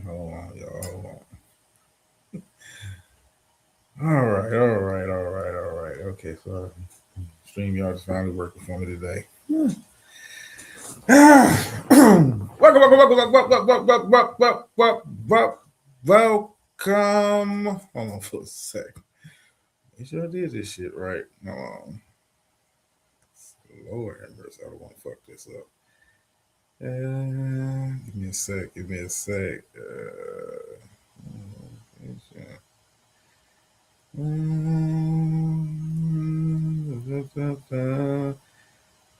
Hold on, y'all. Hold on. All right. Okay, so StreamYard is finally working for me today. Welcome. Hold on for a sec. Make sure I did this shit right. Lord have mercy. I don't want to fuck this up. Give me a sec. Give me a sec.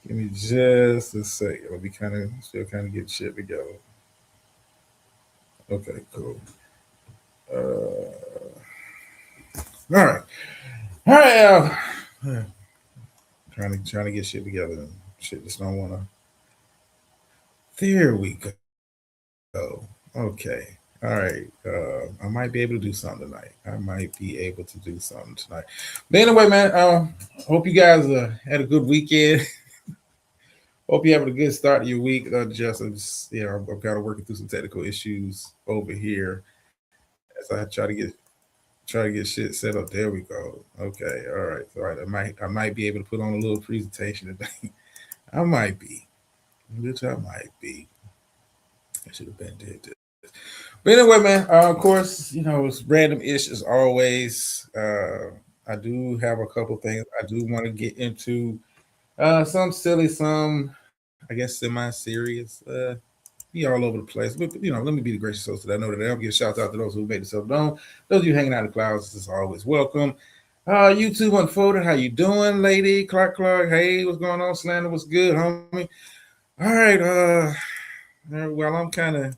Give me just a sec. I'll be still kind of getting shit together. Okay, cool. All right, all right. Trying to get shit together. And shit just don't wanna. There we go. Okay. All right. I might be able to do something tonight. I might be able to do something tonight. But anyway, man. Hope you guys had a good weekend. Hope you're having a good start of your week. Just I'm kind of working through some technical issues over here as I try to get shit set up. There we go. Okay, all right. All right. I might be able to put on a little presentation today. I might be, which I might be. I should have been did this. But anyway, man. Of course, it's random ish as always. I do have a couple things I do want to get into. Some silly, some I guess semi-serious. Be all over the place. But let me be the gracious host that I know that I'll give shouts out to those who made themselves known. Those of you hanging out in the clouds is always welcome. YouTube Unfolded, how you doing, lady? Clark, hey, what's going on? Slander, what's good, homie? All right, well, I'm kind of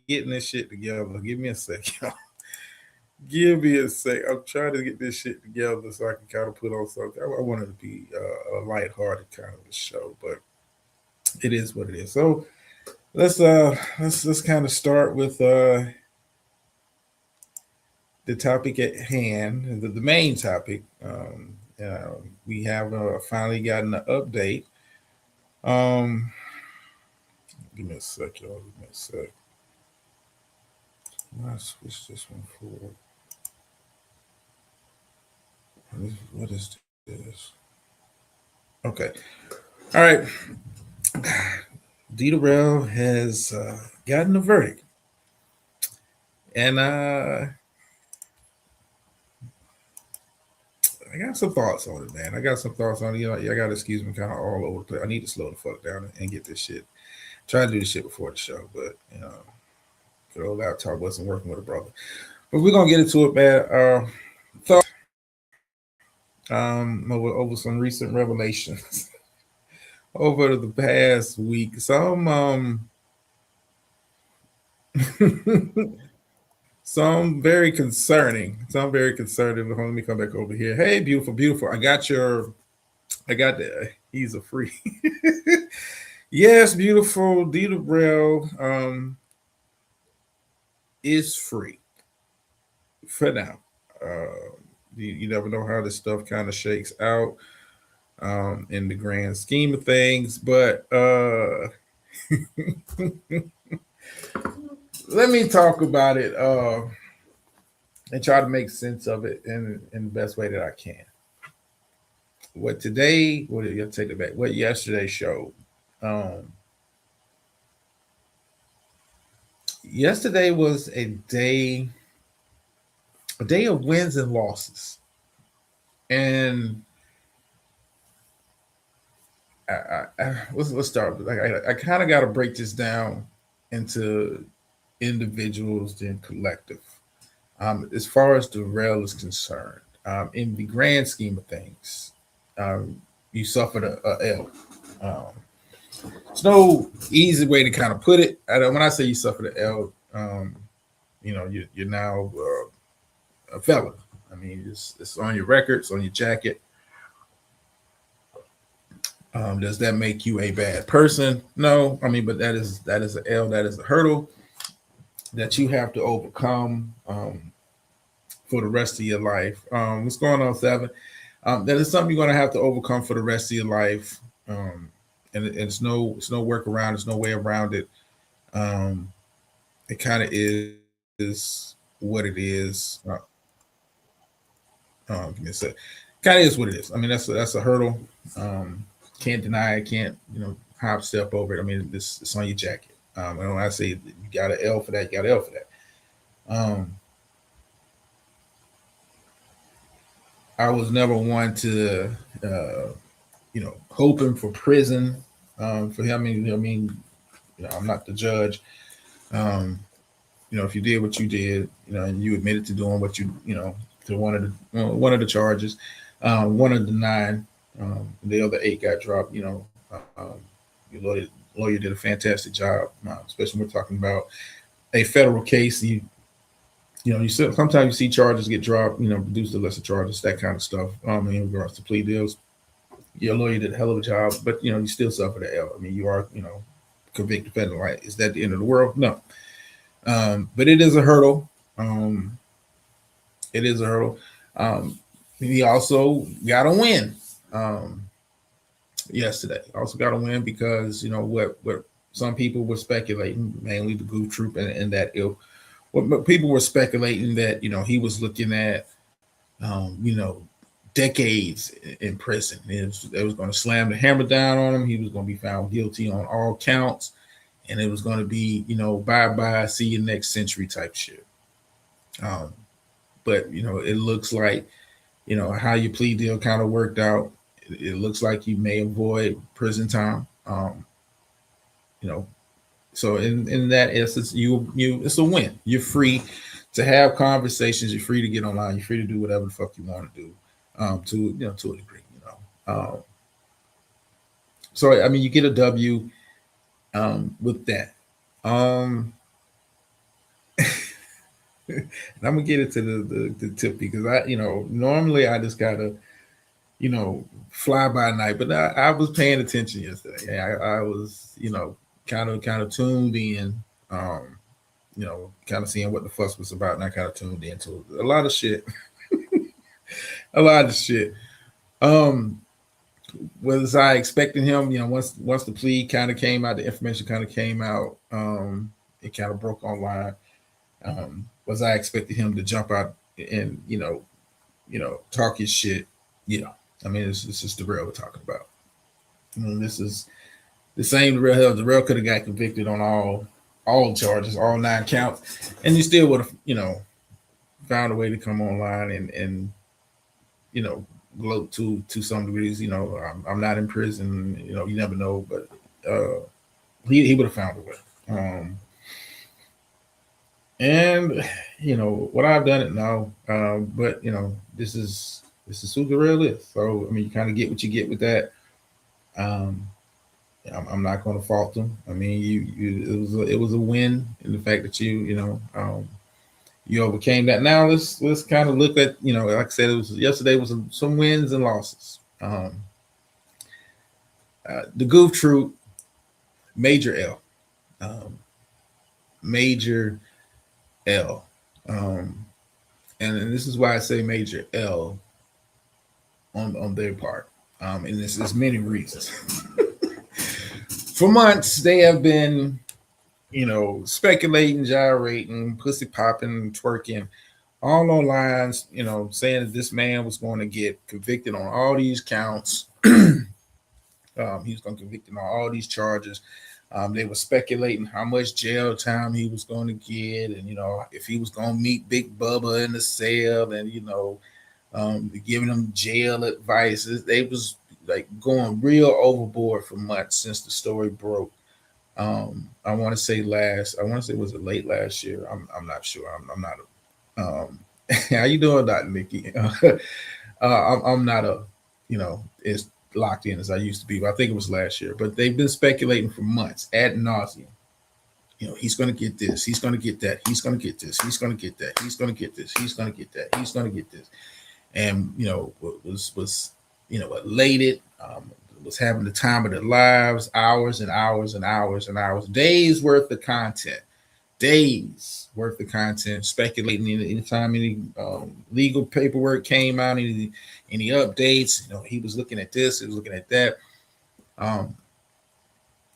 getting this shit together. Give me a sec, y'all. Give me a sec. I'm trying to get this shit together so I can kind of put on something. I want it to be a lighthearted kind of a show, but it is what it is. So let's kind of start with the topic at hand, the main topic. We have finally gotten an update. Um, Give me a sec, y'all. Give me a sec. I switch this one for what is this? Okay, all right. Dita Rail has gotten a verdict, and I got some thoughts on it, man. I got some thoughts on it. I got to excuse me, kind of all over the place. I need to slow the fuck down and get this shit. Try to do this shit before the show, but good old laptop wasn't working with a brother. But we're gonna get into it, man. Thoughts over some recent revelations over the past week. Some very concerning. Some very concerning. Hold on, let me come back over here. Hey, beautiful, beautiful. I got the. He's a free. Yes, beautiful. Dita Braille is free for now. You never know how this stuff kind of shakes out in the grand scheme of things, but let me talk about it and try to make sense of it in the best way that I can. What did you take it back? What yesterday showed. Um, Yesterday was a day of wins and losses, and let's start. Like I kind of got to break this down into individuals then collective. As far as the rail is concerned, in the grand scheme of things, um, you suffered a L. It's no easy way to kind of put it. When I say you suffered an L, you're now a felon. I mean, it's on your record, it's on your jacket. Does that make you a bad person? No. I mean, but that is an L. That is a hurdle that you have to overcome for the rest of your life. What's going on, Seven? That is something you're going to have to overcome for the rest of your life. And it's no workaround. There's no way around it. Um, it kind of is what it is. Give me a sec. Kind of is what it is. I mean, that's a hurdle. Um, can't deny it. Can't hop step over it. I mean, this it's on your jacket. And when I say you got an L for that, you got an L for that. Um, I was never one to hoping for prison for him. I'm not the judge. Um, if you did what you did, and you admitted to doing what to one of the charges, one of the nine, the other eight got dropped. Your lawyer did a fantastic job, especially when we're talking about a federal case. Sometimes you see charges get dropped, reduce the lesser charges, that kind of stuff. In regards to plea deals, your lawyer did a hell of a job, but you still suffer the L. I mean, you are convicted federal, right? Is that the end of the world? No. But it is a hurdle. It is a hurdle. He also got to win yesterday. Also got to win because what some people were speculating, mainly the Goof Troop and that ilk. What people were speculating that he was looking at decades in prison. It was going to slam the hammer down on him. He was going to be found guilty on all counts, and it was going to be bye bye, see you next century type shit. But it looks like how your plea deal kind of worked out. It looks like you may avoid prison time. So in that essence, you it's a win. You're free to have conversations. You're free to get online. You're free to do whatever the fuck you want to do. To a degree. So I mean, you get a W with that. And I'm gonna get into the tip because normally I just gotta fly by night, but I was paying attention yesterday. I was kind of tuned in, kind of seeing what the fuss was about, and I kind of tuned into a lot of shit, a lot of shit. Was I expecting him? Once the plea kind of came out, the information kind of came out. It kind of broke online. Was I expecting him to jump out and talk his shit? Yeah, I mean it's just the real we're talking about. This is the same Darrell. Darrell could have got convicted on all charges, all 9 counts, and he still would have found a way to come online and gloat to some degrees. I'm not in prison. You never know, but he would have found a way. And what I've done it now, but this is who Darrell is. So I mean, you kind of get what you get with that. I'm not going to fault them. I mean, it was a win in the fact that you overcame that. Now let's kind of look at like I said, it was yesterday was some wins and losses. The Goof Troop, major L, major L, and this is why I say major L on their part, and there's many reasons. For months, they have been, speculating, gyrating, pussy popping, twerking, all on lines, saying that this man was going to get convicted on all these counts. He was going to convict on all these charges. They were speculating how much jail time he was going to get, and if he was going to meet Big Bubba in the cell, and giving him jail advice. They was like going real overboard for months since the story broke. I want to say was it late last year? I'm not sure. I'm not. How you doing, Dr. Nikki? I'm not as locked in as I used to be. But I think it was last year. But they've been speculating for months ad nauseum. He's going to get this. He's going to get that. He's going to get this. He's going to get that. He's going to get this. He's going to get that. He's going to get this. And was elated. Was having the time of their lives, hours and hours and hours and hours, days worth of content, speculating anytime any legal paperwork came out, any updates. He was looking at this, he was looking at that,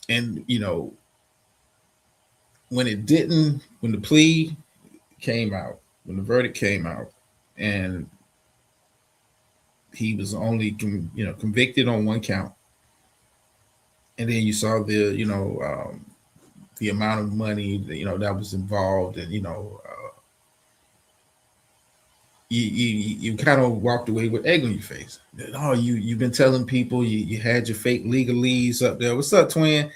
and when it didn't, when the plea came out, when the verdict came out, and he was only convicted on one count, and then you saw the amount of money that was involved, and you kind of walked away with egg on your face. Oh, you've been telling people you had your fake legalese up there. What's up, twin?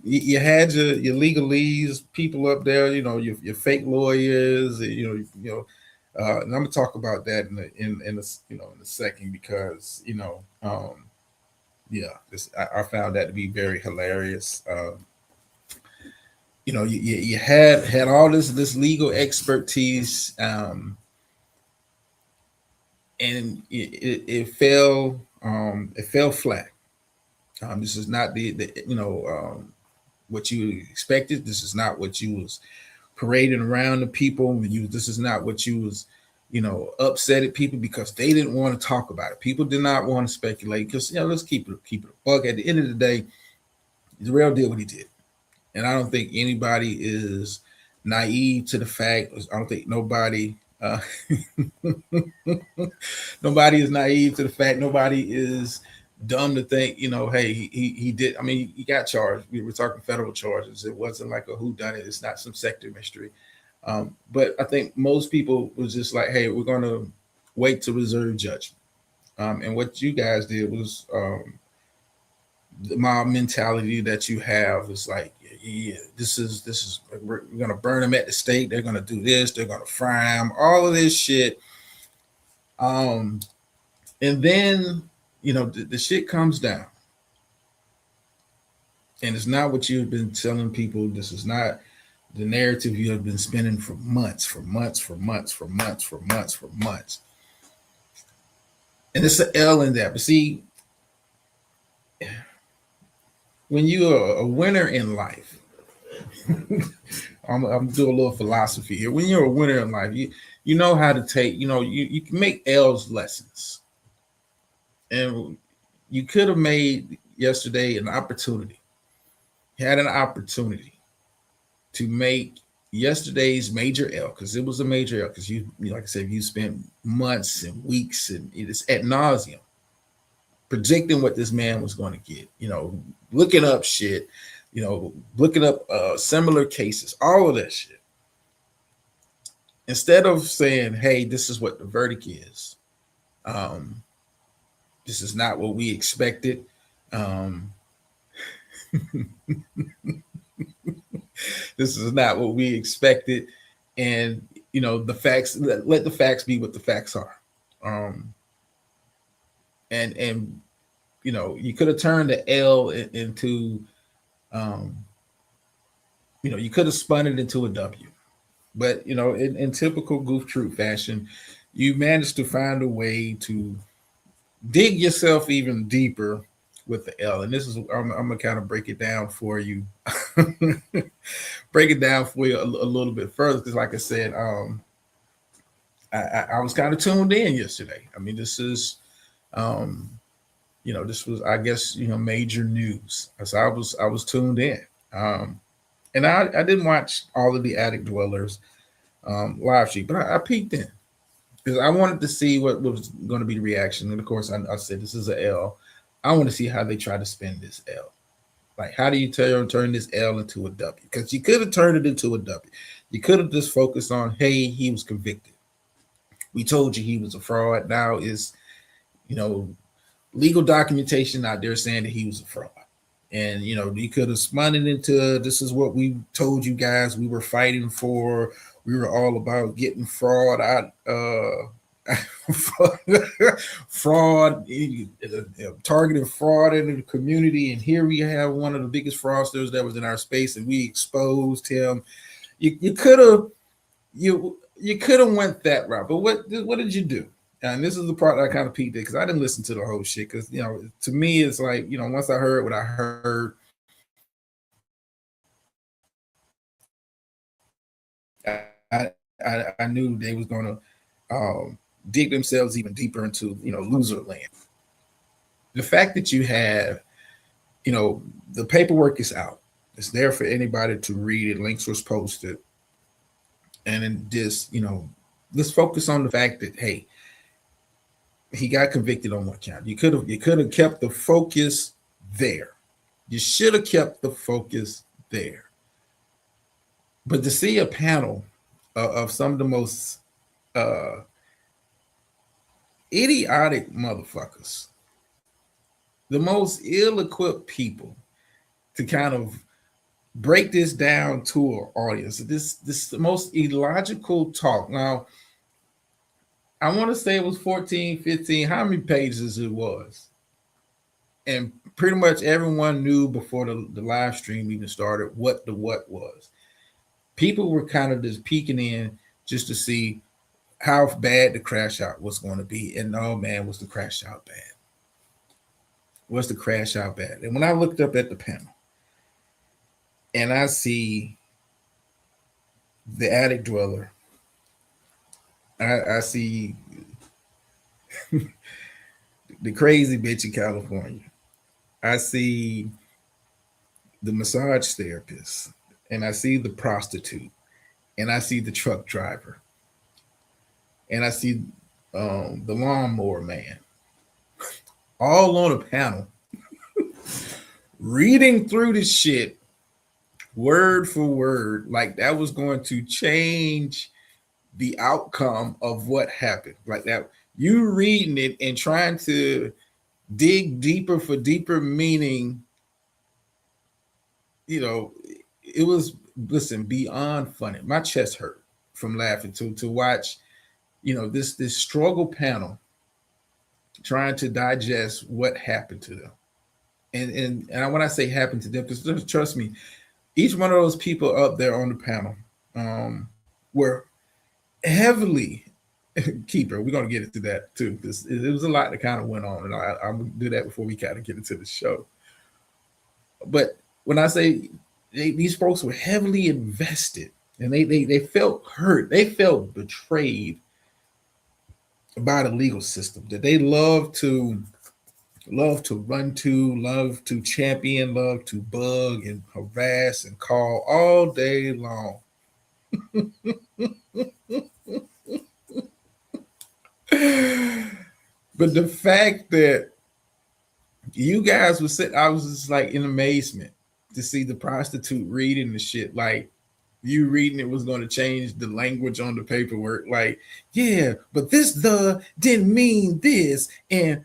You had your legalese people up there, your fake lawyers, and I'm gonna talk about that in a second, because yeah, I found that to be very hilarious. You had all this legal expertise, and it fell flat. This is not the what you expected. This is not what you was parading around the people. This is not what you was upset at people because they didn't want to talk about it. People did not want to speculate because let's keep it a bug. At the end of the day, the real deal what he did, and I don't think anybody is naive to the fact. I don't think nobody. Nobody is naive to the fact. Nobody is dumb to think, hey, he did. I mean, he got charged. We were talking federal charges. It wasn't like a whodunit. It's not some sector mystery. But I think most people was just like, hey, we're going to wait to reserve judgment. And what you guys did was the mob mentality that you have is like, yeah, this is we're going to burn them at the stake. They're going to do this. They're going to fry them. All of this shit. And then the shit comes down, and it's not what you've been telling people. This is not the narrative you have been spinning for months, and it's an L in that. But see, when you are a winner in life, I'm doing a little philosophy here. When you're a winner in life, you know how to take, you can make L's lessons. And you could have made yesterday an opportunity. You had an opportunity to make yesterday's major L, because it was a major L, because like I said, you spent months and weeks and it's ad nauseum predicting what this man was going to get, looking up shit, looking up similar cases, all of that shit. Instead of saying, hey, this is what the verdict is, this is not what we expected. This is not what we expected. And, the facts, let the facts be what the facts are. And you could have turned the L into, you could have spun it into a W. But, in typical Goof Troop fashion, you managed to find a way to dig yourself even deeper with the L. And this is, I'm gonna kind of break it down for you, break it down for you a little bit further, because like I said, I was kind of tuned in yesterday. I mean, this is, this was, I guess, major news. So I was tuned in, and I didn't watch all of the Attic Dwellers live stream, but I peeked in because I wanted to see what was going to be the reaction. And of course, I said this is an L. I want to see how they try to spin this L. Like, how do you turn this L into a W? Because you could have turned it into a W. You could have just focused on, hey, he was convicted. We told you he was a fraud. Now is, legal documentation out there saying that he was a fraud. And, you could have spun it into, this is what we told you guys we were fighting for. We were all about getting fraud out, fraud, targeted fraud in the community. And here we have one of the biggest fraudsters that was in our space, and we exposed him. You could have went that route, but what did you do? And this is the part that I kind of peeked at, because I didn't listen to the whole shit. Because to me, it's like, once I heard what I heard, I knew they was going to dig themselves even deeper into loser land. The fact that you have you know, the paperwork is out. It's there for anybody to read it. Links was posted. And then just, you know, let's focus on the fact that, hey, he got convicted on one count. You could have kept the focus there. You should have kept the focus there. But to see a panel of some of the most uh, idiotic motherfuckers, the most ill-equipped people to kind of break this down to an audience. This the most illogical talk. Now, I want to say it was 14, 15, how many pages it was. And pretty much everyone knew before the live stream even started what the what was. People were kind of just peeking in just to see how bad the crash out was going to be. And oh man, was the crash out bad. Was the crash out bad? And when I looked up at the panel and I see the attic dweller, I see the crazy bitch in California. I see the massage therapist, and I see the prostitute, and I see the truck driver, and I see the lawnmower man, all on a panel, reading through this shit word for word, like that was going to change the outcome of what happened. Like that, you reading it and trying to dig deeper for deeper meaning. You know, it was, listen, beyond funny. My chest hurt from laughing to watch, you know, this struggle panel trying to digest what happened to them. And when I say happened to them, just trust me, each one of those people up there on the panel were heavily keeper. We're gonna get into that too, because it was a lot that kind of went on, and I'm gonna do that before we kind of get into the show. But when I say these folks were heavily invested, and they felt hurt, they felt betrayed by the legal system that they love to run to, love to champion, love to bug and harass and call all day long. But the fact that you guys were sitting, I was just like in amazement to see the prostitute reading the shit. Like, you reading it was going to change the language on the paperwork. Like, yeah, but this the didn't mean this. And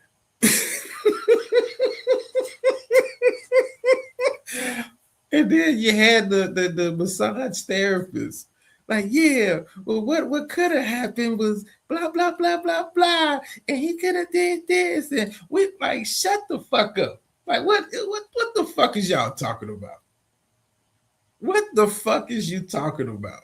and then you had the massage therapist. Like, yeah, well, what could have happened was blah, blah, blah, blah, blah. And he could have did this. And we like, shut the fuck up. Like, what the fuck is y'all talking about? What the fuck is you talking about?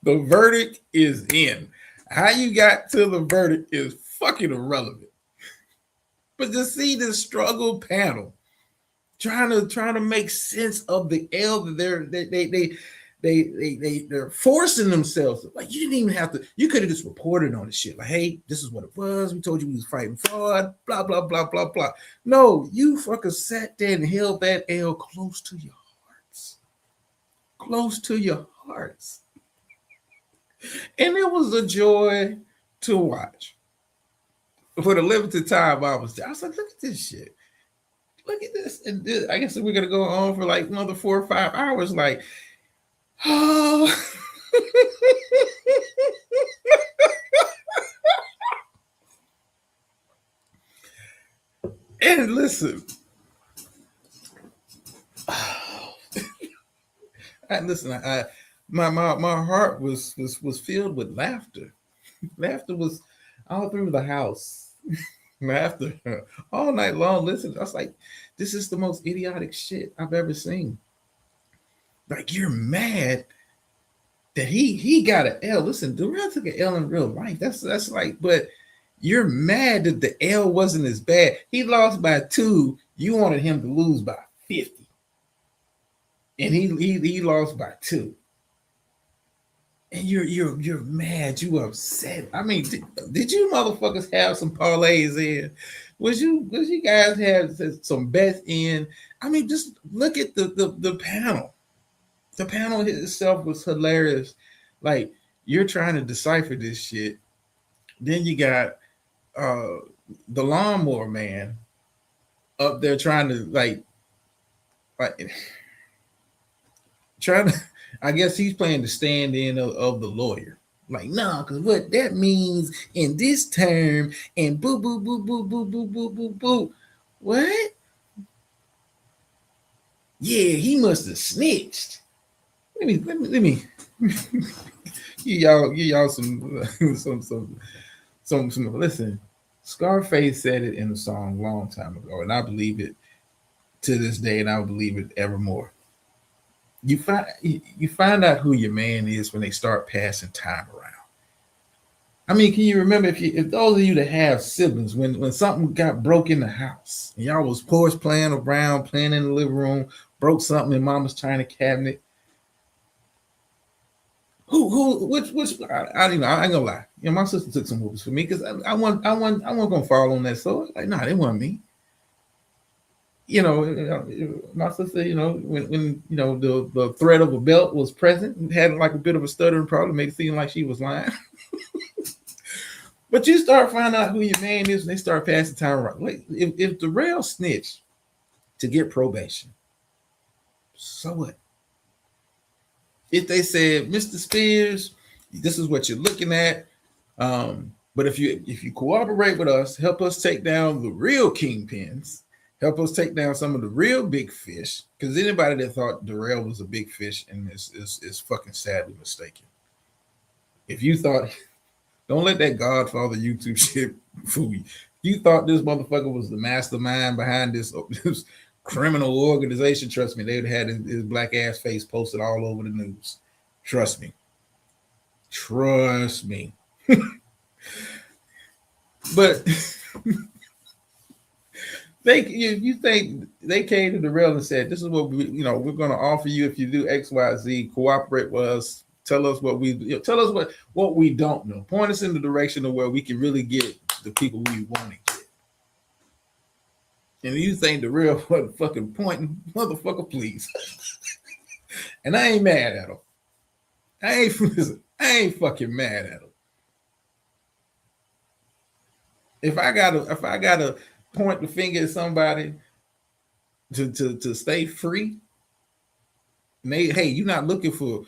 The verdict is in. How you got to the verdict is fucking irrelevant. But to see this struggle panel trying to make sense of the L that they're forcing themselves. Like, you didn't even have to. You could have just reported on the shit. Like, hey, this is what it was. We told you we was fighting fraud. Blah blah blah blah blah. No, you fucking sat there and held that L close to your hearts. Close to your hearts. And it was a joy to watch. For the limited time I was like, look at this shit. Look at this. And this, I guess we're going to go on for like another 4 or 5 hours. Like, oh. And listen. My heart was filled with laughter. Laughter was all through the house. Laughter all night long. Listen, I was like, this is the most idiotic shit I've ever seen. Like, you're mad that he got an L. Listen, Durrell took an L in real life. That's like, but you're mad that the L wasn't as bad. He lost by 2. You wanted him to lose by 50. And he lost by 2. And you're mad, you upset. I mean, did you motherfuckers have some parlays in? Was you guys had some bets in? I mean, just look at the panel. The panel itself was hilarious. Like, you're trying to decipher this shit. Then you got uh the lawnmower man up there trying to like trying to I guess he's playing the stand-in of the lawyer. Like, no, because what that means in this term and boo boo boo boo boo boo boo boo boo. What? Yeah, he must have snitched. Let me give y'all some some listen. Scarface said it in a song a long time ago, and I believe it to this day, and I will believe it evermore. You find out who your man is when they start passing time around. I mean, can you remember if those of you that have siblings, when something got broke in the house and y'all was porch playing around, playing in the living room, broke something in mama's china cabinet, which I don't know. I ain't gonna lie. You know, my sister took some whoops for me because I wasn't gonna fall on that sword. Like, nah, they wasn't me. My sister, when the threat of a belt was present, had like a bit of a stuttering problem, made it seem like she was lying. But you start finding out who your man is, and they start passing time around. Like, if Darrell snitched to get probation, so what? If they said, Mr. Spears, this is what you're looking at. But if you cooperate with us, help us take down the real kingpins, help us take down some of the real big fish. Because anybody that thought Darrell was a big fish and is fucking sadly mistaken. If you thought, don't let that Godfather YouTube shit fool you. You thought this motherfucker was the mastermind behind this criminal organization. Trust me, they'd had his black ass face posted all over the news. Trust me. But you think they came to the rail and said, this is what we're going to offer you if you do XYZ, cooperate with us, tell us what what we don't know, point us in the direction of where we can really get the people we want to get. And you think the real fucking pointing, motherfucker, please. And I ain't mad at him. I ain't fucking mad at him. If I gotta point the finger at somebody to stay free, hey, you're not looking for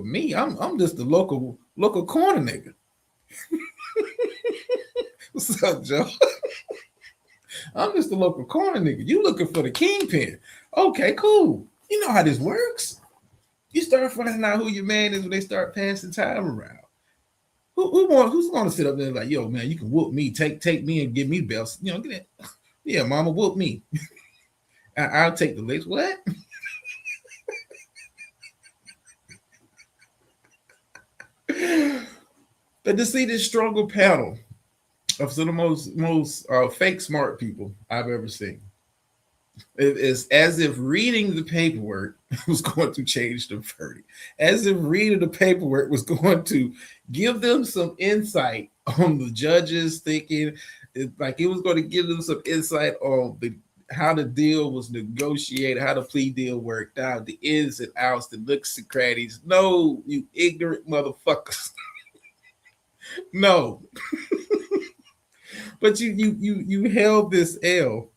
me. I'm just the local corner nigga. What's up, Joe? I'm just the local corner nigga. You looking for the kingpin? Okay, cool. You know how this works. You start finding out who your man is when they start passing time around. Who's going to sit up there like, yo, man, you can whoop me, take me and give me belts. Get it. Yeah, mama, whoop me. I'll take the licks. What? But to see this struggle panel of some of the most fake smart people I've ever seen. It's as if reading the paperwork was going to change the verdict. As if reading the paperwork was going to give them some insight on the judges thinking, like it was going to give them some insight on how the deal was negotiated, how the plea deal worked out, the ins and outs, the nooks and crannies. No, you ignorant motherfuckers. No. But you held this L.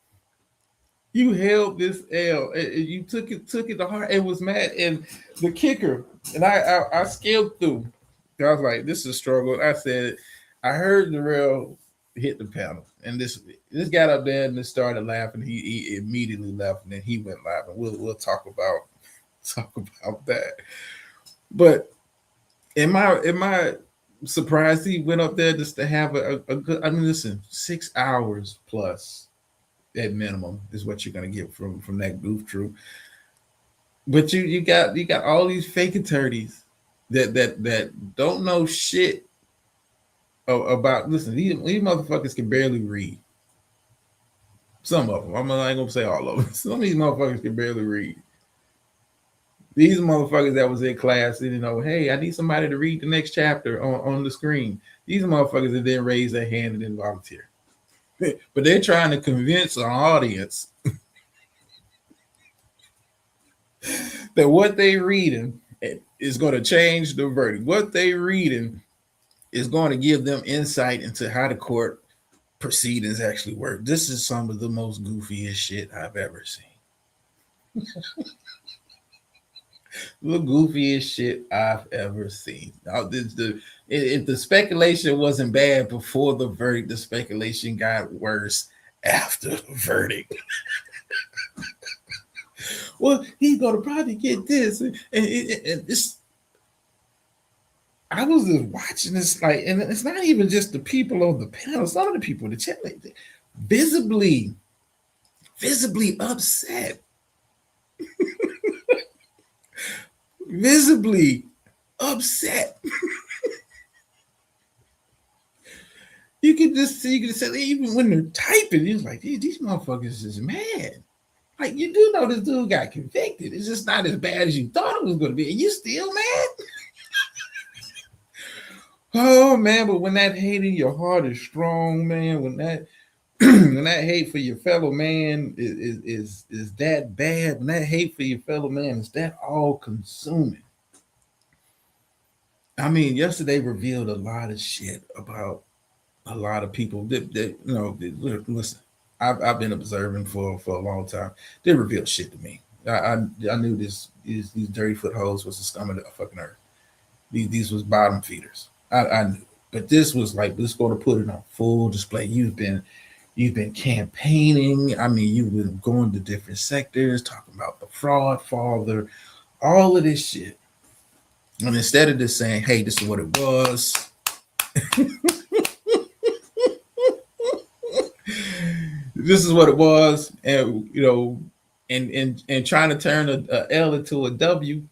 You held this L. You took it to heart and was mad. And the kicker, and I scaled through. I was like, this is a struggle. I said, I heard Darrell hit the panel, and this got up there and just started laughing. He immediately left, and then he went live, and we'll talk about that. But am I surprised he went up there just to have a good? I mean, listen, 6 hours plus at minimum is what you're gonna get from that goof troop. But you got all these fake attorneys that don't know shit about. Listen, these motherfuckers can barely read. Some of them. I ain't gonna say all of them. Some of these motherfuckers can barely read. These motherfuckers that was in class, hey, I need somebody to read the next chapter on the screen. These motherfuckers that didn't raise their hand and didn't volunteer. but they're trying to convince an audience that what they reading is going to change the verdict. What they reading is going to give them insight into how the court proceedings actually work. This is some of the most goofiest shit I've ever seen. The goofiest shit I've ever seen. Now, if the speculation wasn't bad before the verdict, the speculation got worse after the verdict. Well, he's gonna probably get this, and this. I was just watching this, like, and it's not even just the people on the panel. Some of the people in the chat, like, visibly upset, visibly upset. You can just see, even when they're typing, it's like these motherfuckers is mad. Like, you do know this dude got convicted. It's just not as bad as you thought it was going to be. And you still mad? Oh man, but when that hate in your heart is strong, man, when that when that hate for your fellow man is that bad, when that hate for your fellow man is that all consuming. I mean, yesterday revealed a lot of shit about a lot of people that listen. I've been observing for a long time. They revealed shit to me. I knew these dirty footholes was the scum of the fucking earth. These was bottom feeders. I knew, but this was like, let's go to put it on full display. You've been campaigning. I mean, you've been going to different sectors, talking about the fraud father, all of this shit. And instead of just saying, "Hey, this is what it was," this is what it was, and and trying to turn a L into a W,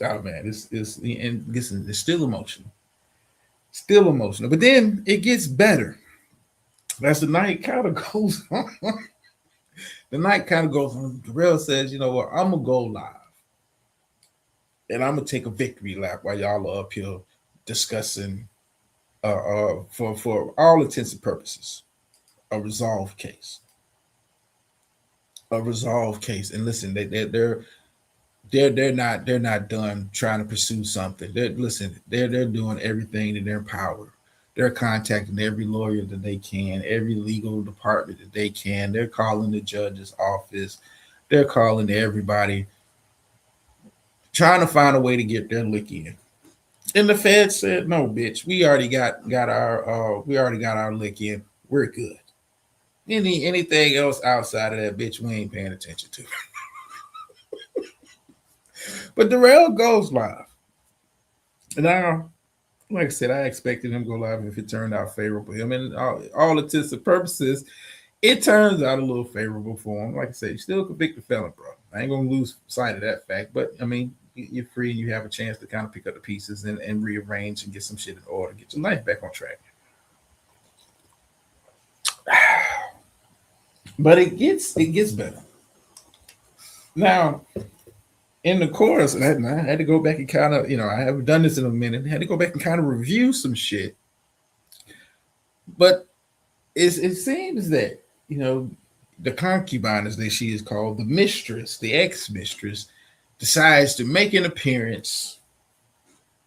oh man, it's and listen, it's still emotional, but then it gets better as the night kind of goes on. The night kind of goes on. Darrell says, "You know what? I'm gonna go live, and I'm gonna take a victory lap while y'all are up here discussing, for all intents and purposes, a resolved case." A resolved case. And listen, they're not done trying to pursue something. They're doing everything in their power. They're contacting every lawyer that they can, every legal department that they can. They're calling the judge's office. They're calling everybody, trying to find a way to get their lick in. And the Fed said, "No, bitch, we already got our lick in. We're good. Anything else outside of that, bitch, we ain't paying attention to." But Darrell goes live. Now, like I said, I expected him to go live if it turned out favorable for him. And all intents and purposes, it turns out a little favorable for him. Like I said, he's still a convicted felon, bro. I ain't gonna lose sight of that fact. But I mean, you're free and you have a chance to kind of pick up the pieces and rearrange and get some shit in order, get your life back on track. But it gets better. Now, in the course, I had to go back and kind of, I haven't done this in a minute. I had to go back and kind of review some shit. But it seems that, the concubine, as she is called, the mistress, the ex-mistress, decides to make an appearance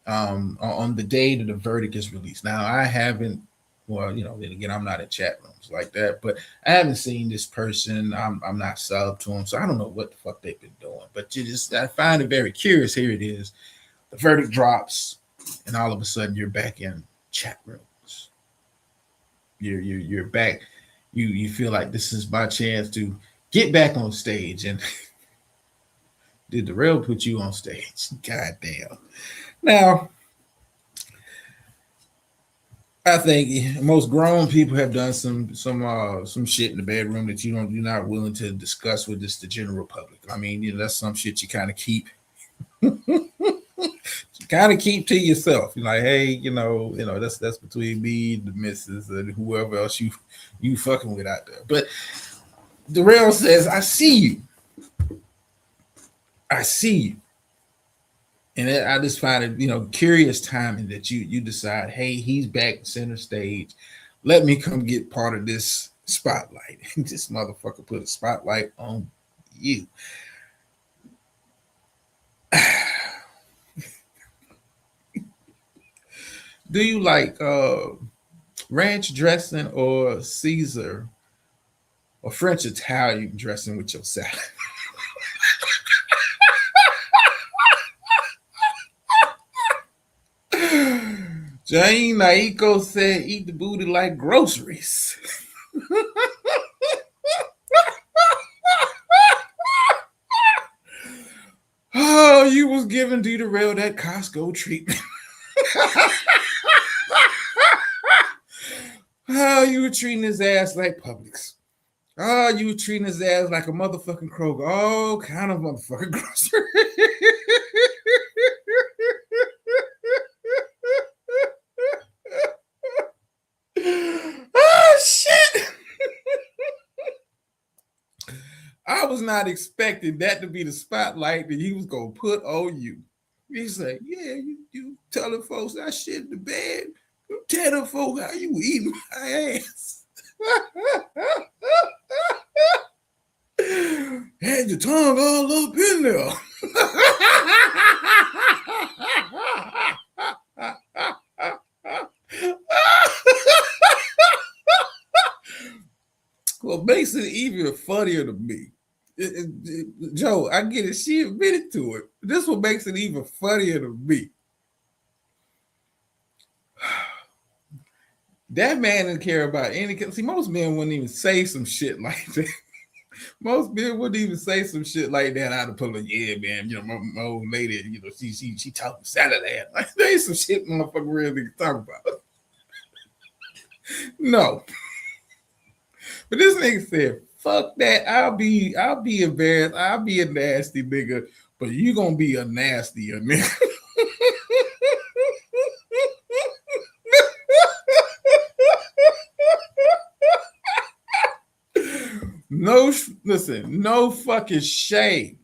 on the day that the verdict is released. Now, I haven't, well, then again, I'm not in chat rooms like that, but I haven't seen this person. I'm not subbed to them, so I don't know what the fuck they've been doing. But I find it very curious. Here it is. The verdict drops, and all of a sudden you're back in chat rooms. You're back. You feel like this is my chance to get back on stage. And did Darrell put you on stage? God damn. Now, I think most grown people have done some shit in the bedroom that you're not willing to discuss with just the general public. I mean, that's some shit you kind of keep to yourself. You're like, hey, that's between me, the missus, and whoever else you fucking with out there. But Darrell says, "I see you. I see you." And I just find it, curious timing that you decide, hey, he's back center stage. Let me come get part of this spotlight. This motherfucker put a spotlight on you. Do you like ranch dressing or Caesar or French Italian dressing with your salad? Jane Naiko said, eat the booty like groceries. Oh, you was giving D Rail that Costco treatment. Oh, you were treating his ass like Publix. Oh, you were treating his ass like a motherfucking Kroger. Oh, kind of motherfucking grocery. Oh, shit. I was not expecting that to be the spotlight that he was going to put on you. He's like, yeah, you telling folks I shit in the bed. You telling folks how you eating my ass. Had your tongue all up in there. What makes it even funnier to me, Joe, I get it. She admitted to it. This what makes it even funnier to me. That man didn't care about any. See, most men wouldn't even say some shit like that. Most men wouldn't even say some shit like that out of public. Yeah, man, my old lady, she talking Saturday. Like, there ain't some shit motherfucker real niggas talk about. No. But this nigga said, fuck that. I'll be embarrassed. I'll be a nasty nigga, but you gonna be a nastier nigga. No fucking shame.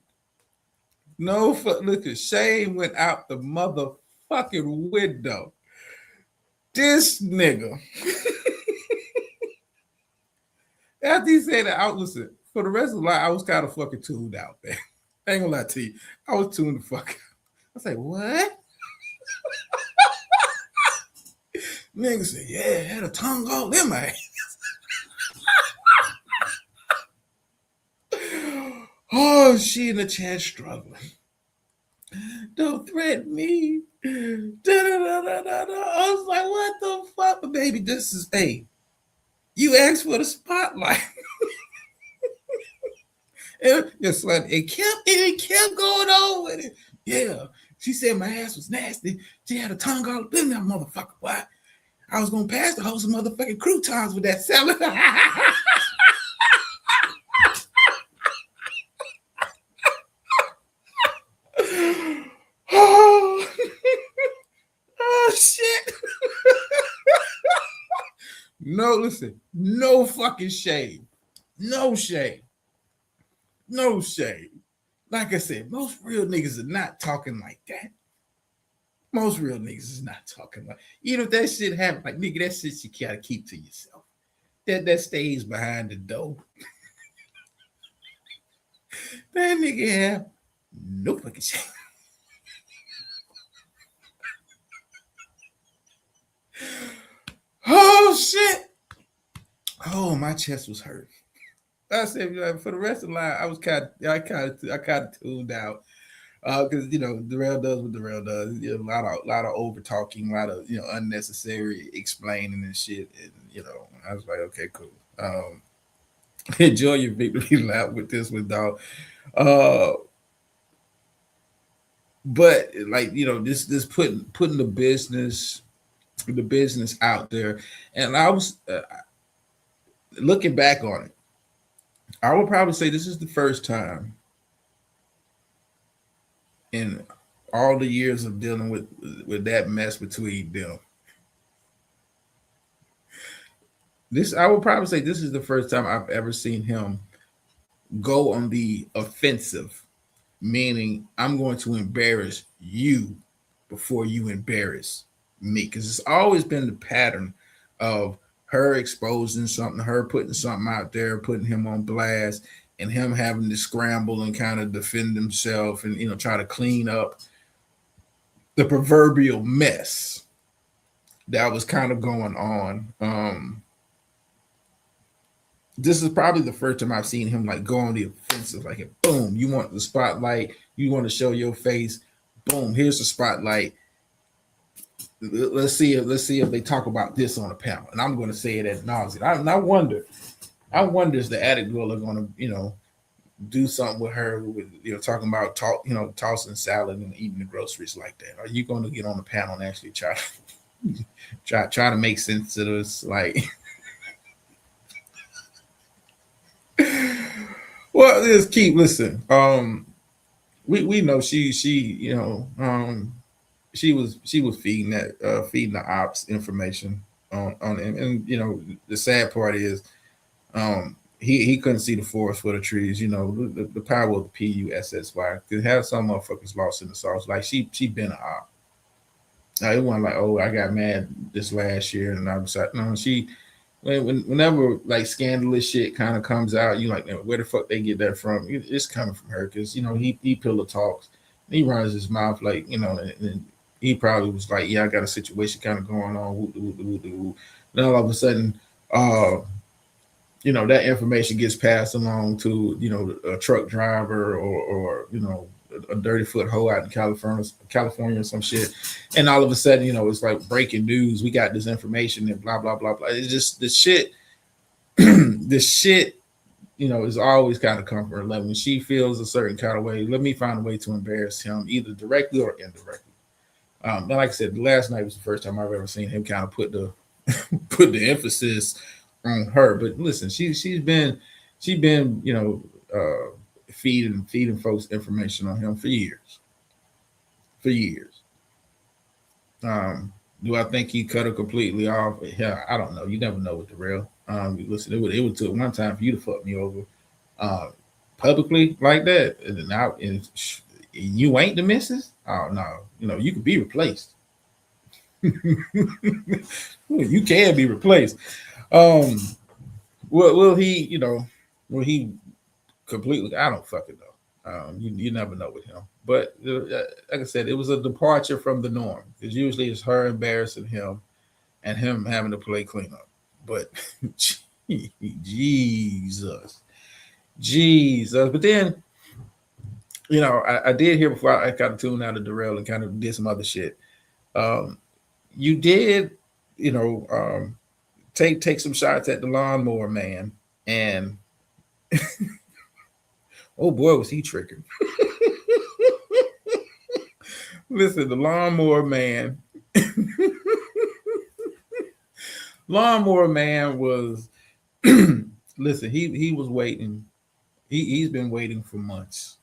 Look, shame went out the motherfucking window. This nigga. After he said that, listen, for the rest of the life, I was kind of fucking tuned out, man. I ain't gonna lie to you. I was tuned the fuck out. I was like, what? Nigga said, yeah, had a tongue all in my ass. Oh, she in the chat struggling. Don't threaten me. I was like, what the fuck? Baby, this is, hey, you asked for the spotlight. It kept going on with it. Yeah. She said my ass was nasty. She had a tongue all in that motherfucker. Why? I was gonna pass the whole some motherfucking croutons with that salad. Oh shit. No, listen, no fucking shame. No shame. No shame. Like I said, most real niggas are not talking like that. Most real niggas is not talking like, if that shit happens, like nigga, that shit you gotta keep to yourself. That stays behind the door. That nigga have no fucking shame. Oh shit. Oh, my chest was hurt. I said, for the rest of the line, I kind of tuned out. Because Darrell does what Darrell does. A lot of over talking, a lot of unnecessary explaining and shit. And I was like, okay, cool. Enjoy your victory lap with this one, dog. But like this putting the business out there, and I was looking back on it. I would probably say this is the first time in all the years of dealing with that mess between them. I would probably say this is the first time I've ever seen him go on the offensive, meaning I'm going to embarrass you before you embarrass me. Because it's always been the pattern of her exposing something, her putting something out there, putting him on blast, and him having to scramble and kind of defend himself and try to clean up the proverbial mess that was kind of going on. This is probably the first time I've seen him like go on the offensive. Like, boom, you want the spotlight, you want to show your face. Boom, here's the spotlight. Let's see if they talk about this on a panel. And I'm going to say it ad nauseum. I wonder is the Attic Gorilla going to do something with her with talking about tossing salad and eating the groceries like that? Are you going to get on the panel and actually try to make sense of this? Like, well, just keep listen. We know she was feeding the ops information on him, and the sad part is he couldn't see the forest for the trees. The power of the PUSSY could have some motherfuckers lost in the sauce. Like she been an op. It wasn't like, oh, I got mad this last year and I was like, no, she whenever like scandalous shit kind of comes out, you like, where the fuck they get that from? It's coming from her because he pillow talks, he runs his mouth like and he probably was like, yeah, I got a situation kind of going on. Then all of a sudden, that information gets passed along to a truck driver or a dirty foot hoe out in California or some shit, and all of a sudden it's like breaking news. We got this information and blah blah blah blah. It's just the shit. The shit is always kind of comfort. Like when she feels a certain kind of way, let me find a way to embarrass him either directly or indirectly. And like I said, last night was the first time I've ever seen him kind of put the put the emphasis on her. But listen, she's been feeding folks information on him for years. For years. Do I think he cut her completely off? Yeah, I don't know. You never know with the real. Listen, it would took one time for you to fuck me over publicly like that, and now you ain't the missus. Oh no, you could be replaced. You can be replaced. Will he? Will he completely? I don't fucking know. You never know with him. But like I said, it was a departure from the norm because usually it's her embarrassing him and him having to play cleanup. But Jesus. But then, I did hear before I kind of tuned out of Darrell and kind of did some other shit. You did, take some shots at the lawnmower man, and oh boy, was he triggered. Listen, the lawnmower man. Lawnmower man was listen, he was waiting. He's been waiting for months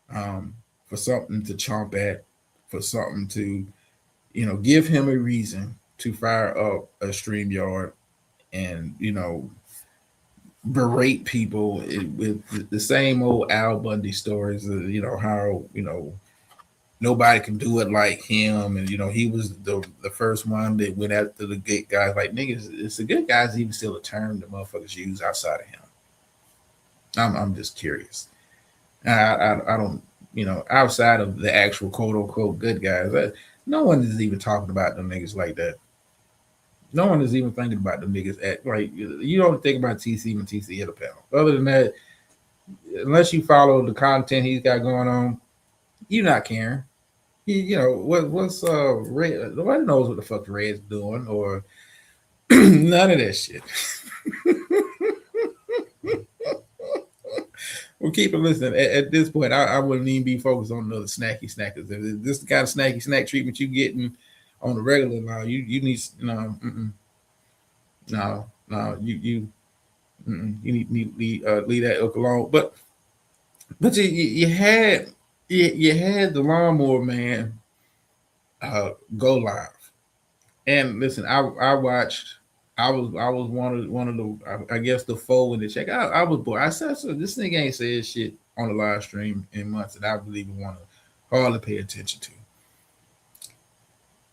for something to chomp at, for something to, give him a reason to fire up a StreamYard and, berate people with the same old Al Bundy stories, how, nobody can do it like him. And, he was the first one that went after the good guys. Like, niggas, it's the good guys even still a term that motherfuckers use outside of him. I'm just curious. I don't, outside of the actual quote unquote good guys, no one is even talking about them niggas like that. No one is even thinking about them niggas like you don't think about TC when TC hit a panel. Other than that, unless you follow the content he's got going on, you're not caring. What's Red? Nobody knows what the fuck the Red's doing or none of that shit. Well, keep it listening. At this point, I wouldn't even be focused on another snacky snackers. If this is the kind of snacky snack treatment you getting on the regular now, you need no, you need leave that ilk alone. But you had the lawnmower man go live, and listen, I watched. I was one of the I guess the foe in the check. I was bored. I said, so this nigga ain't said shit on the live stream in months that I really even want to hardly pay attention to.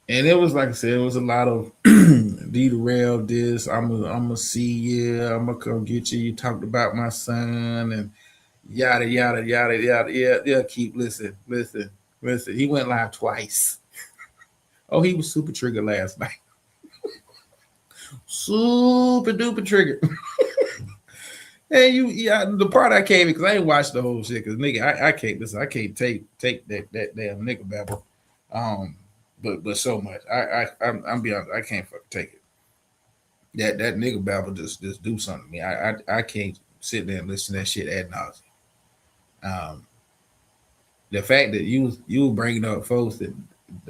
And it was like I said, it was a lot of derail this. I'm gonna see you. I'm gonna come get you. You talked about my son and yada yada yada yada. Yeah. Keep listen. He went live twice. Oh, he was super triggered last night. Super duper triggered. Hey, yeah, the part I came because I ain't watched the whole shit because nigga, I can't listen. I can't take that damn nigga babble. Um, but so much. I'm be honest. I can't fucking take it. That nigga babble just do something to me. I can't sit there and listen to that shit ad nauseum. Um, the fact that you bringing up folks that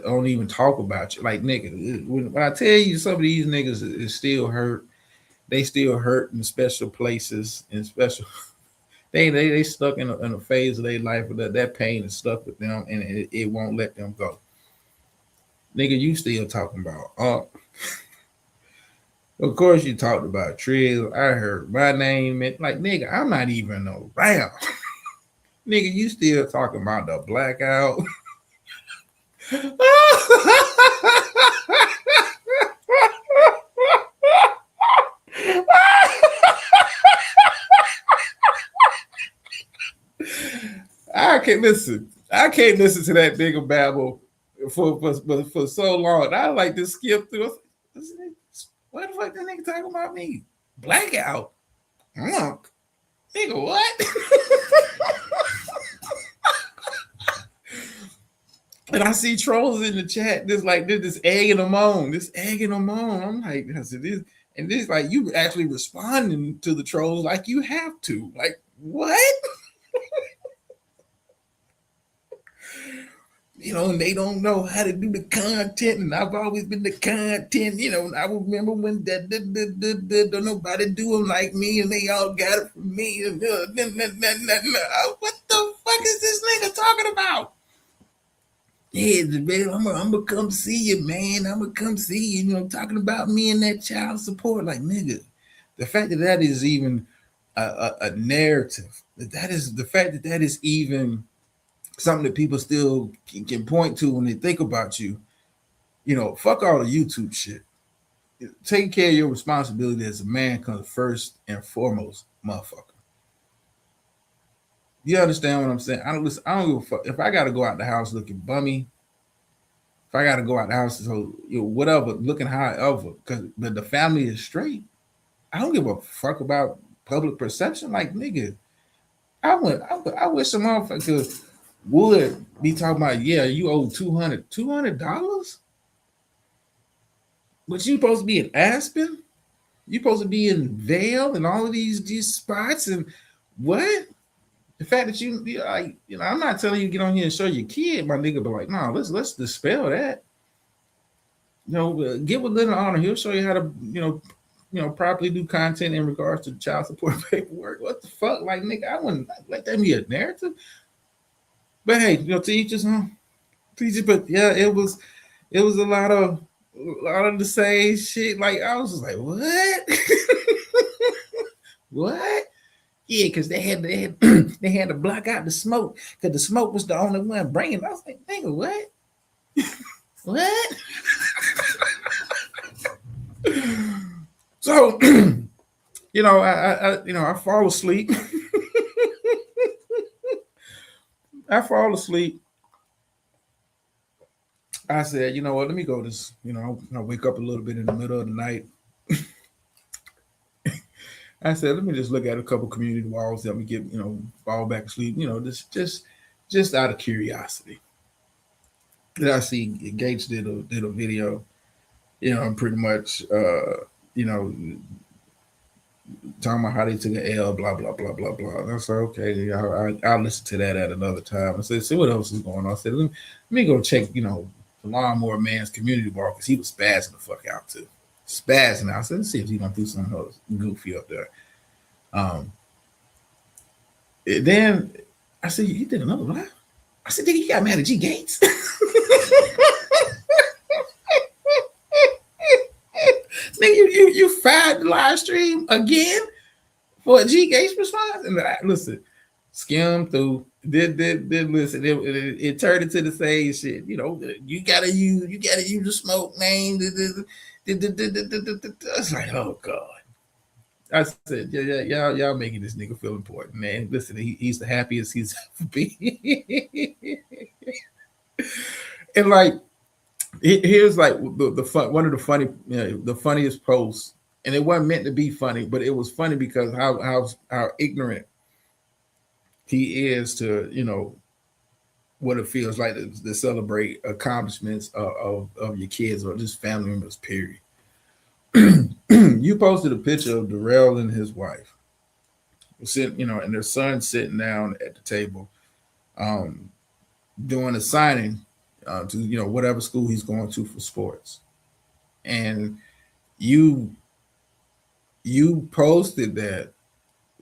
don't even talk about you, like nigga. When I tell you some of these niggas is still hurt, they still hurt in special places in special. They stuck in a phase of their life where that pain is stuck with them and it won't let them go. Nigga, you still talking about of course you talked about Trill. I heard my name and like nigga, I'm not even around. Nigga, you still talking about the blackout. I can't listen. I can't listen to that nigga babble for so long. I like to skip through. What the fuck that nigga talking about me? Blackout. Nigga, what? And I see trolls in the chat, this egging them on, this egging them on. I'm like, I said this, and this like you actually responding to the trolls like you have to. Like, what? And they don't know how to do the content, and I've always been the content. I remember when don't nobody do them like me, and they all got it from me. And what the fuck is this nigga talking about? Yeah, baby, I'm gonna come see you, man. I'm gonna come see you. Talking about me and that child support, like nigga. The fact that is even a narrative. That is the fact that is even something that people still can point to when they think about you. Fuck all the YouTube shit. Taking care of your responsibility as a man comes first and foremost, motherfucker. You understand what I'm saying? I don't give a fuck. If I gotta go out the house looking bummy, if I gotta go out the house, so whatever, looking however, but the family is straight. I don't give a fuck about public perception. Like nigga, I wish some motherfucker would be talking about, yeah, you owe $200. But you supposed to be in Aspen? You supposed to be in Vail and all of these spots and what? The fact that I'm not telling you to get on here and show your kid, my nigga, but like, no, let's dispel that. Give a little honor. He'll show you how to, properly do content in regards to child support paperwork. What the fuck? Like, nigga, I wouldn't let that be a narrative. But hey, to each his own. But yeah, it was a lot of the same shit. Like I was just like, what? What? Yeah, because they had they had to block out the smoke because the smoke was the only one bringing. I was like, nigga, what? What? So, I fall asleep. I fall asleep. I said, you know what? Let me go this. I wake up a little bit in the middle of the night. I said, let me just look at a couple community walls. Let me get, fall back asleep. Just out of curiosity. Then I see Gates did a video. Pretty much, talking about how they took an L, blah blah blah blah blah. And I said, okay, I'll listen to that at another time. I said, see what else is going on. I said, let me go check, the Lawnmower Man's community wall because he was spazzing the fuck out too. Spazzing out. I said, let's see if he's gonna do something else goofy up there. Then I said, you did another live? I said, you got mad at G Gates? Nigga, you fired the live stream again for a G Gates response? And listen, Skim through. Did listen. It turned into the same shit. You know, you gotta use the smoke name. I was like, oh god. I said, yeah, y'all making this nigga feel important, man. Listen, he's the happiest he's ever been. And like, here's like the fun. One of the the funniest posts, and it wasn't meant to be funny, but it was funny because how ignorant he is to what it feels like to celebrate accomplishments of your kids or just family members. Period. You posted a picture of Darrell and his wife sitting, and their son sitting down at the table, um, doing a signing to whatever school he's going to for sports, and you posted that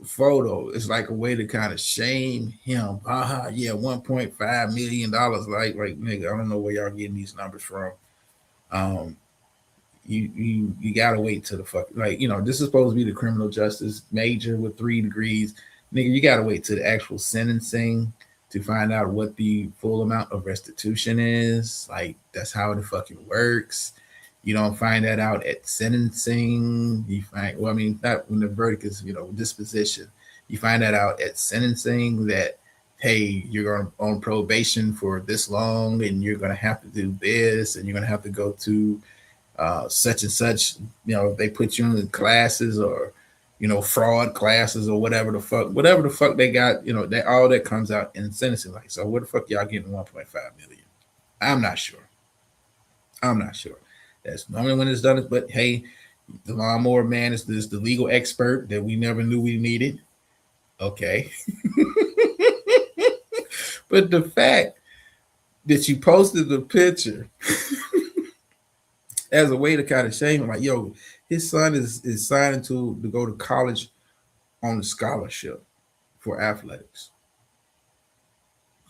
photo. It's like a way to kind of shame him. Yeah, $1.5 million. Like nigga, I don't know where y'all getting these numbers from. Um, you gotta wait till the fuck this is supposed to be the criminal justice major with 3 degrees. Nigga, you gotta wait till the actual sentencing to find out what the full amount of restitution is. Like, that's how it fucking works. You don't find that out at sentencing. You find, well, I mean, not when the verdict is, disposition. You find that out at sentencing that, hey, you're going on probation for this long and you're going to have to do this and you're going to have to go to such and such, they put you in classes or, fraud classes or whatever the fuck they got, that all that comes out in sentencing. Like, so where the fuck y'all getting 1.5 million? I'm not sure. That's normally when it's done. But hey, the lawnmower man is the legal expert that we never knew we needed. Okay. But the fact that you posted the picture as a way to kind of shame him, like, yo, his son is signing to go to college on a scholarship for athletics,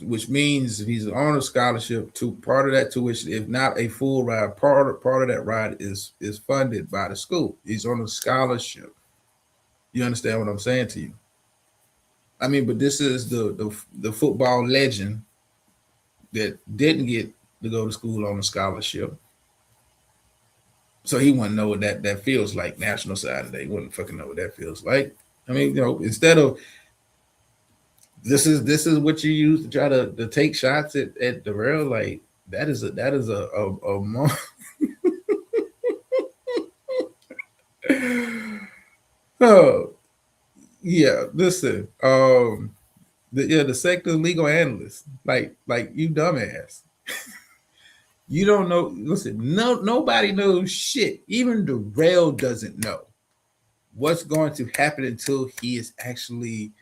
which means if he's on a scholarship, to part of that tuition, if not a full ride, part of that ride is funded by the school. He's on a scholarship. You understand what I'm saying to you? I mean, but this is the football legend that didn't get to go to school on a scholarship. So he wouldn't know what that feels like. National Saturday, he wouldn't fucking know what that feels like. I mean, instead of this is what you use to try to take shots at Darrell, like that is a oh yeah. Listen, the sector legal analyst, like you dumbass. You don't know. Listen, nobody knows shit. Even Darrell doesn't know what's going to happen until he is actually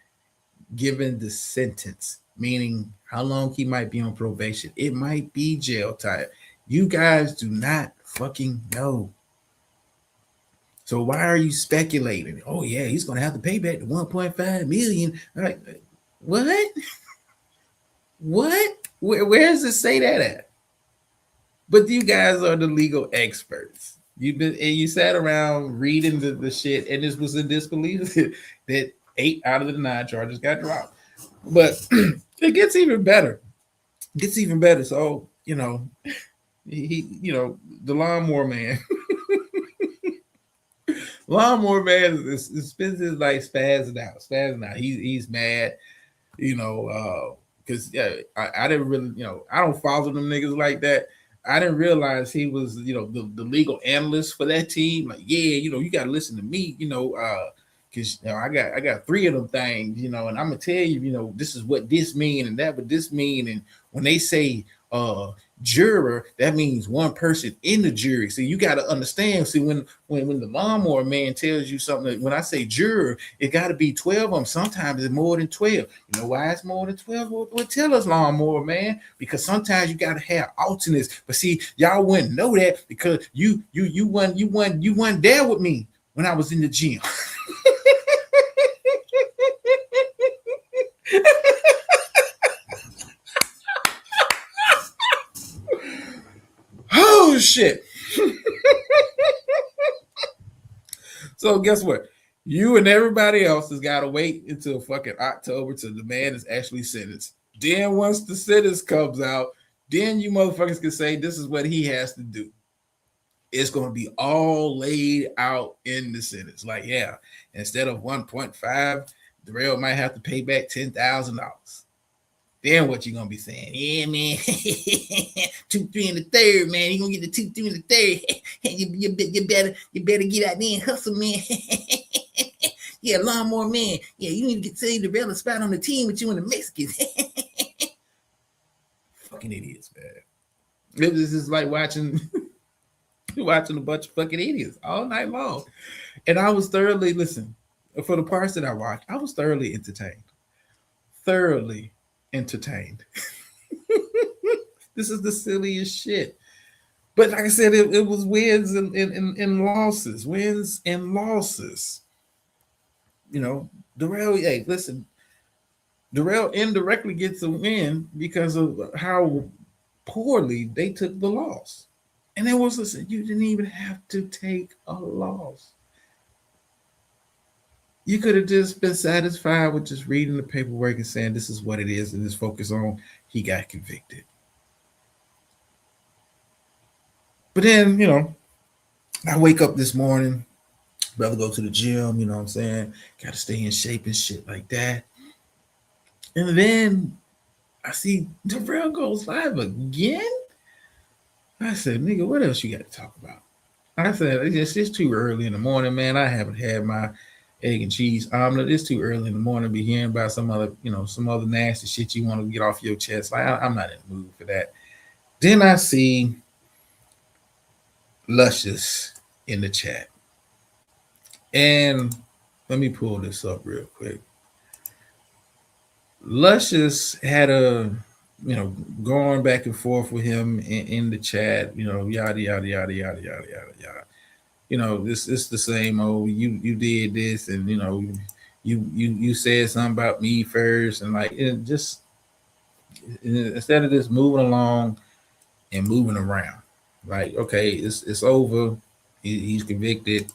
given the sentence, meaning how long he might be on probation. It might be jail time. You guys do not fucking know. So why are you speculating? Oh yeah, he's gonna have to pay back the 1.5 million. Like, what? What? Where does it say that at? But you guys are the legal experts. You sat around reading the shit, and this was in disbelief that 8 out of the 9 charges got dropped. But it gets even better. So he the lawnmower man. Lawnmower man is spends his life spazzing out. He's mad, because I didn't really, I don't follow them niggas like that. I didn't realize he was, the legal analyst for that team. Like, yeah, you got to listen to me, because I got 3 of them things, and I'm gonna tell you, this is what this mean and that what this mean. And when they say juror, that means one person in the jury. So you got to understand. See, when the lawnmower man tells you something, when I say juror, it got to be 12 of them. Sometimes it's more than 12. You know why it's more than 12? Well, tell us, lawnmower man, because sometimes you got to have alternates. But see, y'all wouldn't know that because you weren't there with me when I was in the gym. Oh shit. So guess what? You and everybody else has got to wait until fucking October till the man is actually sentenced. Then once the sentence comes out, then you motherfuckers can say this is what he has to do. It's going to be all laid out in the sentence. Like, yeah, instead of 1.5, Darrell might have to pay back $10,000. Then what you gonna be saying? Yeah, man, 2, 3 in the third, man. You gonna get the 2, 3 in the third. you better get out there and hustle, man. Yeah, lawnmower man. Yeah, you need to get Teddy Darrell a spot on the team with you and the Mexicans. Fucking idiots, man. This is like watching a bunch of fucking idiots all night long. And I was thoroughly for the parts that I watched, I was thoroughly entertained. Thoroughly entertained. This is the silliest shit. But like I said, it was wins and losses. Wins and losses. You know, Darrell, hey, listen, Darrell indirectly gets a win because of how poorly they took the loss. And there was, listen, you didn't even have to take a loss. You could have just been satisfied with just reading the paperwork and saying this is what it is and just focus on he got convicted. But then, you know, I wake up this morning, brother go to the gym, you know what I'm saying? Got to stay in shape and shit like that. And then I see Darrell goes live again. I said, nigga, what else you got to talk about? I said, it's just too early in the morning, man. I haven't had my egg and cheese omelet. It's too early in the morning to be hearing about some other nasty shit you want to get off your chest. Like, I'm not in the mood for that. Then I see Luscious in the chat. And let me pull this up real quick. Luscious had going back and forth with him in the chat, yada, yada, yada, yada, yada, yada, yada. This is the same old, you did this, and, you said something about me first, and like, it just, instead of just moving along and moving around, like, okay, it's over. He's convicted.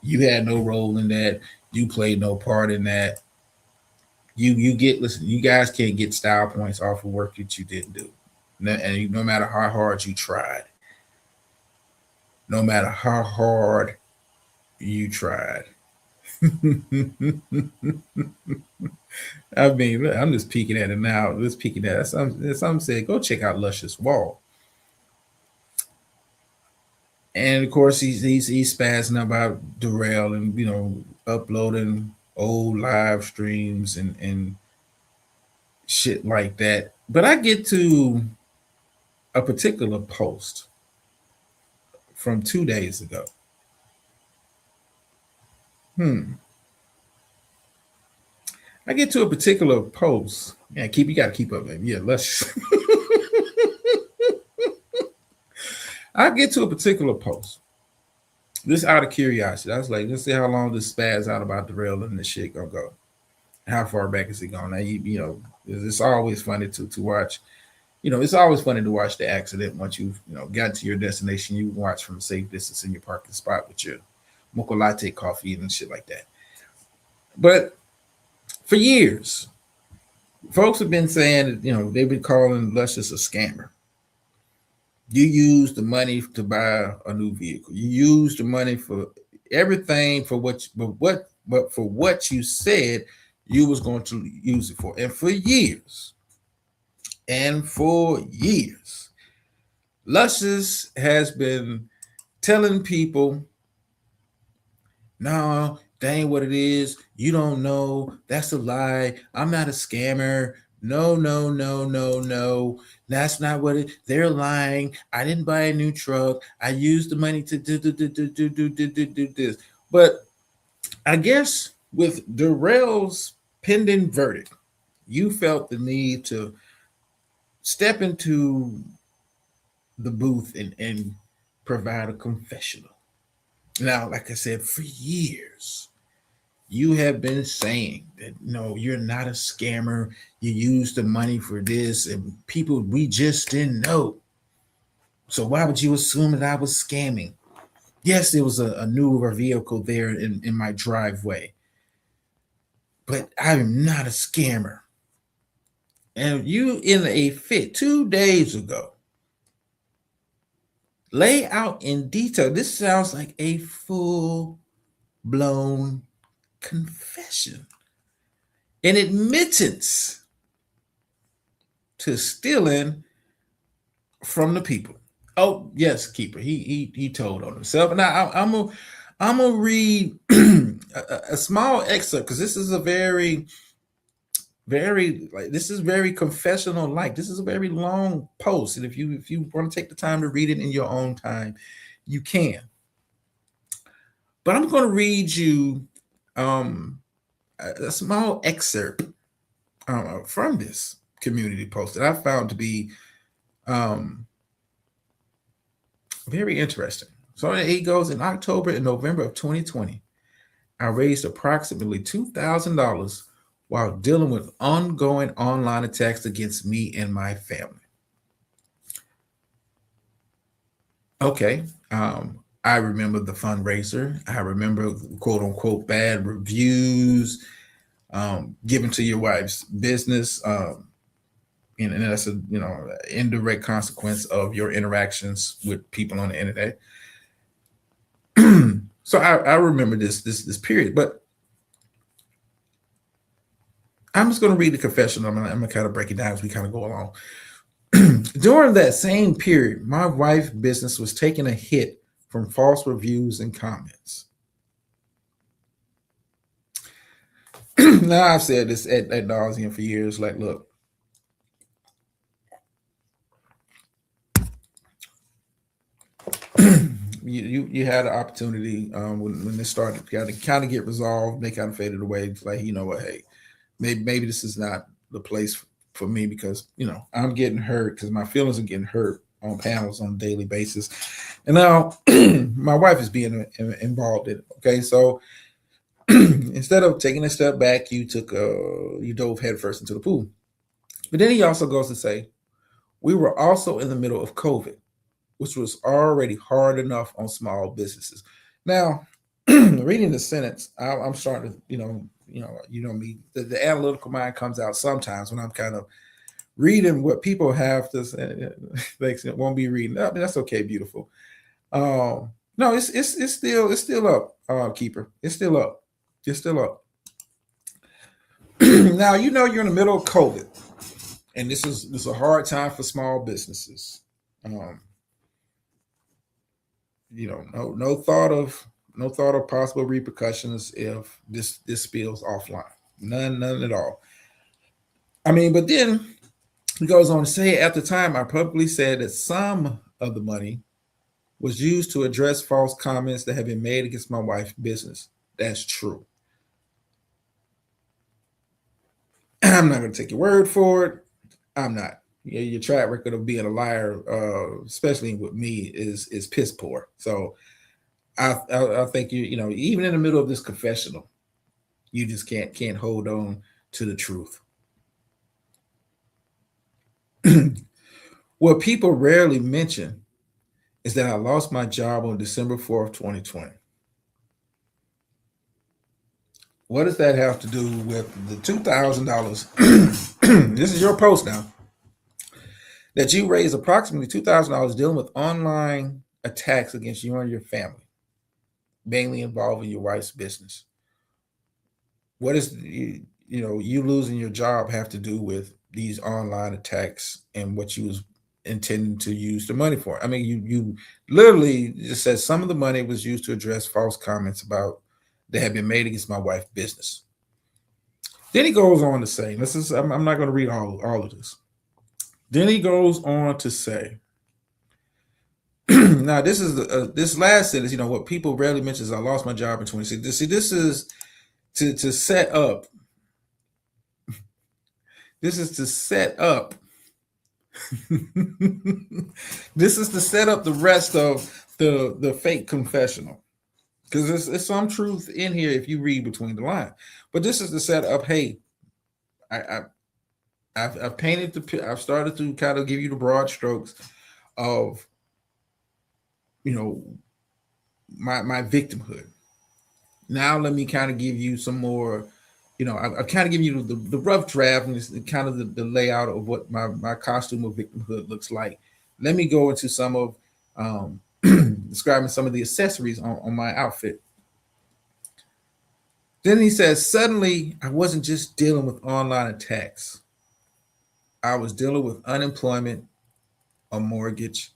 You had no role in that. You played no part in that. You guys can't get style points off of work that you didn't do. And no matter how hard you tried. No matter how hard you tried. I mean, look, I'm just peeking at it now. Just peeking at it. Some said, go check out Luscious Wall. And of course, he's spazzing about Darrell and uploading old live streams and shit like that. But I get to a particular post from 2 days ago. I get to a particular post. Yeah, you got to keep up, baby. Yeah, let's. I get to a particular post. This out of curiosity. I was like, let's see how long this spaz out about Darrell and this shit gonna go. How far back is it going? Now, it's always funny to watch. It's always funny to watch the accident once you've gotten to your destination. You watch from a safe distance in your parking spot with your mocha latte coffee and shit like that. But for years, folks have been saying that they've been calling Luscious a scammer. You use the money to buy a new vehicle. You use the money for everything but for what you said you was going to use it for. And for years, Luscious has been telling people, no, that ain't what it is. You don't know. That's a lie. I'm not a scammer. No. That's not what it. They're lying. I didn't buy a new truck. I used the money to do this. But I guess with Darrell's pending verdict, you felt the need to step into the booth and provide a confessional. Now, like I said, for years, you have been saying that, no, you're not a scammer. You used the money for this, and people, we just didn't know. So why would you assume that I was scamming? Yes, there was a newer vehicle there in my driveway, but I'm not a scammer. And you in a fit 2 days ago, lay out in detail. This sounds like a full blown confession, an admittance to stealing from the people. Oh yes, keeper. He told on himself. And I'm gonna read a small excerpt because this is a very like this is very confessional like. This is a very long post, and if you want to take the time to read it in your own time, you can. But I'm going to read you a small excerpt from this community post that I found to be um, very interesting. So he goes, in October and November of 2020, I raised approximately $2,000 while dealing with ongoing online attacks against me and my family. Okay. I remember the fundraiser. I remember quote unquote bad reviews given to your wife's business. And that's a indirect consequence of your interactions with people on the internet. So I remember this period, but I'm just going to read the confession. I'm going to kind of break it down as we kind of go along. During that same period, my wife's business was taking a hit from false reviews and comments. Now I've said this at nauseum for years. Like, look, you had an opportunity when this started to kind of get resolved. They kind of faded away. It's like, you know what, hey, maybe this is not the place for me because I'm getting hurt because my feelings are getting hurt on panels on a daily basis, and now my wife is being involved in it. Okay, so instead of taking a step back, you dove headfirst into the pool. But then he also goes to say, we were also in the middle of COVID, which was already hard enough on small businesses. Now, reading the sentence, I'm starting to, me, the analytical mind comes out sometimes when I'm kind of reading what people have to say. They won't be reading. I mean, that's okay, beautiful. No, it's still up, keeper. It's still up. It's still up. Now you're in the middle of COVID, and this is a hard time for small businesses. Um, no thought of possible repercussions if this spills offline. None at all. I mean, but then he goes on to say, at the time, I publicly said that some of the money was used to address false comments that have been made against my wife's business. That's true. I'm not going to take your word for it. I'm not. Your track record of being a liar, especially with me, is piss poor. So I think even in the middle of this confessional, you just can't hold on to the truth. What people rarely mention is that I lost my job on December 4th, 2020. What does that have to do with the $2,000? This is your post now. That you raised approximately $2,000 dealing with online attacks against you and your family, mainly involving your wife's business. What does you losing your job have to do with these online attacks and what you was intending to use the money for? I mean, you literally just said some of the money was used to address false comments about that had been made against my wife's business. Then he goes on to say, I'm not going to read all of this. Then he goes on to say, now this is this last sentence. What people rarely mention is I lost my job in 2016. See, this is to set up. This is to set up. This is to set up the rest of the fake confessional, because there's some truth in here if you read between the lines. But this is to set up. Hey, I've painted I've started to kind of give you the broad strokes of my victimhood. Now let me kind of give you some more, I've kind of given you the rough draft and it's kind of the layout of what my costume of victimhood looks like. Let me go into some of describing some of the accessories on my outfit. Then he says, suddenly I wasn't just dealing with online attacks. I was dealing with unemployment, a mortgage,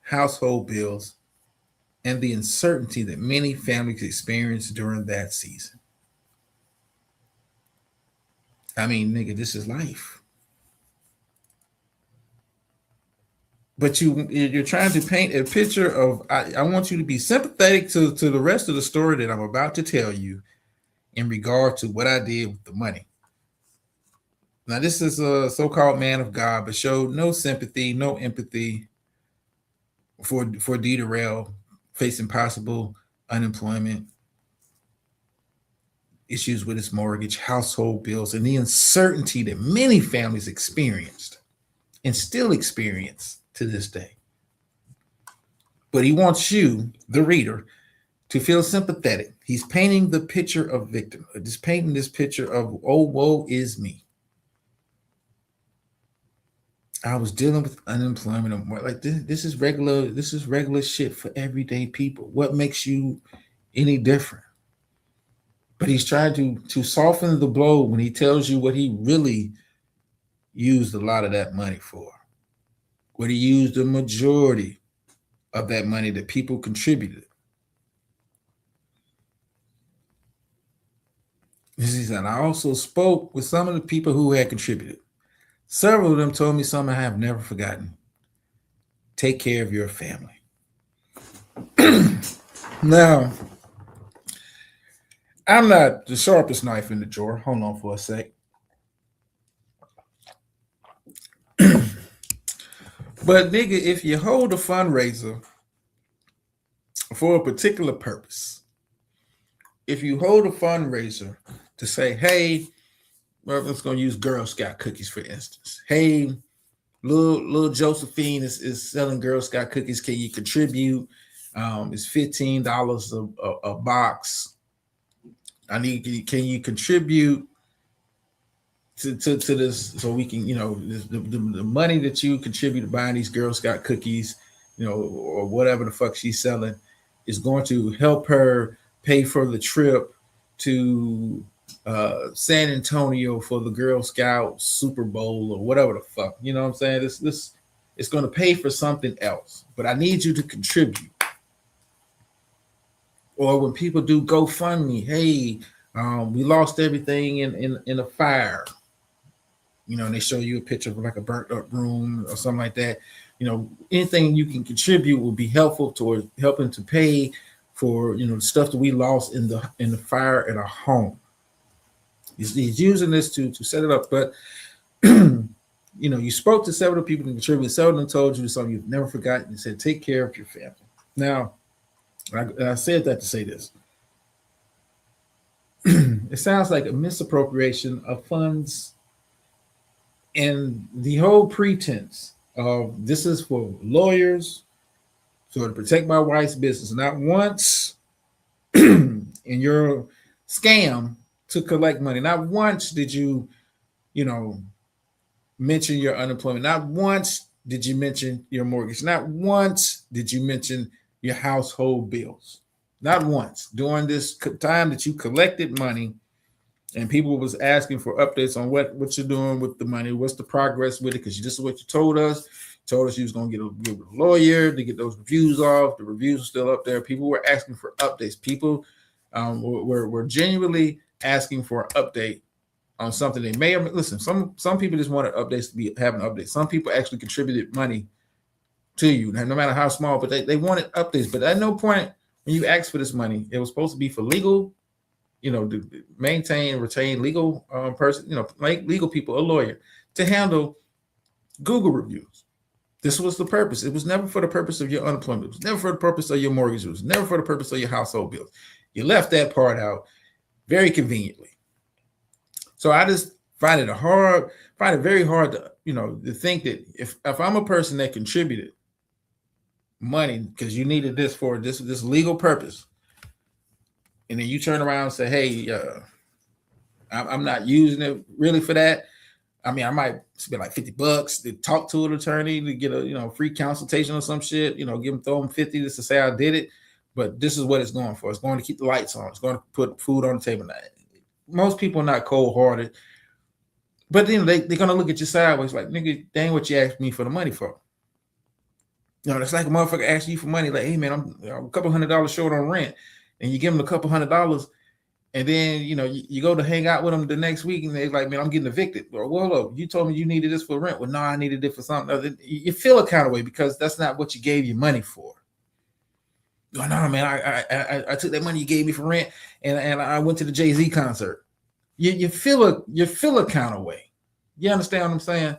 household bills, and the uncertainty that many families experience during that season. I mean, nigga, this is life. But you're trying to paint a picture of. I want you to be sympathetic to the rest of the story that I'm about to tell you in regard to what I did with the money. Now, this is a so-called man of God, but showed no sympathy, no empathy for D. Durrell facing possible unemployment, issues with his mortgage, household bills, and the uncertainty that many families experienced and still experience to this day. But he wants you, the reader, to feel sympathetic. He's painting the picture of victimhood. He's painting this picture of, oh, woe is me. I was dealing with unemployment and more like this is regular. This is regular shit for everyday people. What makes you any different? But he's trying to soften the blow when he tells you what he really used a lot of that money for. What he used the majority of that money that people contributed. He said, I also spoke with some of the people who had contributed. Several of them told me something I have never forgotten. Take care of your family. Now, I'm not the sharpest knife in the drawer. Hold on for a sec. But nigga, if you hold a fundraiser for a particular purpose, if you hold a fundraiser to say, hey, well, let's go use Girl Scout cookies, for instance. Hey, little Josephine is selling Girl Scout cookies. Can you contribute? It's $15 a box. Can you contribute to this so we can, the money that you contribute to buying these Girl Scout cookies, or whatever the fuck she's selling, is going to help her pay for the trip to San Antonio for the Girl Scout Super Bowl or whatever the fuck. You know what I'm saying? This it's going to pay for something else, but I need you to contribute. Or when people do GoFundMe, hey, we lost everything in a fire. And they show you a picture of like a burnt up room or something like that. Anything you can contribute will be helpful towards helping to pay for the stuff that we lost in the fire at our home. He's using this to set it up, but you spoke to several people to contribute. Several of them told you something you've never forgotten. You said, take care of your family. Now, I said that to say this. It sounds like a misappropriation of funds, and the whole pretense of this is for lawyers, so to protect my wife's business. Not once in your scam to collect money, not once did you, mention your unemployment. Not once did you mention your mortgage. Not once did you mention your household bills. Not once during this time that you collected money and people was asking for updates on what you're doing with the money, what's the progress with it, because this is what you told us. You told us you was going to get a lawyer to get those reviews off. The reviews are still up there. People were asking for updates. People were genuinely asking for an update on something they may have. Listen, some people just wanted updates to be having updates. Some people actually contributed money to you, no matter how small, but they wanted updates. But at no point when you asked for this money, it was supposed to be for legal, to maintain, retain legal person, like legal people, a lawyer, to handle Google reviews. This was the purpose. It was never for the purpose of your unemployment. It was never for the purpose of your mortgage. It was never for the purpose of your household bills. You left that part out very conveniently. So I just find it very hard to, to think that if I'm a person that contributed money because you needed this for this legal purpose, and then you turn around and say, "Hey, I'm not using it really for that." I mean, I might spend like $50 to talk to an attorney to get a free consultation or some shit. Throw them 50 just to say I did it, but this is what it's going for. It's going to keep the lights on. It's going to put food on the table. Now, most people are not cold hearted, but then they're gonna look at you sideways like, nigga, that ain't what you asked me for the money for. It's like a motherfucker asking you for money, like, hey man, I'm a couple $100 short on rent, and you give them a couple $100, and then you go to hang out with them the next week, and they're like, man, I'm getting evicted. Or, well, look, you told me you needed this for rent. Well, no, I needed it for something other. You feel a kind of way because that's not what you gave your money for. Oh, no, man, I took that money you gave me for rent, and I went to the Jay-Z concert. You feel a kind of way. You understand what I'm saying?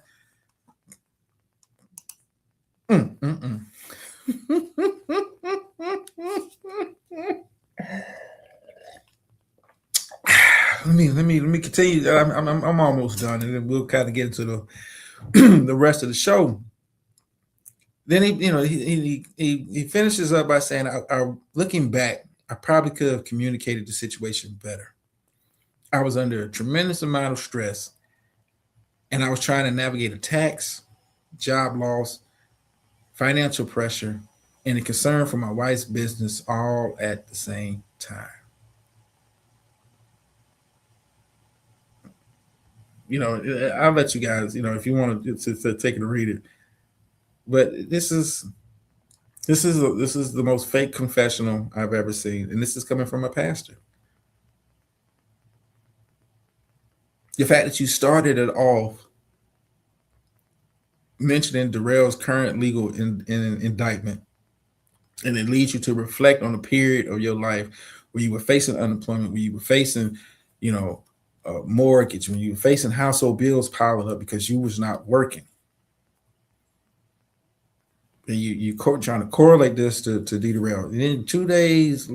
Let me continue. I'm almost done, and then we'll kind of get into the rest of the show. Then he finishes up by saying, looking back, I probably could have communicated the situation better. I was under a tremendous amount of stress, and I was trying to navigate attacks, job loss, financial pressure, and a concern for my wife's business all at the same time. I'll let you guys, if you want to take it or read it. But this is the most fake confessional I've ever seen, and this is coming from a pastor. The fact that you started it off mentioning Darrell's current legal indictment, and it leads you to reflect on a period of your life where you were facing unemployment, where you were facing, a mortgage, when you were facing household bills piling up because you was not working. And you trying to correlate this to D. Darrell. And then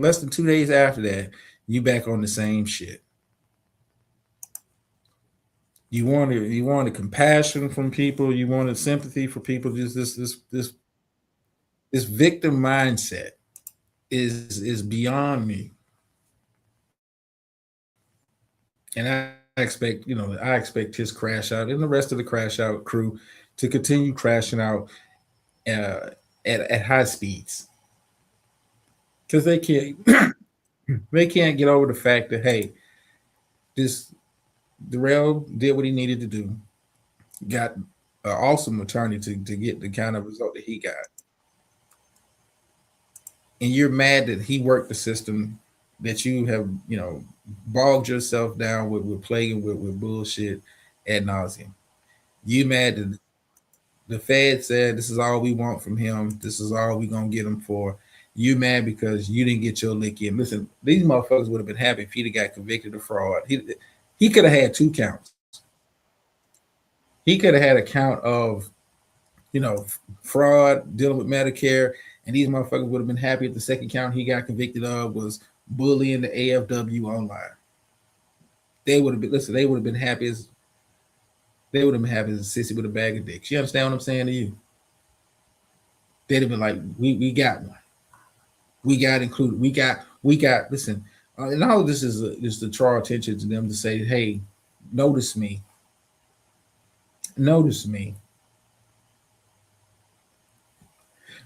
less than 2 days after that, you back on the same shit. You wanted compassion from people. You wanted sympathy for people. Just this victim mindset is beyond me. And I expect his crash out and the rest of the crash out crew to continue crashing out at high speeds, because they can't get over the fact that, hey, this Darrell did what he needed to do, got an awesome attorney to get the kind of result that he got, and you're mad that he worked the system that you have bogged yourself down with plaguing with bullshit ad nauseum. You mad that the Fed said this is all we want from him, this is all we gonna get him for. You mad because you didn't get your lick in. Listen, these motherfuckers would have been happy if he'd have got convicted of fraud. He could have had 2 counts. He could have had a count of fraud, dealing with Medicare, and these motherfuckers would have been happy if the second count he got convicted of was bullying the AFW online. They would have been happy as a sissy with a bag of dicks. You understand what I'm saying to you? They'd have been like, we got one. We got included. We got, listen, and all of this is just to draw attention to them to say, hey, notice me. Notice me.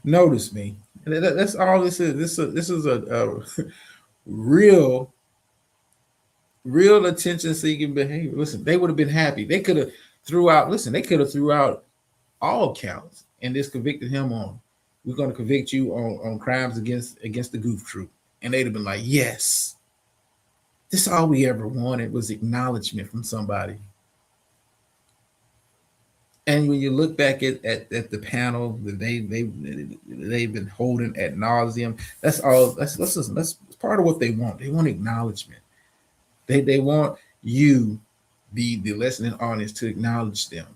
Notice me. And that's all this is. This is a real attention-seeking behavior. Listen, they would have been happy. They could have threw out all counts and just convicted him on, we're going to convict you on crimes against the goof troop. And they'd have been like, yes. This is all we ever wanted, was acknowledgement from somebody. And when you look back at the panel that they've been holding ad nauseum, that's part of what they want. They want acknowledgement. They want you, the listening audience, to acknowledge them,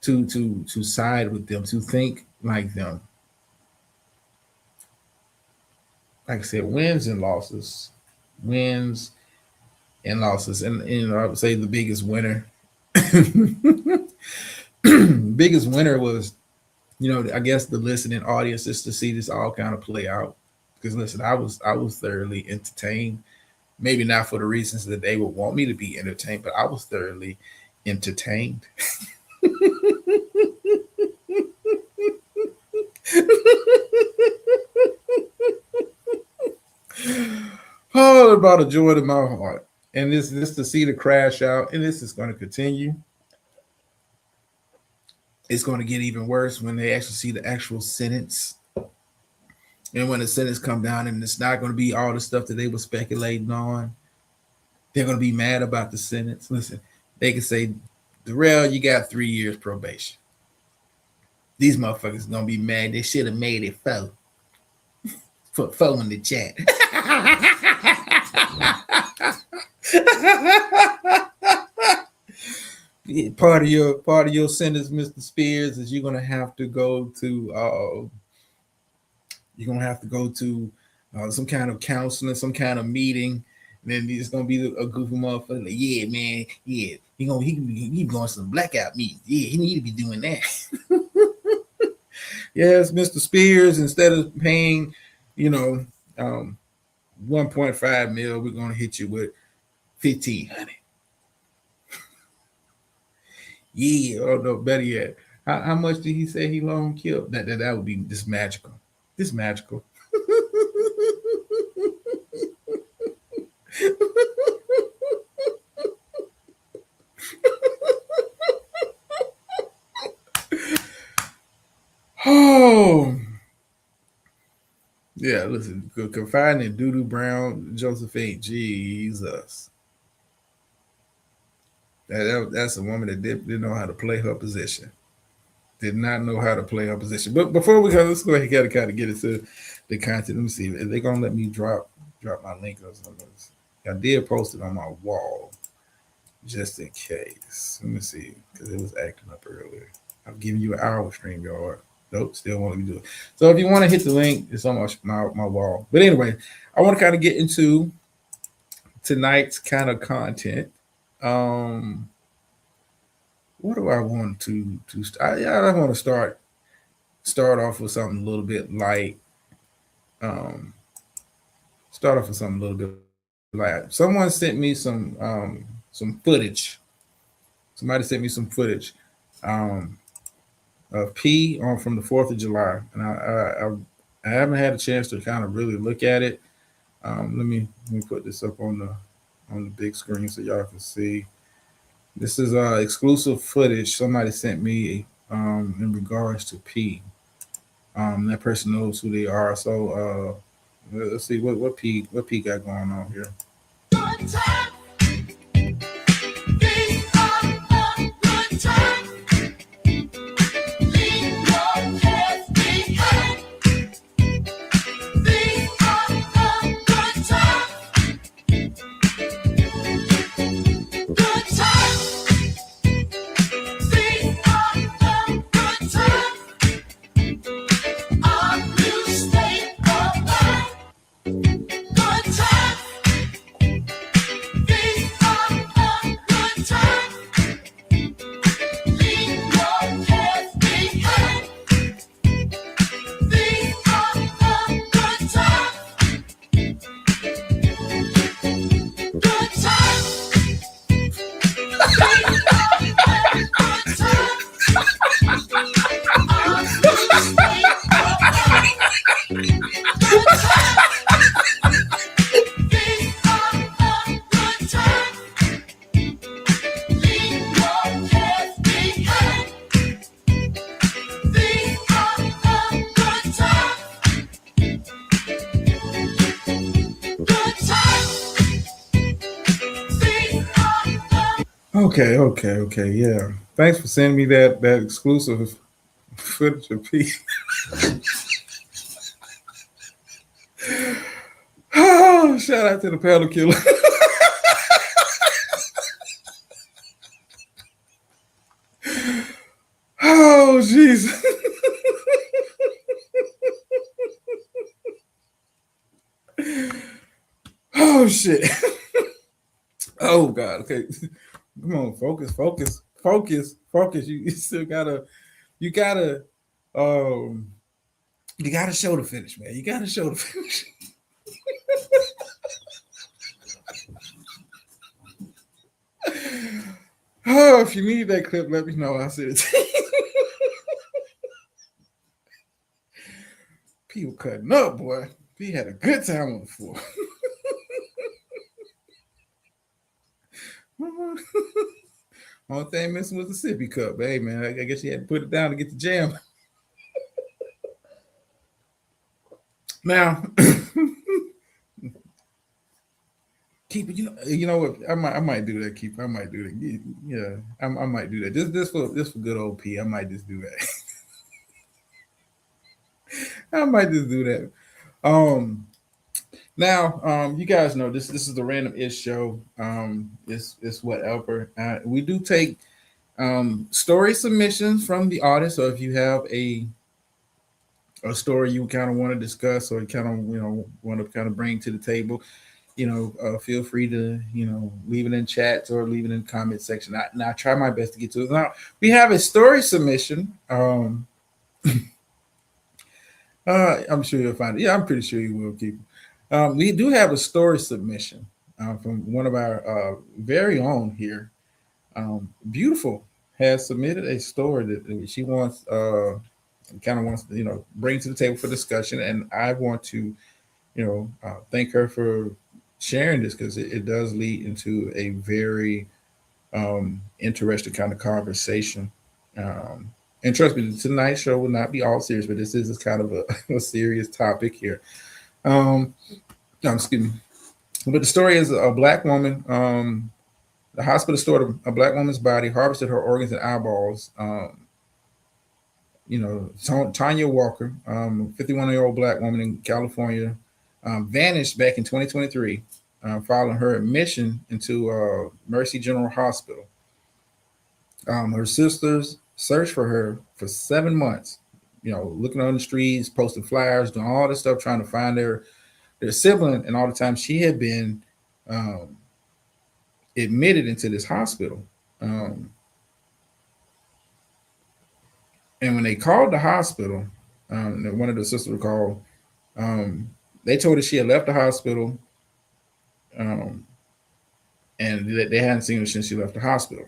to side with them, to think like them. Like I said, wins and losses, and I would say the biggest winner. Biggest winner was I guess the listening audience is to see this all kind of play out. Because listen, I was thoroughly entertained. Maybe not for the reasons that they would want me to be entertained, but I was thoroughly entertained. Oh, it brought a joy to my heart. And this to see the crash out, and this is going to continue. It's going to get even worse when they actually see the actual sentence. And when the sentence come down, and it's not going to be all the stuff that they were speculating on, they're going to be mad about the sentence. Listen, they can say, Darrell, you got 3 years probation. These motherfuckers going to be mad. They should have made it four. Put four in the chat. Part of your sentence, Mr. Spears, is you're gonna have to go to some kind of counseling, some kind of meeting. And then it's gonna be a group of motherfuckers like, yeah, man, yeah, he going to some blackout meetings. Yeah, he need to be doing that. Yes, Mr. Spears, instead of paying, 1.5 mil, we're gonna hit you with 1,500. Yeah, or no, better yet, how much did he say he long killed? That would be this magical. This magical. Oh, yeah. Listen, confining Doodoo Brown, Josephine. Jesus, that's a woman that didn't know how to play her position. Did not know how to play her position. But before we go, let's go ahead and kind of get into the content. Let me see. Are they gonna let me drop my link or something? I did post it on my wall just in case. Let me see, because it was acting up earlier. I'm giving you an hour StreamYard. Nope, still want to do it. So if you want to hit the link, it's on my wall. But anyway, I want to kind of get into tonight's kind of content. What do I want to I want to start off with something a little bit light. Um, Start off with something a little bit light. Someone sent me some footage. Somebody sent me some footage of P on from the 4th of July, and I haven't had a chance to kind of really look at it. Let me put this up on the big screen so y'all can see. This is exclusive footage somebody sent me in regards to P. That person knows who they are. So let's see what P got going on here. Good time. These are a good time. Leave your cares behind. These are a good time. Good time. These are a good time. Our new state of mind. Good time. These are a good time. Leave your cares behind. These are a good time. Good time. These are a good time. Our new state of mind. Good time. These are a good time. Leave your cares behind. These are a good time. Good time. These are Okay, yeah. Thanks for sending me that exclusive footage of Pete. Oh, shout out to the pedal killer. Oh, jeez. Oh, shit. Oh, God. Okay. Come on, focus. You still gotta, Um, you got to show the finish, man. You got to show the finish. Oh, if you need that clip, let me know. I'll send it to you. People cutting up, boy. He had a good time on the floor. Only thing missing was the sippy cup. Hey, man, I guess you had to put it down to get the jam. Now, keep it. You know what? I might do that. Keep. I might do that. Yeah, I might do that. This for good old P. I might just do that. I might just do that. Um, Now, you guys know this is the random ish show. It's whatever. We do take story submissions from the audience. So if you have a story you kind of want to discuss or you kind of want to kind of bring to the table, feel free to leave it in chats or leave it in the comment section. I try my best to get to it. Now we have a story submission. I'm sure you'll find it. Yeah, I'm pretty sure you will keep. We do have a story submission from one of our very own here. Beautiful has submitted a story that she wants, kind of wants to, bring to the table for discussion, and I want to, thank her for sharing this because it does lead into a very interesting kind of conversation. Um, and trust me, tonight's show will not be all serious, but this is kind of a serious topic here. Um, no, excuse me. But the story is a black woman. The hospital stored a black woman's body, harvested her organs and eyeballs. Tanya Walker, 51-year-old black woman in California, vanished back in 2023 following her admission into Mercy General Hospital. Her sisters searched for her for 7 months, looking on the streets, posting flyers, doing all this stuff, trying to find their sibling. And all the time she had been admitted into this hospital. And when they called the hospital, one of the sisters called, they told her she had left the hospital, and they hadn't seen her since she left the hospital.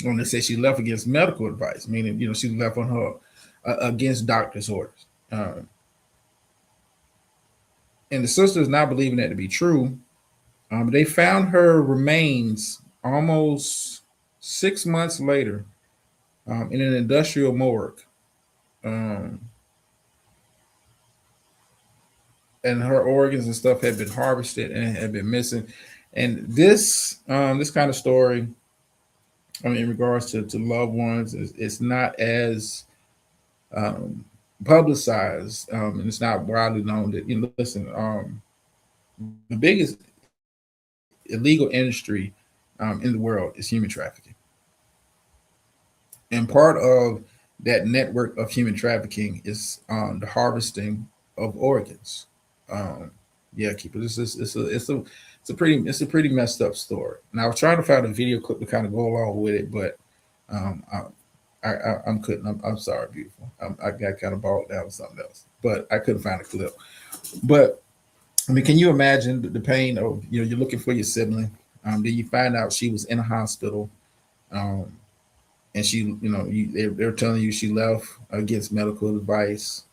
And they said she left against medical advice, meaning she left on her against doctor's orders. And the sisters not believing that to be true. They found her remains almost 6 months later in an industrial morgue. And her organs and stuff had been harvested and had been missing. And this kind of story, in regards to loved ones, it's not as publicized, and it's not widely known that listen, the biggest illegal industry in the world is human trafficking, and part of that network of human trafficking is the harvesting of organs. Yeah, keeper. It's a pretty messed up story. And I was trying to find a video clip to kind of go along with it, but I'm couldn't. I'm sorry, beautiful. I got kind of bogged down with something else, but I couldn't find a clip. But can you imagine the pain of you're looking for your sibling, then you find out she was in a hospital, and she they're telling you she left against medical advice,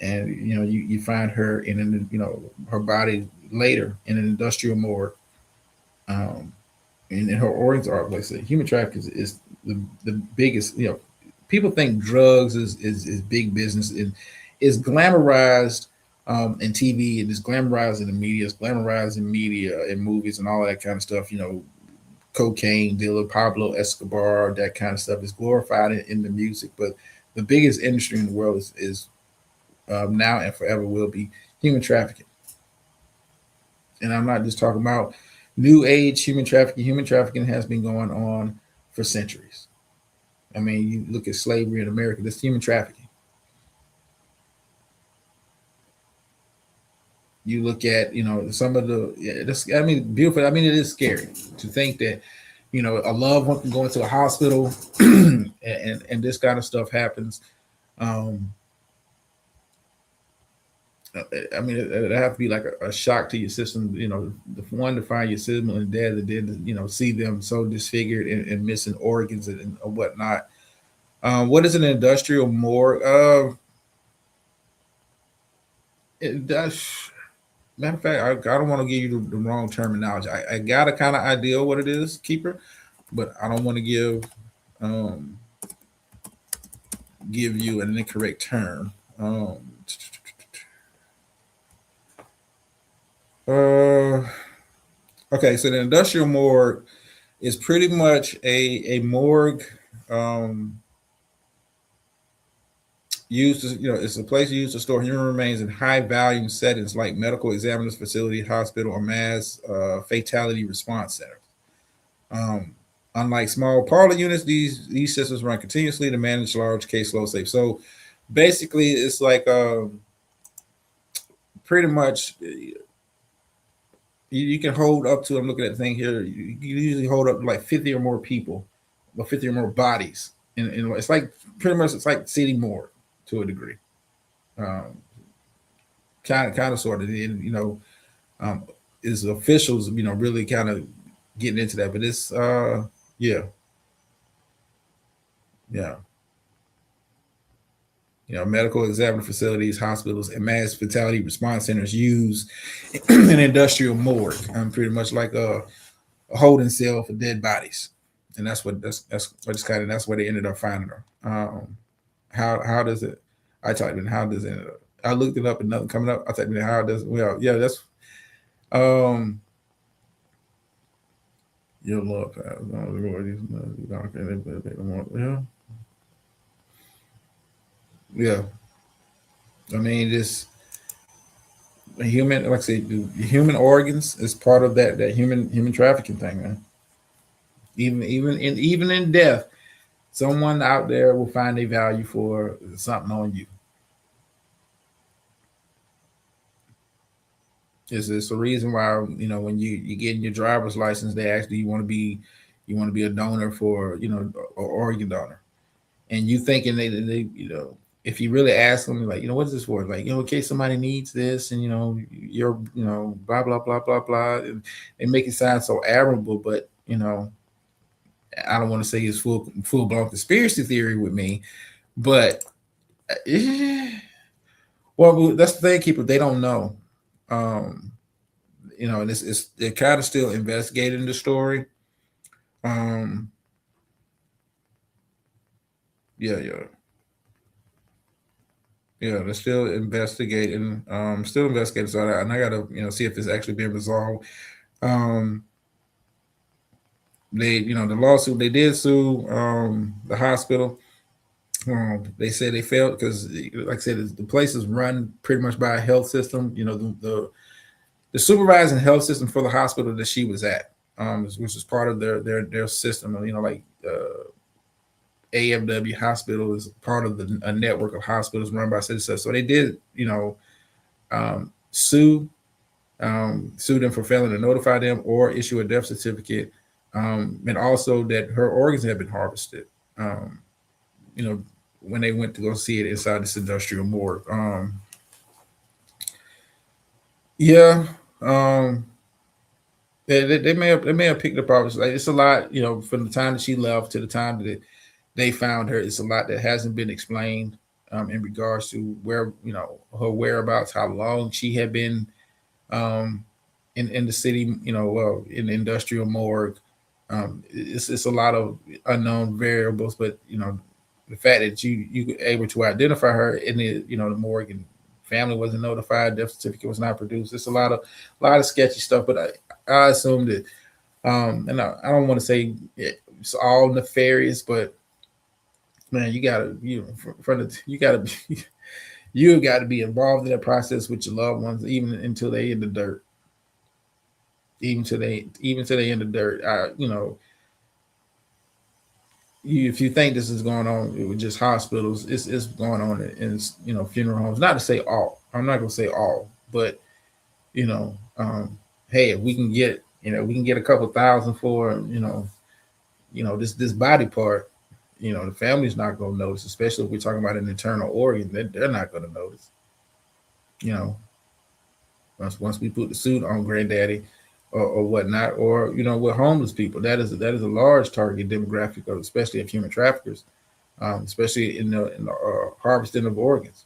and you find her in her body later in an industrial morgue, and her organs are, like I said, human trafficking is the biggest. People think drugs is big business and is glamorized in TV, and is glamorized in the media, it's glamorized in media and movies and all that kind of stuff. Cocaine dealer Pablo Escobar, that kind of stuff is glorified in the music, but the biggest industry in the world is now and forever will be human trafficking. And I'm not just talking about new age human trafficking. Human trafficking has been going on for centuries. You look at slavery in America, that's human trafficking. You look at, some of beautiful. It is scary to think that, a loved one can go into a hospital and this kind of stuff happens. Um, I mean, it have to be like a shock to your system. The one to find your sibling and dad, and then see them so disfigured and missing organs and whatnot. What is an industrial morgue? It does. Matter of fact, I don't want to give you the wrong terminology. I got a kind of idea what it is, keeper, but I don't want to um, give you an incorrect term. Uh, okay, so the industrial morgue is pretty much a morgue um, used to, it's a place used to store human remains in high volume settings like medical examiners facility, hospital, or mass fatality response centers. Um, Unlike small parlor units, these systems run continuously to manage large caseload safe. So basically, it's like pretty much you can hold up to. I'm looking at the thing here. You usually hold up like 50 or more people, or 50 or more bodies, and it's like pretty much it's like city morgue to a degree. Um, kind of sort of, and um, is officials really kind of getting into that, but it's yeah, yeah. Medical examiner facilities, hospitals, and mass fatality response centers use an industrial morgue, pretty much like a holding cell for dead bodies, and that's what it's kind of that's where they ended up finding her. How does it? I typed in how does it? I looked it up and nothing coming up. I typed in how does well yeah that's um your love path. Yeah, yeah. I mean, this human, like I say, human organs is part of that human trafficking thing, man. Even in death, someone out there will find a value for something on you. It's a reason why when you get in your driver's license, they actually you want to be a donor for an organ donor, and you thinking they if you really ask them like what is this for, like in case somebody needs this, and you're blah blah blah blah blah, and they make it sound so admirable, but I don't want to say it's full blown conspiracy theory with me, but eh, well, that's the thing, people. They don't know, um, and they're kind of still investigating the story. Um, yeah, yeah, yeah. They're still investigating. So and I gotta see if it's actually been resolved. Um, the lawsuit they did sue the hospital. They said they failed because, like I said, the place is run pretty much by a health system. The supervising health system for the hospital that she was at, which is part of their system. Like AFW Hospital is part of a network of hospitals run by citizens. So they did, sue sue them for failing to notify them or issue a death certificate, and also that her organs have been harvested. Um, you know, when they went to go see it inside this industrial morgue. Yeah, um, they may have picked up obviously. Like, it's a lot, from the time that she left to the time that they found her. It's a lot that hasn't been explained in regards to where her whereabouts, how long she had been um, in the city, well, in the industrial morgue. It's a lot of unknown variables, but the fact that you were able to identify her in the morgue, and family wasn't notified, death certificate was not produced. It's a lot of sketchy stuff, but I assume that and I don't want to say it's all nefarious, but man, you gotta you gotta be you got to be involved in that process with your loved ones, even until they in the dirt, even till they in the dirt. If you think this is going on with just hospitals, it's going on in funeral homes. Not to say all. I'm not gonna say all, but hey, if we can get a couple thousand for this body part. The family's not going to notice, especially if we're talking about an internal organ. They're not going to notice. You know, once we put the suit on granddaddy or whatnot, or with homeless people, that is a large target demographic, especially of human traffickers, especially in the harvesting of organs.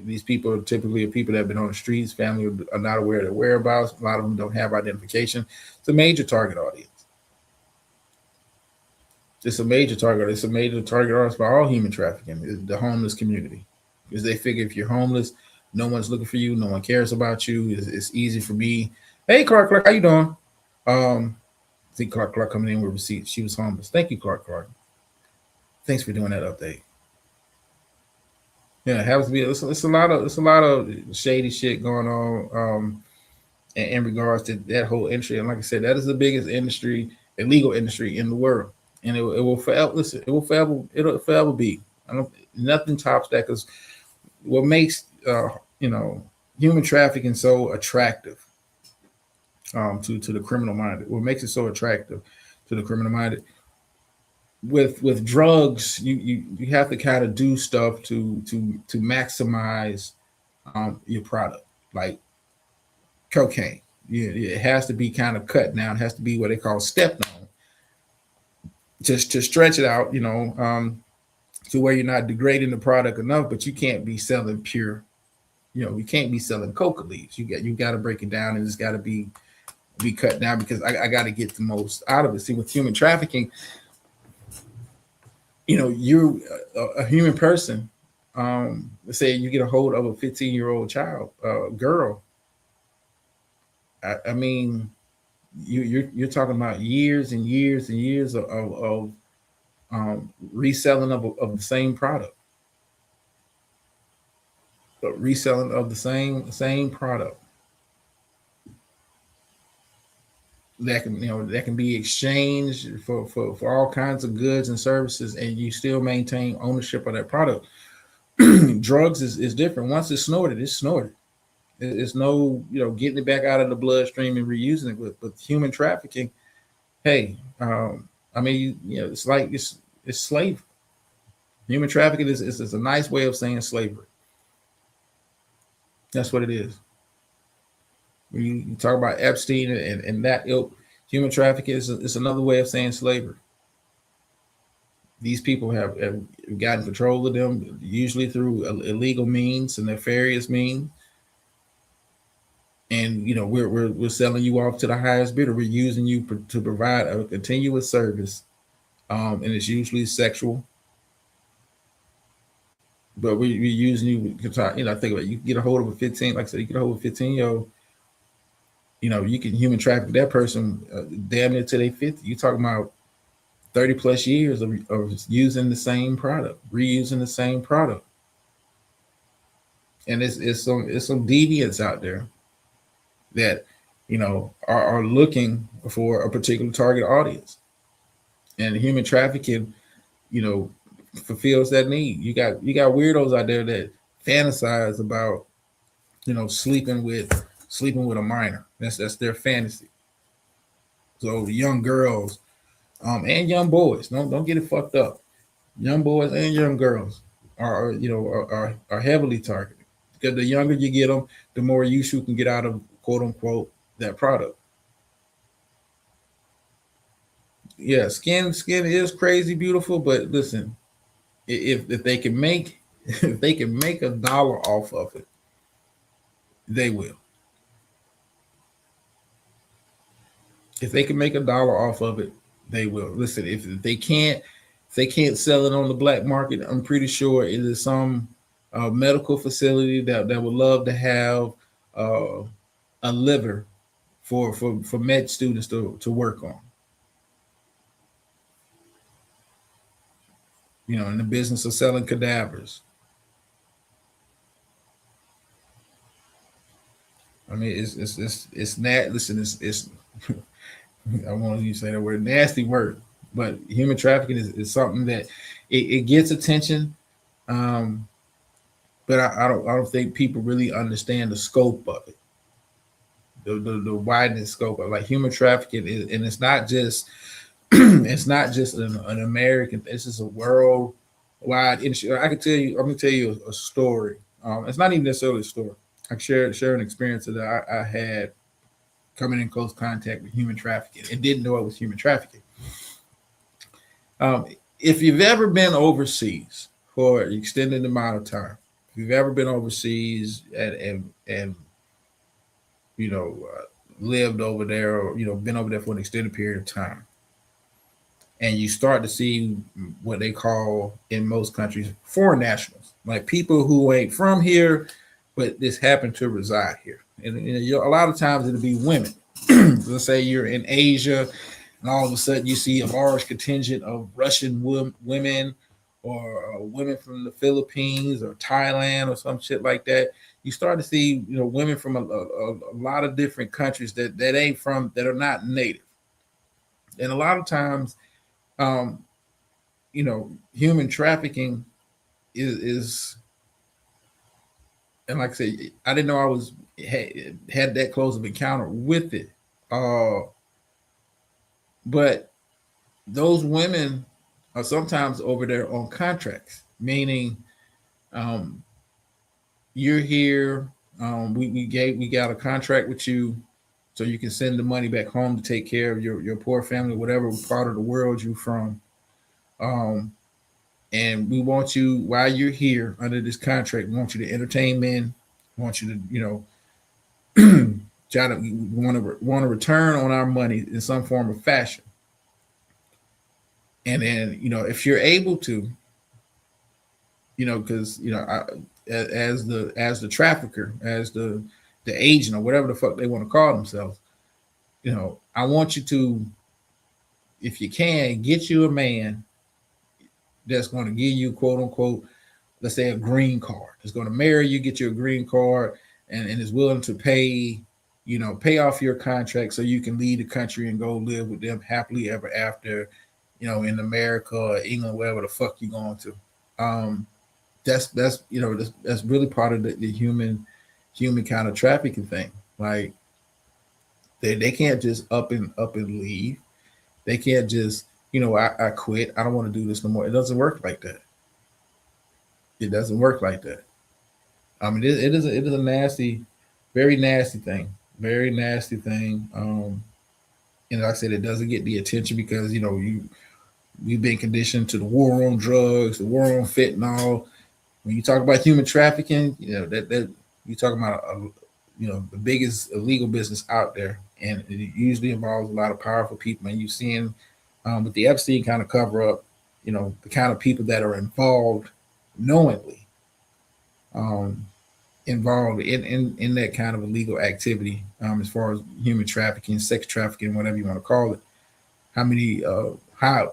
These people are typically people that have been on the streets. Family are not aware of their whereabouts. A lot of them don't have identification. It's a major target audience. It's a major target. It's a major target audience for all human trafficking, the homeless community, because they figure if you're homeless, no one's looking for you, no one cares about you. It's easy for me. Hey, Clark, how you doing? I see Clark coming in with receipts. She was homeless. Thank you, Clark. Thanks for doing that update. Yeah, it happens to be. It's a lot of shady shit going on in regards to that whole industry. And like I said, that is the biggest industry, illegal industry in the world, and it will forever. Listen, it'll forever be. Nothing tops that, because what makes human trafficking so attractive to the criminal minded. What makes it so attractive to the criminal minded? With drugs, you have to kind of do stuff to maximize your product, like cocaine. Yeah, it has to be kind of cut down. It has to be what they call stepped on, just to stretch it out, to where you're not degrading the product enough, but you can't be selling pure. You can't be selling coca leaves. You got to break it down, and it's got to be cut down, because I got to get the most out of it. See, with human trafficking, you're a human person. Let's say you get a hold of a 15-year-old child, girl. I mean, you're talking about years and years and years of reselling of the same product, reselling of the same product that can be exchanged for all kinds of goods and services, and you still maintain ownership of that product. Drugs is different. Once it's snorted, it's snorted. It's no getting it back out of the bloodstream and reusing it. With human trafficking, hey, I mean, it's like it's slavery. Human trafficking is a nice way of saying slavery. That's what it is. When you talk about Epstein and that ilk, human trafficking is another way of saying slavery. These people have gotten control of them, usually through illegal means and nefarious means. And we're selling you off to the highest bidder. We're using you to provide a continuous service, and it's usually sexual. But we're using you. Think about it. You can get a hold of a 15. Like I said, you get a hold of a 15-year-old. You can human traffic that person damn near to their 50. You're talking about 30 plus years of using the same product, reusing the same product. And it's some deviants out there that are looking for a particular target audience, and human trafficking fulfills that need. You got weirdos out there that fantasize about sleeping with a minor. That's their fantasy. So the young girls and young boys, don't get it fucked up. Young boys and young girls are heavily targeted, because the younger you get them, the more use you can get out of, quote unquote, that product. Yeah, skin is crazy beautiful, but listen, if they can make if they can make $1 off of it, they will. If they can make $1 off of it, they will. Listen, if they can't sell it on the black market, I'm pretty sure it is some medical facility that would love to have a liver for med students to work on. In the business of selling cadavers. I mean, it's not. Listen, it's I want you to say that word, nasty word, but human trafficking is something that it gets attention, but I don't think people really understand the scope of it, the widening scope of, like, human trafficking is, and it's not just It's not just an American. This is a worldwide industry. I can tell you. I'm gonna tell you a story. It's not even necessarily a story. I can share an experience that I had coming in close contact with human trafficking and didn't know it was human trafficking. Um, if you've ever been overseas for an extended amount of time, if you've ever been overseas and you know lived over there or been over there for an extended period of time, and you start to see what they call in most countries foreign nationals, like people who ain't from here, but this happen to reside here. And a lot of times it'll be women. Let's say you're in Asia, and all of a sudden you see a large contingent of Russian women or women from the Philippines or Thailand or some shit like that. You start to see women from a lot of different countries that ain't from that are not native, and a lot of times um, human trafficking is and like I said, I didn't know I was had that close of encounter with it. Uh, but those women are sometimes over there on contracts, meaning um, you're here. We got a contract with you, so you can send the money back home to take care of your poor family, whatever part of the world you're from. Um, and we want you while you're here under this contract. We want you to entertain men. We want you to try to want to return on our money in some form of fashion. And then if you're able to, because as the trafficker, as the agent or whatever the fuck they want to call themselves, I want you to, if you can, get you a man that's going to give you quote unquote, let's say a green card. It's going to marry you, get you a green card, and is willing to pay off your contract so you can leave the country and go live with them happily ever after, in America or England, wherever the fuck you're going to. Um, that's really part of the human kind of trafficking thing. Like they can't just up and leave. They can't just I quit. I don't want to do this no more. It doesn't work like that. It doesn't work like that. I mean, it is a nasty, very nasty thing, very nasty thing. Like I said, it doesn't get the attention because we've been conditioned to the war on drugs, the war on fentanyl. When you talk about human trafficking, that you talking about the biggest illegal business out there, and it usually involves a lot of powerful people. And you're seeing with the Epstein kind of cover up, the kind of people that are involved knowingly. Um, Involved in that kind of illegal activity as far as human trafficking, sex trafficking, whatever you want to call it. How many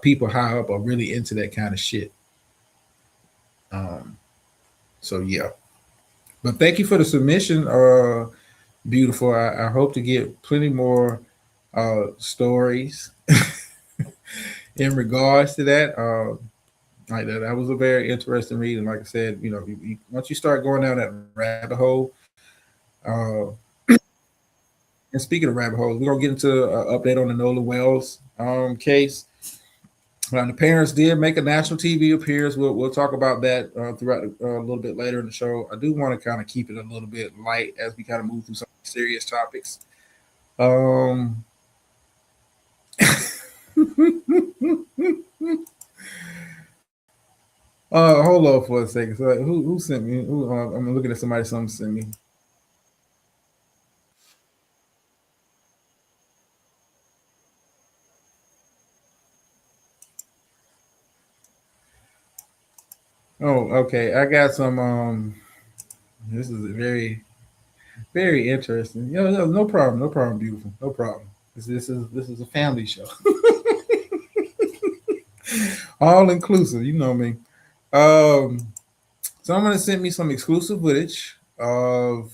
people high up are really into that kind of shit? Um, so yeah, but thank you for the submission. Beautiful. I hope to get plenty more stories in regards to that. Like that was a very interesting read, and like I said, once you start going down that rabbit hole, uh, and speaking of rabbit holes, we're gonna get into an update on the Nola Wells case. The parents did make a national TV appearance. We'll talk about that throughout a little bit later in the show. I do want to kind of keep it a little bit light as we kind of move through some serious topics. Um, hold on for a second. So, who sent me? I'm looking at somebody. Something sent me. Oh, okay. I got some. This is very, very interesting. No problem. No problem. Beautiful. No problem. This is a family show, all inclusive. You know me. Um, Someone has sent me some exclusive footage of.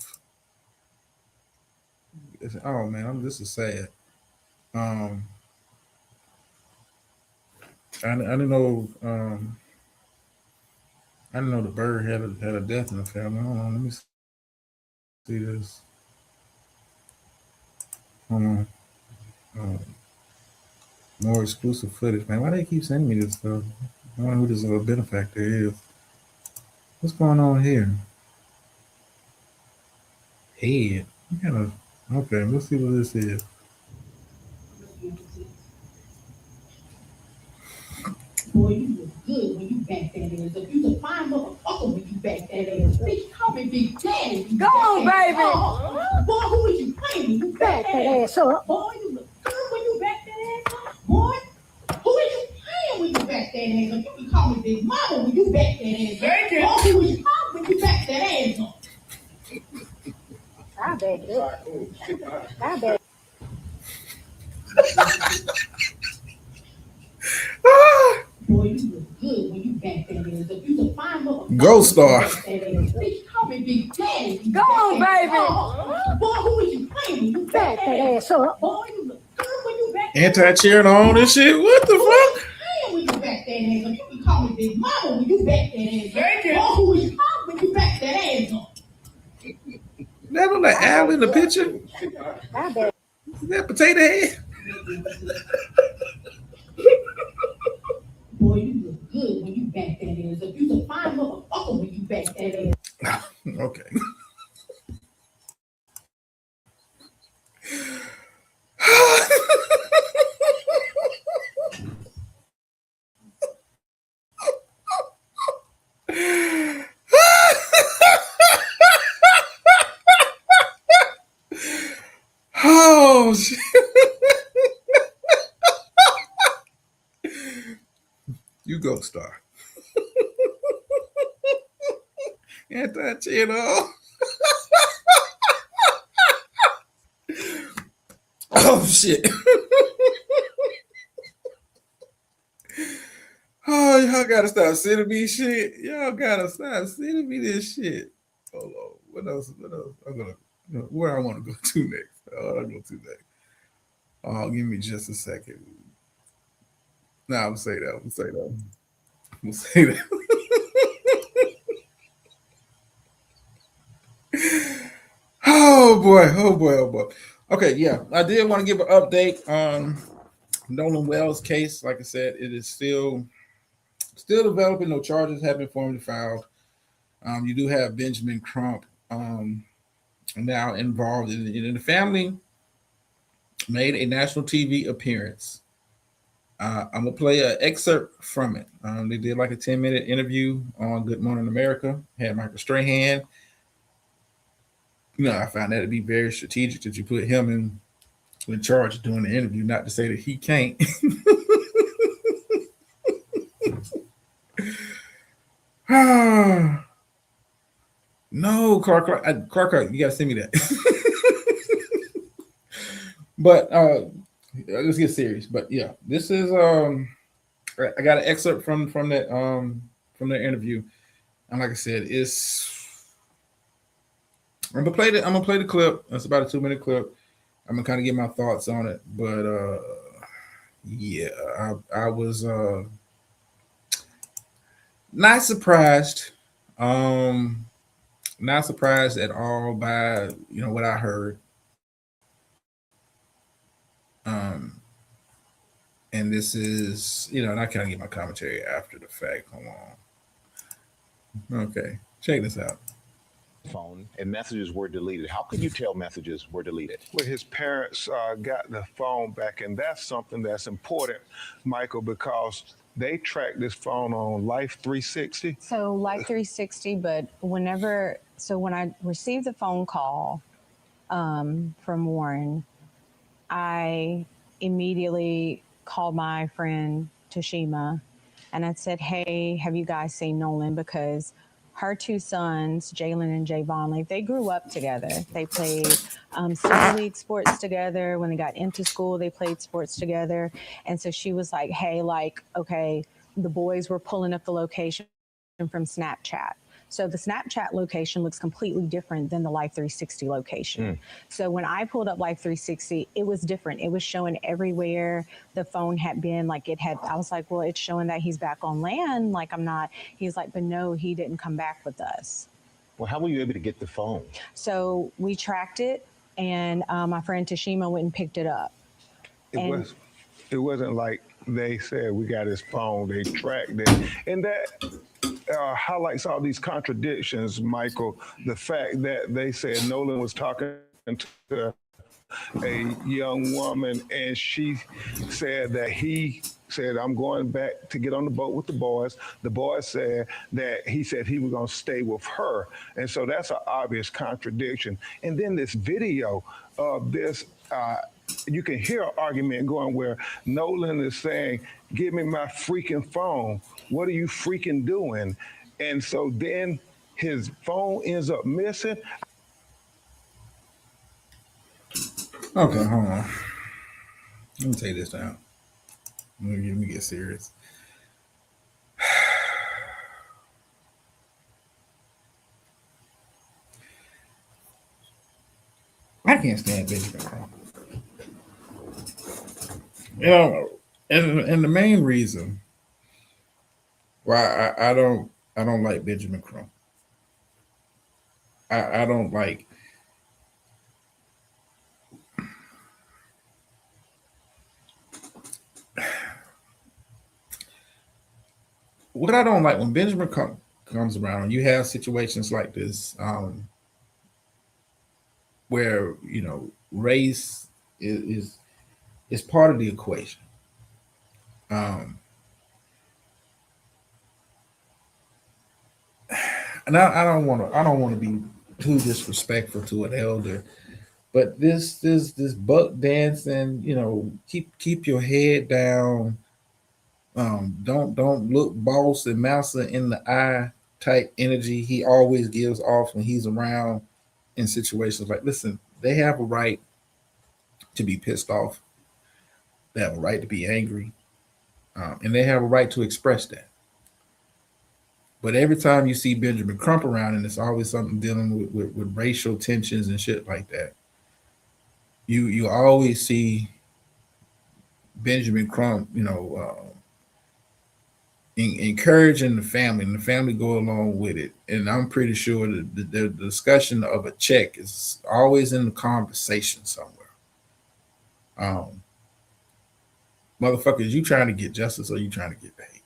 Oh man, this is sad. Um, I didn't know. I didn't know the bird had a death in the family. Hold on, let me see this. Hold on. More exclusive footage, man. Why they keep sending me this stuff? I don't know who this little benefactor is. What's going on here? Head. Okay, let's see what this is. Boy, you look good when you back that ass up. You a fine motherfucker when you back that ass. Bitch, call me Big Daddy. Go on, baby. Boy, who is you playing when you back that ass up? Boy, you look good when you back that ass up. Boy, who is you playing when you back that ass up? You can call me Big Mama when you back that ass up. Thank you. Boy, who is you calling when you back that ass up? I bet it. I bet. Boy, you look good when you back that ass up. You a fine motherfucker. Ghost Star. Bitch, call me Big Daddy. Go on, baby. Boy, who is you playing when you back that ass up? Boy, you look good when you back that Anti-cheering on and shit. What the fuck? Hey, when you back that ass up, you can call me Big Mama when you back that ass up. Thank you. Boy, who is you calling when you back that ass up? That look like Al in the picture. I bet. Is that potato head? Boy, you look good when you back that ass up. You a fine motherfucker when you back that ass. Okay. Oh shit. You go, Star. Anti-cheer. Oh shit. Oh, y'all gotta stop sending me shit. Y'all gotta stop sending me this shit. Hold on. What else? I'm gonna where I want to go to next. I'll go to next. Oh, give me just a second. No, I'm gonna say that. I'm gonna say that. I'm gonna say that. Oh boy, oh boy, oh boy. Okay, yeah. I did want to give an update on Nolan Wells case. Like I said, it is still developing. No charges have been formally filed. You do have Benjamin Crump now involved in it. And the family made a national TV appearance. I'm gonna play an excerpt from it. They did like a 10-minute interview on Good Morning America. Had Michael Strahan. I found that to be very strategic that you put him in charge of doing the interview. Not to say that he can't. No, Clark, you gotta send me that. But let's get serious. But yeah, this is I got an excerpt from that interview, and like I said, I'm gonna play the clip. It's about a 2-minute clip. I'm gonna kind of get my thoughts on it, but yeah, I was not surprised. Not surprised at all by what I heard. Um, and this is and I kind of get my commentary after the fact. Hold on. Okay, check this out. Phone and messages were deleted. How can you tell messages were deleted? Well, his parents got the phone back, and that's something that's important, Michael, because they tracked this phone on Life 360. So Life 360, but when I received the phone call from Warren, I immediately called my friend Toshima, and I said, "Hey, have you guys seen Nolan?" Because her two sons, Jalen and Javon, like they grew up together. They played summer league sports together. When they got into school, they played sports together. And so she was like, hey, okay, the boys were pulling up the location from Snapchat. So the Snapchat location looks completely different than the Life 360 location. So when I pulled up Life 360, it was different. It was showing everywhere the phone had been. I was like, well, it's showing that he's back on land. I'm not. He's like, but no, he didn't come back with us. Well, how were you able to get the phone? So we tracked it, and my friend Toshima went and picked it up. It wasn't like they said we got his phone, they tracked it. And that highlights all these contradictions, Michael. The fact that they said Nolan was talking to a young woman and she said that he said, I'm going back to get on the boat with the boys. The boys said that he said he was going to stay with her. And so that's an obvious contradiction. And then this video of this, you can hear an argument going where Nolan is saying, give me my freaking phone. What are you freaking doing? And so then his phone ends up missing. Okay, hold on. Let me take this down. Let me get serious. I can't stand Benjamin Crump. You know, and the main reason why I don't like Benjamin Crump. I don't like what I don't like when Benjamin Crump comes around. You have situations like this where race is part of the equation. And I don't want to be too disrespectful to an elder, but this buck dancing, keep your head down. Don't look boss and massa in the eye type energy he always gives off when he's around in situations like, listen, they have a right to be pissed off. They have a right to be angry. And they have a right to express that. But every time you see Benjamin Crump around, and it's always something dealing with racial tensions and shit like that, you always see Benjamin Crump, encouraging the family, and the family go along with it. And I'm pretty sure that the discussion of a check is always in the conversation somewhere. Motherfuckers, you trying to get justice or you trying to get paid?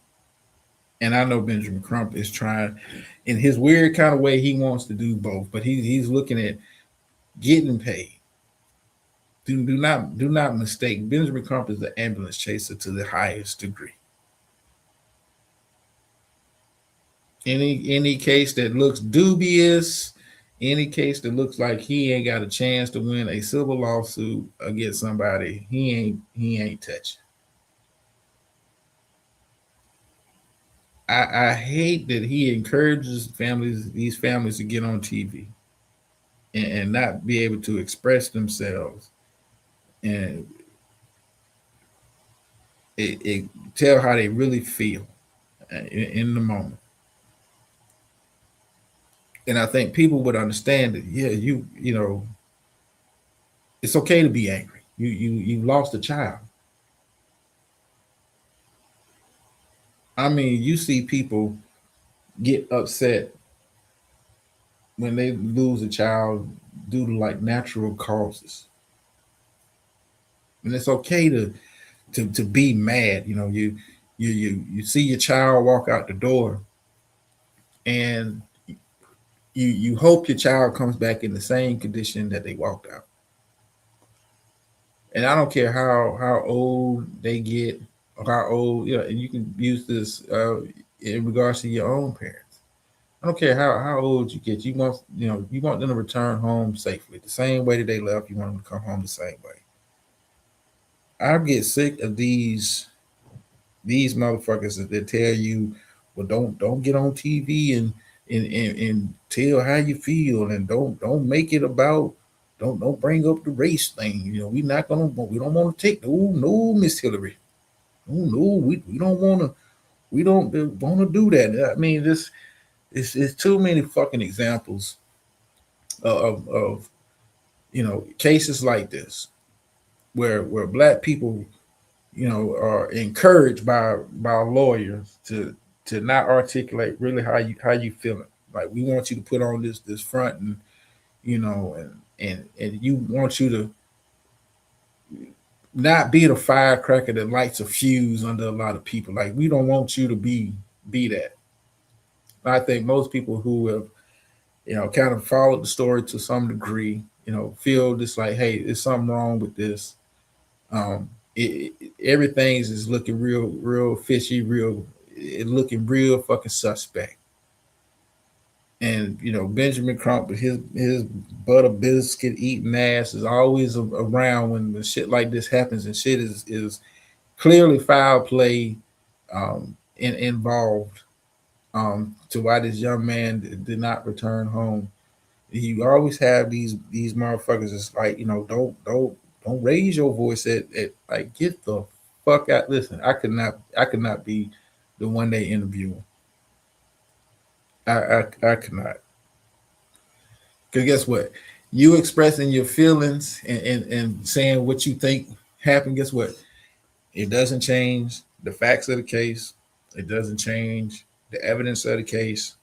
And I know Benjamin Crump is trying, in his weird kind of way, he wants to do both, but he's looking at getting paid. Do not mistake. Benjamin Crump is the ambulance chaser to the highest degree. Any case that looks dubious, any case that looks like he ain't got a chance to win a civil lawsuit against somebody, he ain't touching. I hate that he encourages these families to get on TV and not be able to express themselves and it tell how they really feel in the moment. And I think people would understand that, yeah, it's okay to be angry. You lost a child. I mean, you see people get upset when they lose a child due to like natural causes. And it's okay to be mad. You see your child walk out the door and you hope your child comes back in the same condition that they walked out. And I don't care how old they get or how old, and you can use this in regards to your own parents. I don't care how old you get. You want them to return home safely. The same way that they left, you want them to come home the same way. I get sick of these motherfuckers that tell you, well, don't get on TV and tell how you feel, and don't make it about, don't bring up the race thing. We don't want to take no Miss Hillary. No, we don't want to do that. I mean, this is too many fucking examples of cases like this where black people are encouraged by lawyers to not articulate really how you feeling. Like, we want you to put on this front and you want you to not be the firecracker that lights a fuse under a lot of people. Like, we don't want you to be that. I think most people who have, kind of followed the story to some degree, feel just like, hey, there's something wrong with this. Everything is looking real fishy, looking real fucking suspect. And Benjamin Crump, his butter biscuit eating ass is always around when the shit like this happens, and shit is clearly foul play involved. To why this young man did not return home. You always have these motherfuckers. It's like, don't raise your voice at like, get the fuck out. Listen, I could not be the one they interview. I could not. Because guess what? You expressing your feelings and saying what you think happened, guess what? It doesn't change the facts of the case. It doesn't change the evidence of the case.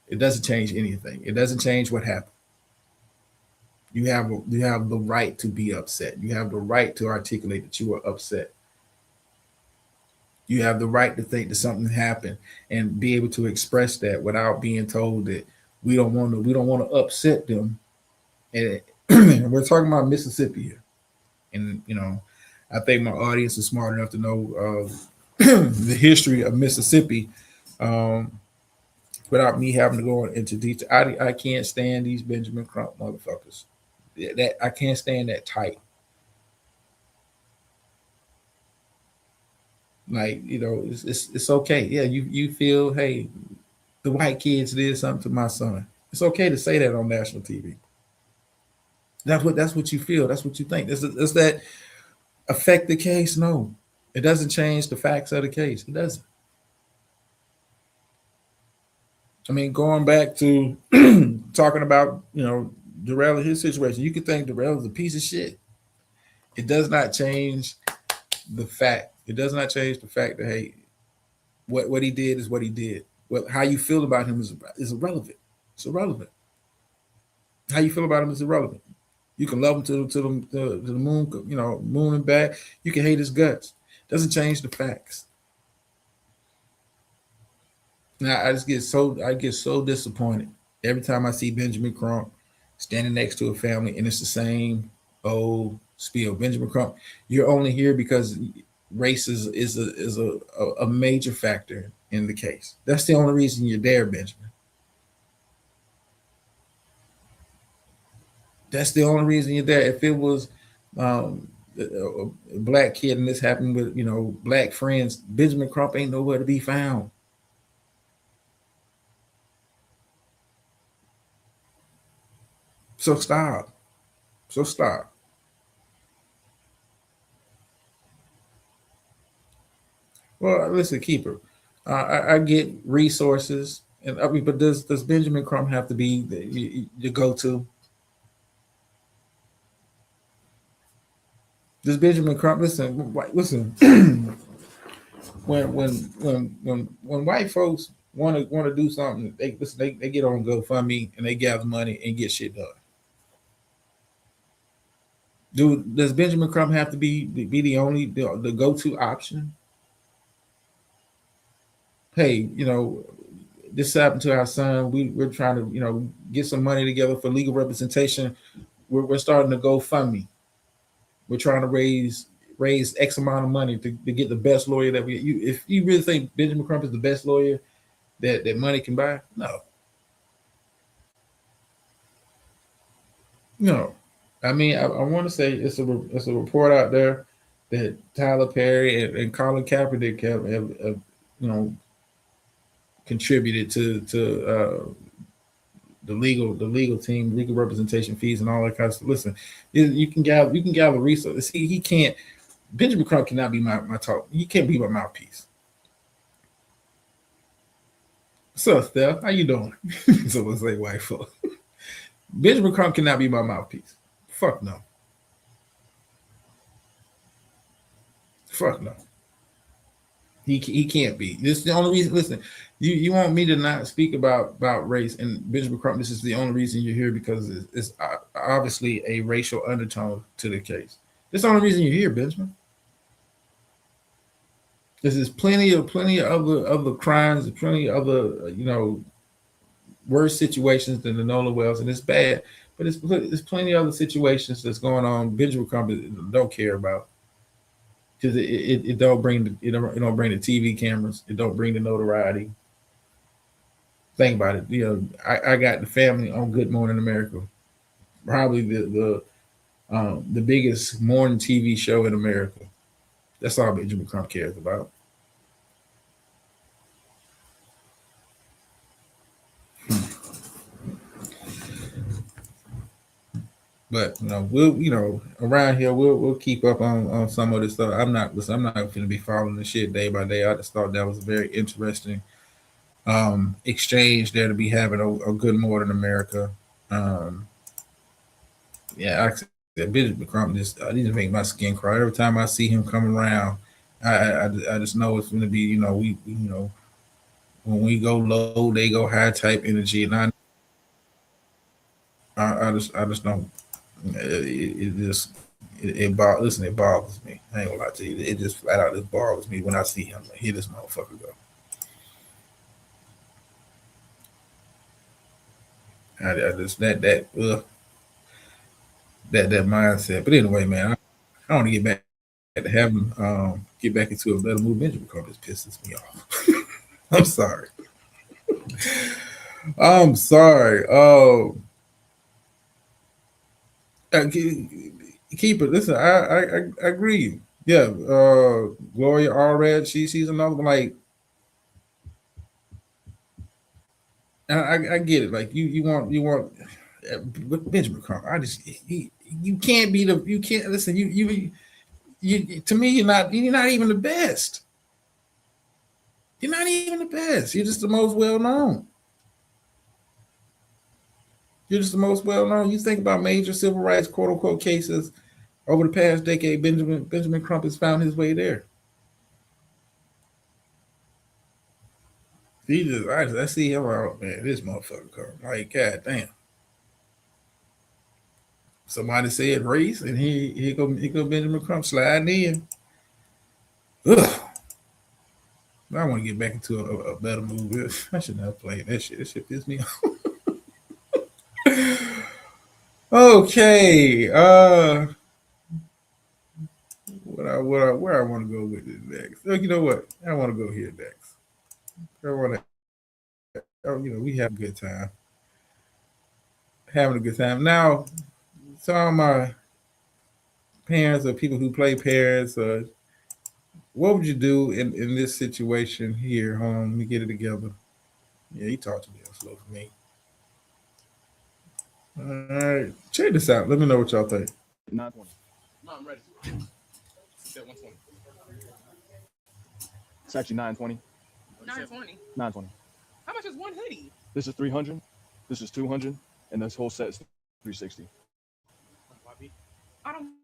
It doesn't change anything. It doesn't change what happened. You have the right to be upset. You have the right to articulate that you are upset. You have the right to think that something happened and be able to express that without being told that we don't want to upset them. And we're talking about Mississippi here. And I think my audience is smart enough to know the history of Mississippi without me having to go into detail. I can't stand these Benjamin Crump motherfuckers. That I can't stand that type. Like, it's okay. Yeah, you feel, hey, the white kids did something to my son. It's okay to say that on national TV. That's what you feel. That's what you think. Does that affect the case? No, it doesn't change the facts of the case. It doesn't. I mean, going back to talking about, Darrell and his situation, you could think Darrell is a piece of shit. It does not change the fact. It does not change the fact that, hey, what he did is what he did. How you feel about him is irrelevant. It's irrelevant. How you feel about him is irrelevant. You can love him to the moon, moon and back. You can hate his guts. Doesn't change the facts. Now I get so disappointed every time I see Benjamin Crump standing next to a family, and it's the same old spiel. Benjamin Crump, you're only here because race is a major factor in the case. That's the only reason you're there, Benjamin. That's the only reason you're there. If it was a black kid and this happened with black friends, Benjamin Crump ain't nowhere to be found. So stop. Well, listen, Keeper. I get resources, but does Benjamin Crump have to be the go-to? Does Benjamin Crump listen? When white folks want to do something, they get on GoFundMe and they gather money and get shit done. Does Benjamin Crump have to be the only the go-to option? Hey, this happened to our son. We're trying to get some money together for legal representation. We're starting to GoFundMe. We're trying to raise X amount of money to get the best lawyer that if you really think Benjamin Crump is the best lawyer that money can buy, no. I mean, I want to say it's a report out there that Tyler Perry and Colin Kaepernick have contributed to the legal team, legal representation fees, and all that kind of stuff. Listen, you can gather resources. He can't. Benjamin Crump cannot be my talk. He can't be my mouthpiece. What's up, Steph? How you doing? Someone say white folk. Benjamin Crump cannot be my mouthpiece. Fuck no. Fuck no. He can't be. This is the only reason. Listen, you want me to not speak about race and Benjamin Crump. This is the only reason you're here, because it's obviously a racial undertone to the case. That's the only reason you're here, Benjamin. There's plenty of other crimes, plenty of other worse situations than the Nola Wells, and it's bad. But there's plenty of other situations that's going on. Benjamin Crump don't care about because it don't bring the TV cameras. It don't bring the notoriety. Think about it. I got the family on Good Morning America, probably the biggest morning TV show in America. That's all Benjamin Crump cares about. But we'll around here we'll keep up on some of this stuff. I'm not going to be following the shit day by day. I just thought that was a very interesting exchange there to be having a Good Morning America. Yeah, I said Benjamin Crump just make my skin crawl every time I see him come around. I just know it's going to be we when we go low they go high type energy, and I just don't. It bothers me. I ain't gonna lie to you. It just flat out just bothers me when I see him. Like, here this motherfucker go. I just that mindset. But anyway, man, I want to get back to having get back into a better mood. Benjamin Crump just pisses me off. I'm sorry. I'm sorry. Keep it. Listen, I agree. Yeah, Gloria Allred. She's another one. Like, I get it. Like you want Benjamin Crump. You can't be you can't listen. You to me you're not even the best. You're not even the best. You're just the most well known. You're just the most well known. You think about major civil rights quote unquote cases over the past decade. Benjamin Crump has found his way there. I see him out, man. This motherfucker come like, god damn. Somebody said race, and he go Benjamin Crump sliding in. Ugh. I want to get back into a better movie. I should not play that shit. That shit pissed me off. Okay. Where I want to go with this next? You know what? I want to go here next. We have a good time. Having a good time. Now, some of my parents or people who play parents, what would you do in this situation here? Let me get it together. Yeah, he talked to me slow for me. All right, check this out. Let me know what y'all think. 920. No, I'm ready. Set 120. It's actually 920. 920. 920. How much is one hoodie? This is 300. This is 200, and this whole set is 360. I don't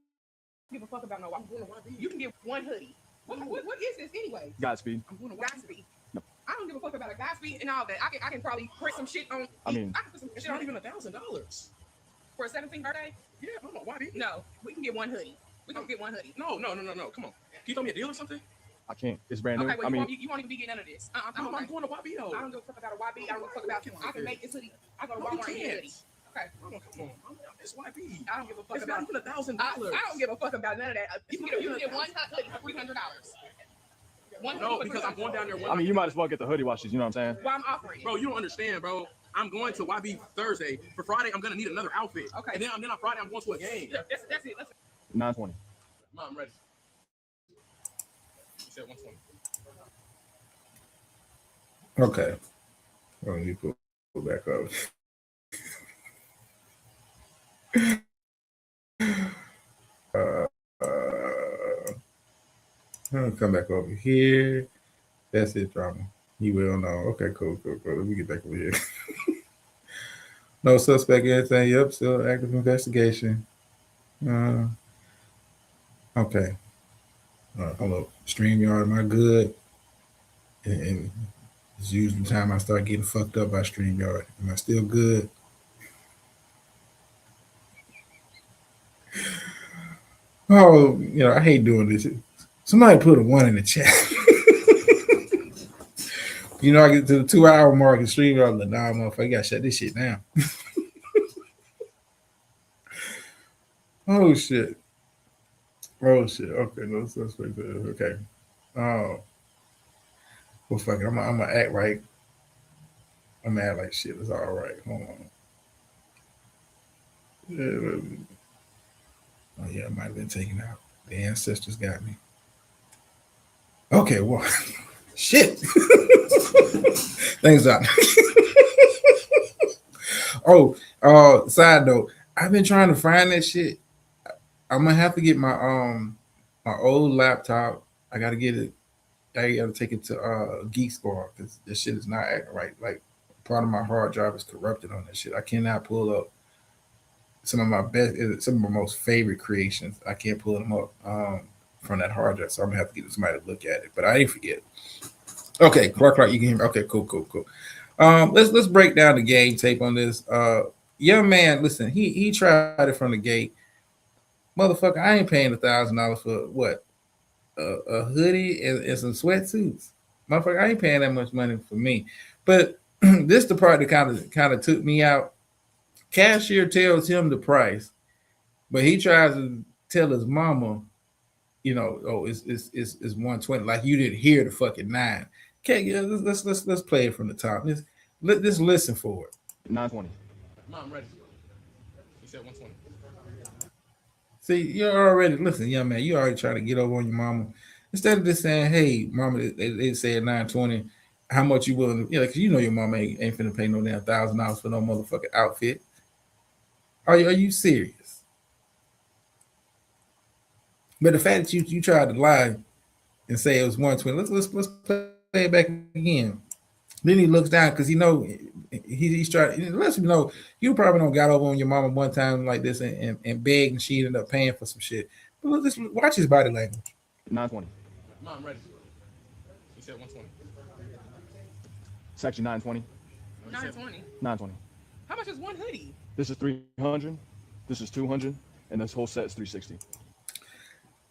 give a fuck about no. I'm doing a YB. You can get one hoodie. What is this anyway? Godspeed. I'm doing a Godspeed. No. I don't give a fuck about a Godspeed and all that. I can probably print some shit on. I mean, I can put some It's shit on not even even $1,000. for a 17th birthday. Yeah, I'm a YB. No, we can get one hoodie. We can get one hoodie. No. Come on. Can you throw me a deal or something? I can't. It's brand new. Okay, well, I mean, you won't even be getting none of this. I'm going to YB though. I don't give a fuck about a YB. I don't give a fuck about you. I can make this hoodie. I go to No, you Walmart and get a can't. hoodie. Okay. Come on. It's YB. I don't give a fuck It's about. not even $1,000. I don't give a fuck about none of that. You can get one hoodie for $300. No, because I'm going down there. I mean, you might as well get the hoodie washes. You know what I'm saying? Well, I'm offering it. Bro, you don't understand, bro. I'm going to YB Thursday. For Friday, I'm gonna need another outfit. Okay. And then on Friday, I'm going to a game. Yeah, that's it. 920. Mom, I'm ready. You said 120. Okay. Let me pull back up. I'm gonna come back over here. That's it, drama. You will know. Okay, cool. Let me get back over here. No suspect, anything. Yep, still active investigation. Okay. Hello. StreamYard, am I good? And it's usually the time I start getting fucked up by StreamYard. Am I still good? Oh, I hate doing this. Somebody put a 1 in the chat. I get to the 2-hour mark and stream. I'm like, nah, motherfucker, you gotta shut this shit down. Oh shit. Okay, let's wait for this. Okay. Oh, well, fuck it. I'm gonna act right. I'm gonna act like shit is all right. Hold on. Oh yeah, it might have been taken out. The ancestors got me. Okay, well, shit. Thanks, Doc. Oh, side note, I've been trying to find that shit. I'm gonna have to get my old laptop. I gotta get it. I gotta take it to Geek Squad because this shit is not acting right. Like part of my hard drive is corrupted on this shit. I cannot pull up some of my most favorite creations. I can't pull them up from that hard drive, so I'm gonna have to get somebody to look at it. But I ain't forget. Okay, Clark, you can hear me. Okay, cool. Let's break down the game tape on this. Young man, listen, he tried it from the gate. Motherfucker, I ain't paying $1,000 for what? A hoodie and some sweatsuits. Motherfucker, I ain't paying that much money for me. But this the part that kind of took me out. Cashier tells him the price, but he tries to tell his mama, oh, it's 120. Like you didn't hear the fucking 9. Okay, let's play it from the top. Let's listen for it. 920. Mom, ready. He said 120. See, you're already listen, young man. You already trying to get over on your mama instead of just saying, "Hey, mama," they said 920. How much you willing to? Because your mama ain't finna pay no damn $1,000 for no motherfucking outfit. Are you serious? But the fact that you tried to lie and say it was 120. Let's play it back again. Then he looks down because he's trying. Let me know you probably don't got over on your mama one time like this and beg and she ended up paying for some shit. But let's watch his body language. 920. Mom, ready. He said 120. It's actually 920. 920. 920. How much is one hoodie? This is 300. This is 200, and this whole set is 360.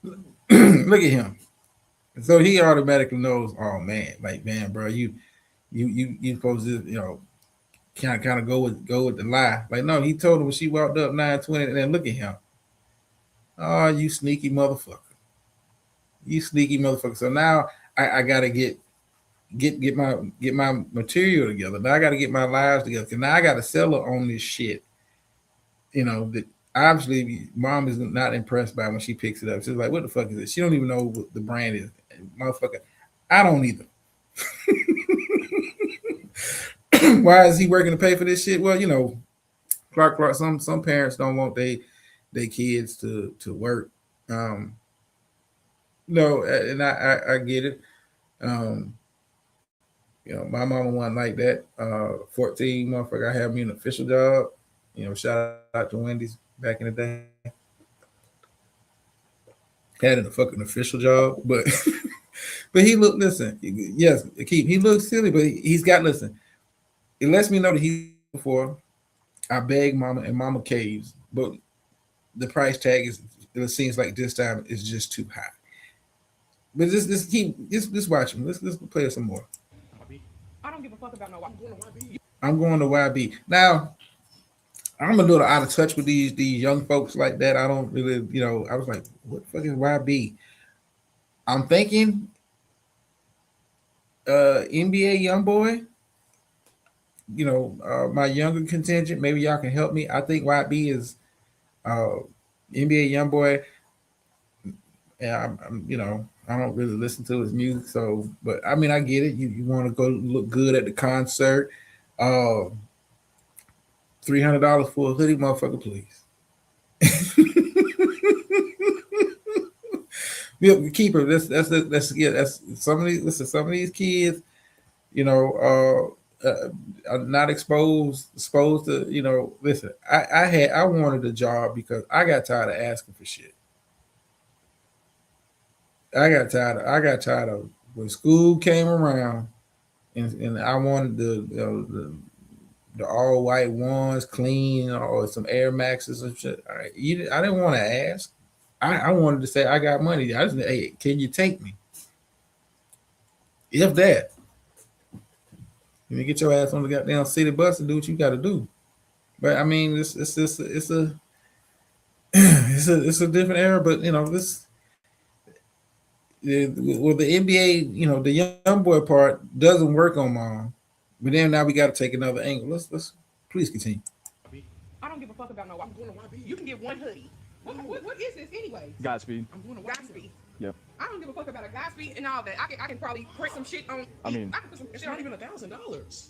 Look at him. So he automatically knows. Oh man, bro, you supposed to kind of go with the lie. Like no, he told her when she walked up 920, and then look at him. Oh, you sneaky motherfucker. You sneaky motherfucker. So now I gotta get my material together. Now I gotta get my lives together. Cause now I gotta sell her on this shit. That obviously mom is not impressed by when she picks it up. She's like, what the fuck is it? She don't even know what the brand is. Motherfucker, I don't either. Why is he working to pay for this shit? Well, Clark, some parents don't want their kids to work. No, and I get it. My mama wasn't like that. 14, motherfucker, I had me an official job. Shout out to Wendy's back in the day. Had a fucking official job, but but he looked. Listen, yes, he looks silly, but he's got. Listen, it lets me know that he's before. I beg mama and mama caves, but the price tag it seems like this time is just too high. But just watch him. Let's play some more. I don't give a fuck about no. I'm going to YB now. I'm a little out of touch with these young folks like that. I don't really, I was like, what the fuck is YB? I'm thinking NBA YoungBoy. My younger contingent, maybe y'all can help me. I think YB is NBA YoungBoy. Yeah, I don't really listen to his music, so but I mean I get it. You want to go look good at the concert. $300 for a hoodie, motherfucker, please. Keep her. That's some of these kids, are not exposed to, listen, I wanted a job because I got tired of asking for shit. I got tired of when school came around and I wanted the all white ones, clean, or some Air Maxes and shit. I didn't want to ask. I wanted to say I got money. I just, hey, can you take me? If that, you get your ass on the goddamn city bus and do what you got to do. But I mean, it's a it's a different era. But you know, this with the NBA, you know, the young boy part doesn't work on mom. But then now we got to take another angle. Let's please continue. I don't give a fuck about no. I'm going to YB. You can get one hoodie. What is this anyway? Godspeed. I'm going to Godspeed. Yep. I don't give a fuck about a Godspeed and all that. I can probably print some shit on. I mean, I can put some It's shit not on even $1,000.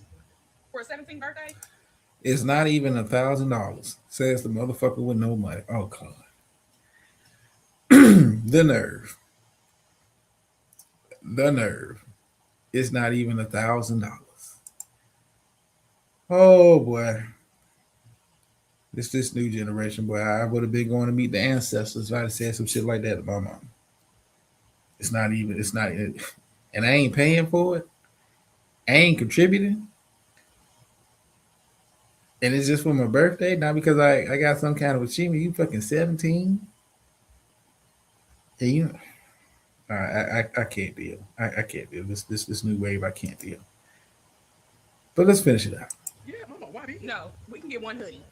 for a 17th birthday. It's not even $1,000. Says the motherfucker with no money. Oh God, the nerve. The nerve. It's not even $1,000. Oh boy. This new generation, boy. I would have been going to meet the ancestors if I'd have said some shit like that to my mom. It's not, and I ain't paying for it. I ain't contributing. And it's just for my birthday, not because I got some kind of achievement. You fucking 17. And you I can't deal. I can't deal. This new wave, I can't deal. But let's finish it out. Yeah, mama, YB. No, we can get one hoodie.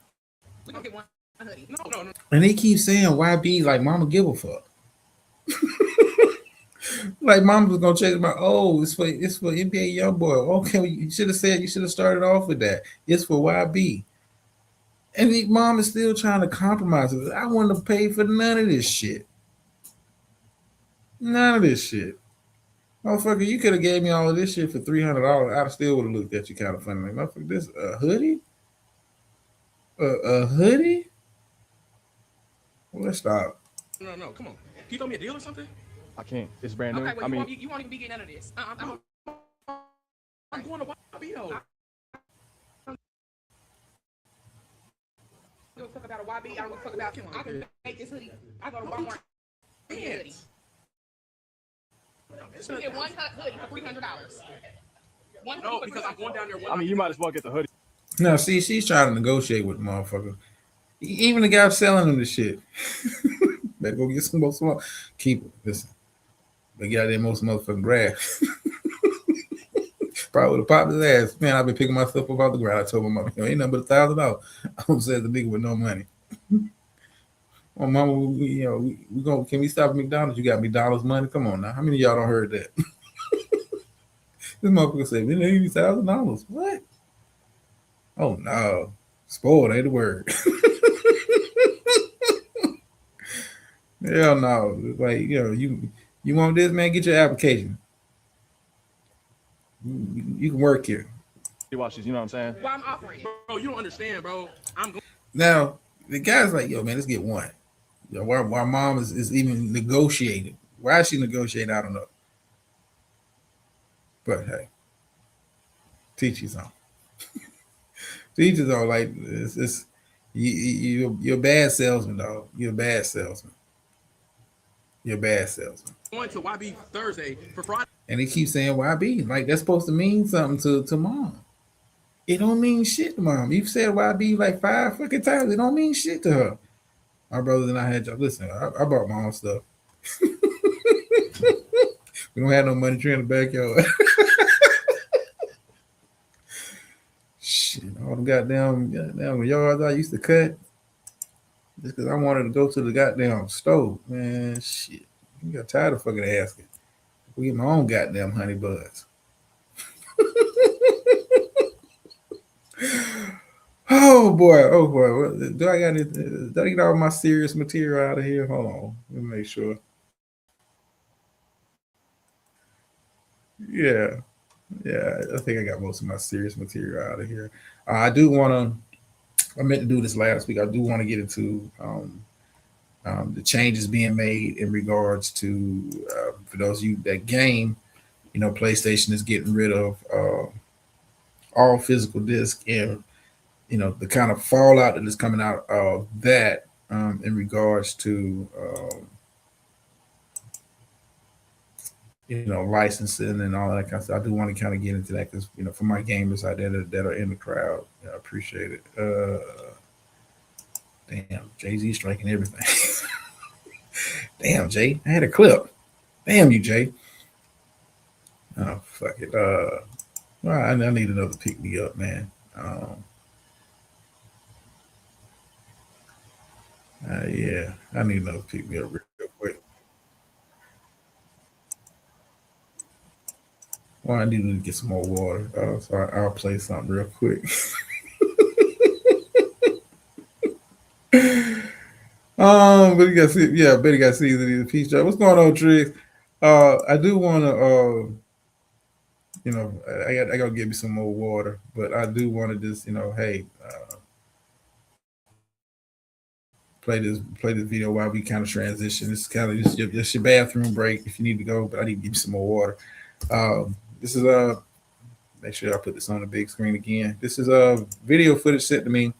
We can get one hoodie. No. And they keep saying YB like mama give a fuck. Like mama was gonna change my it's for NBA YoungBoy. Okay, you should have started off with that. It's for YB. And the mom is still trying to compromise. I wouldn't have paid for none of this shit. None of this shit. Motherfucker, you could have gave me all of this shit for $300. I still would have looked at you kind of funny. Like, motherfucker, this a hoodie? A hoodie? Well, let's stop. No, come on. Can you throw me a deal or something? I can't. It's brand new. Okay, well, I mean, you won't even be getting none of this. I'm going to YB though. I don't give a fuck about a YB. I don't give a fuck about. I can make this hoodie. I go to Walmart. Get a hoodie. It's You not, get one hoodie for $300. One no, hoodie for because I'm going down there. I mean, you might as well get the hoodie. No, see, she's trying to negotiate with the motherfucker. Even the guy selling him the shit. Better go get some more. Keep it. Listen. They got there most motherfucking grass. Probably would have popped his ass. Man, I've been picking myself up out the ground. I told my mom, ain't nothing but $1,000. I almost said the nigga with no money. Oh, mama, we go. Can we stop at McDonald's? You got McDonald's money? Come on now. How many of y'all don't heard that? This motherfucker said, we need $1,000. What? Oh no. Spoiled ain't the word. Hell no. It's like, you want this, man? Get your application. You can work here. You watch this, you know what I'm saying? Well, I'm offering it. bro, you don't understand, bro. I'm going. Now, the guy's like, yo, man, let's get one. Why mom is even negotiating. Why is she negotiating? I don't know. But hey, teach his own. Teach his own. Like, you're a bad salesman, dog. You're a bad salesman. You're a bad salesman. Going to YB Thursday for Friday. And they keep saying YB. Like, that's supposed to mean something to mom. It don't mean shit to mom. You've said YB like 5 fucking times. It don't mean shit to her. My brothers and I had y'all. Listen, I bought my own stuff. We don't have no money tree in the backyard. Shit, all the goddamn yards I used to cut. Just because I wanted to go to the goddamn stove. Man, shit. You got tired of fucking asking. We get my own goddamn honey buds. Oh boy. Do I get all my serious material out of here? Hold on. Let me make sure. Yeah. I think I got most of my serious material out of here. I meant to do this last week. I do want to get into the changes being made in regards to, for those of you that game, PlayStation is getting rid of all physical disc, and the kind of fallout that is coming out of that in regards to licensing and all that kind of stuff. I do want to kind of get into that because for my gamers out there that are in the crowd, I appreciate it. Damn, Jay-Z striking everything. Damn, Jay. I had a clip. Damn you, Jay. Oh, fuck it. Well, I need another pick me up, man. Yeah, I need another pick me up real quick. Well, I need to get some more water. So I'll play something real quick. But you got see, yeah, I bet you got season in the peach jar. What's going on, Triggs? I do want to, I got to get me some more water, but I do want to just, hey, play this video while we kind of transition. This is kind of just your bathroom break if you need to go, but I need to give you some more water. This is make sure I put this on the big screen again. This is a video footage sent to me.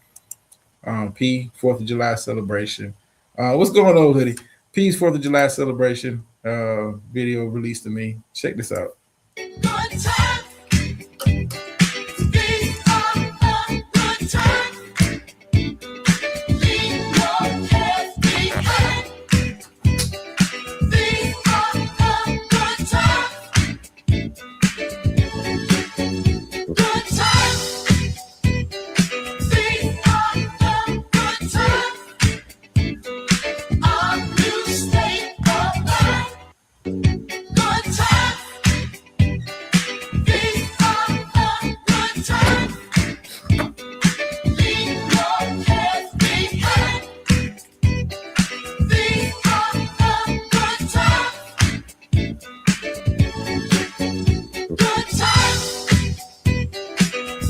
P 4th of July celebration. What's going on, Hoodie? P's 4th of July celebration video released to me. Check this out. Good time. These are a good time. Leave your head behind. These are a good time. Good time. These are a good time. A new state of mind. Good time. These are a good time. Leave your head behind. These are a good time. Good time.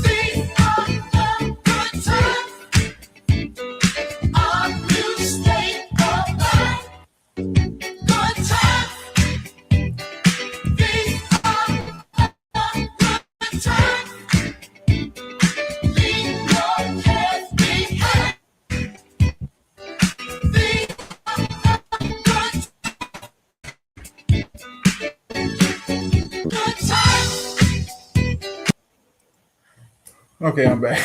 These are a good time. A new state of mind. Good time. These are a good time. Leave your head behind. These good time. Okay, I'm back.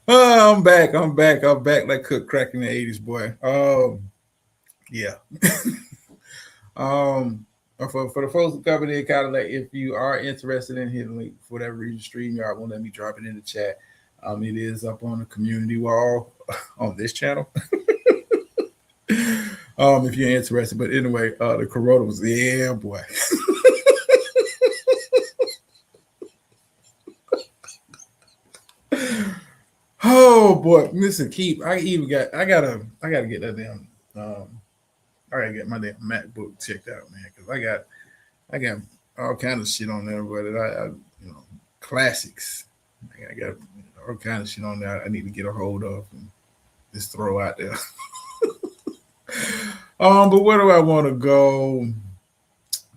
Oh, I'm back. I'm back like cook crack in the 80s, boy. Yeah. For the folks who covered it, kind of like if you are interested in hitting link for whatever reason, StreamYard won't let me drop it in the chat. It is up on the community wall on this channel. If you're interested, but anyway, the Corona was boy. Oh boy, listen, I gotta get that damn I gotta get my damn MacBook checked out, man, because I got all kind of shit on there, but classics. I got all kind of shit on there I need to get a hold of and just throw out there. But where do I want to go?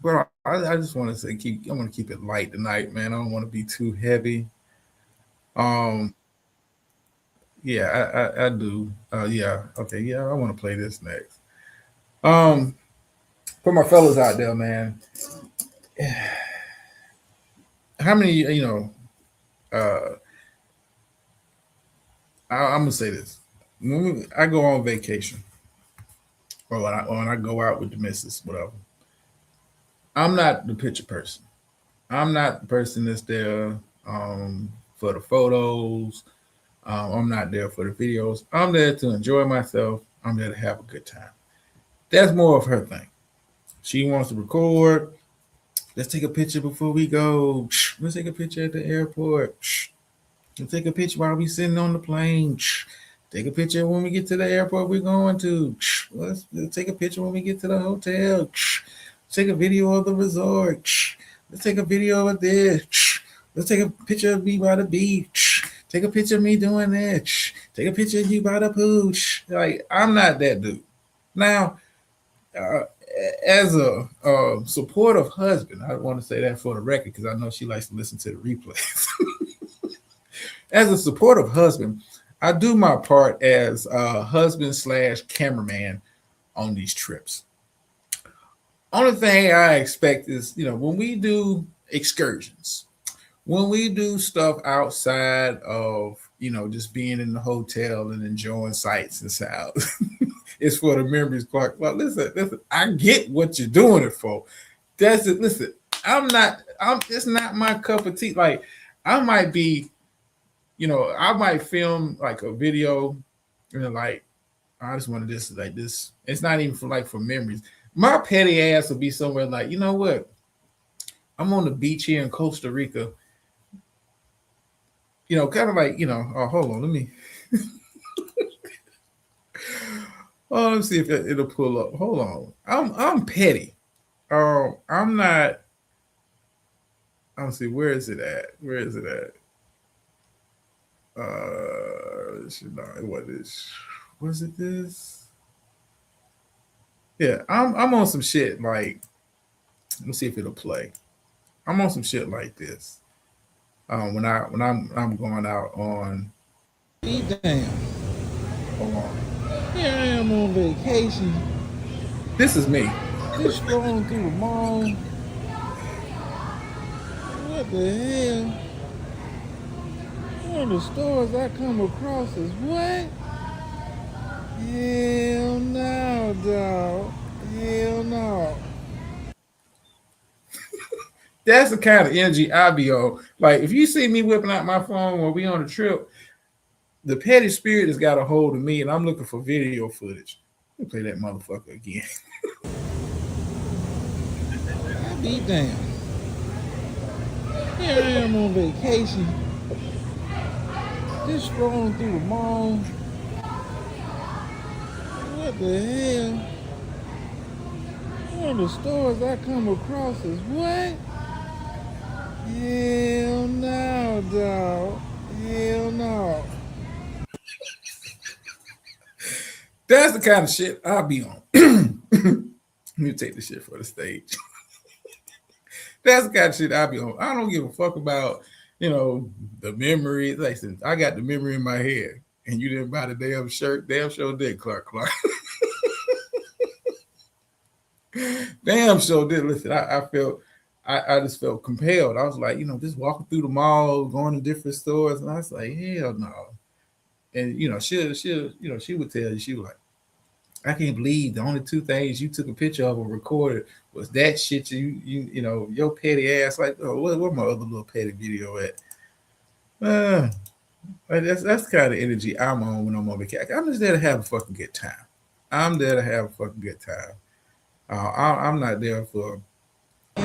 Well, I just want to say I want to keep it light tonight, man. I don't want to be too heavy. Yeah, I do. Yeah, okay, yeah, I want to play this next. For my fellas out there, man. How many, I'm gonna say this. When I go on vacation, or when I go out with the missus, whatever, I'm not the picture person. I'm not the person that's there for the photos. I'm not there for the videos. I'm there to enjoy myself. I'm there to have a good time. That's more of her thing. She wants to record. Let's take a picture before we go. Let's take a picture at the airport. Let's take a picture while we sitting on the plane. Take a picture when we get to the airport we're going to. Let's take a picture when we get to the hotel. Take a video of the resort. Let's take a video of this. Let's take a picture of me by the beach. Take a picture of me doing that. Take a picture of you by the pool. Like, I'm not that dude. Now, as a supportive husband, I want to say that for the record because I know she likes to listen to the replays. As a supportive husband, I do my part as a husband / cameraman on these trips. Only thing I expect is, when we do excursions, when we do stuff outside of, just being in the hotel and enjoying sights and sounds, it's for the memories, Clark. Well, listen, I get what you're doing it for. That's it. Listen, it's not my cup of tea. Like, I might be, I might film like a video, like, I just want to this like this. It's not even for memories. My petty ass will be somewhere like, you know what? I'm on the beach here in Costa Rica. Kind of like, oh, hold on, let me oh, let's see if it'll pull up. Hold on. I'm petty. I'm not. Let's see, where is it at? Was it this? Yeah, I'm on some shit like, let's see if it'll play. I'm on some shit like this. When I'm going out on. Damn. Hold on. Here I am on vacation. This is me. Just scrolling through the mall. What the hell? One of the stores I come across is what? Hell no, dog. Hell no. That's the kind of energy I be on. Like, if you see me whipping out my phone when we on a trip, the petty spirit has got a hold of me, and I'm looking for video footage. Let me play that motherfucker again. I be damn. Here I am on vacation. Just scrolling through the mall. What the hell? One of the stores I come across is what? Hell no, dog. Hell no. That's the kind of shit I'll be on. Let me take this shit for the stage. That's the kind of shit I'll be on. I don't give a fuck about, the memory. Listen, I got the memory in my head, and you didn't buy the damn shirt. Damn sure did, Clark. Damn sure did. Listen, I just felt compelled. I was like, just walking through the mall, going to different stores, and I was like, hell no. And she would tell you, she was like, I can't believe the only two things you took a picture of or recorded was that shit your petty ass. Like, oh, where my other little petty video at? That's the kind of energy I'm on when I'm on vacation. I'm just there to have a fucking good time. I'm not there for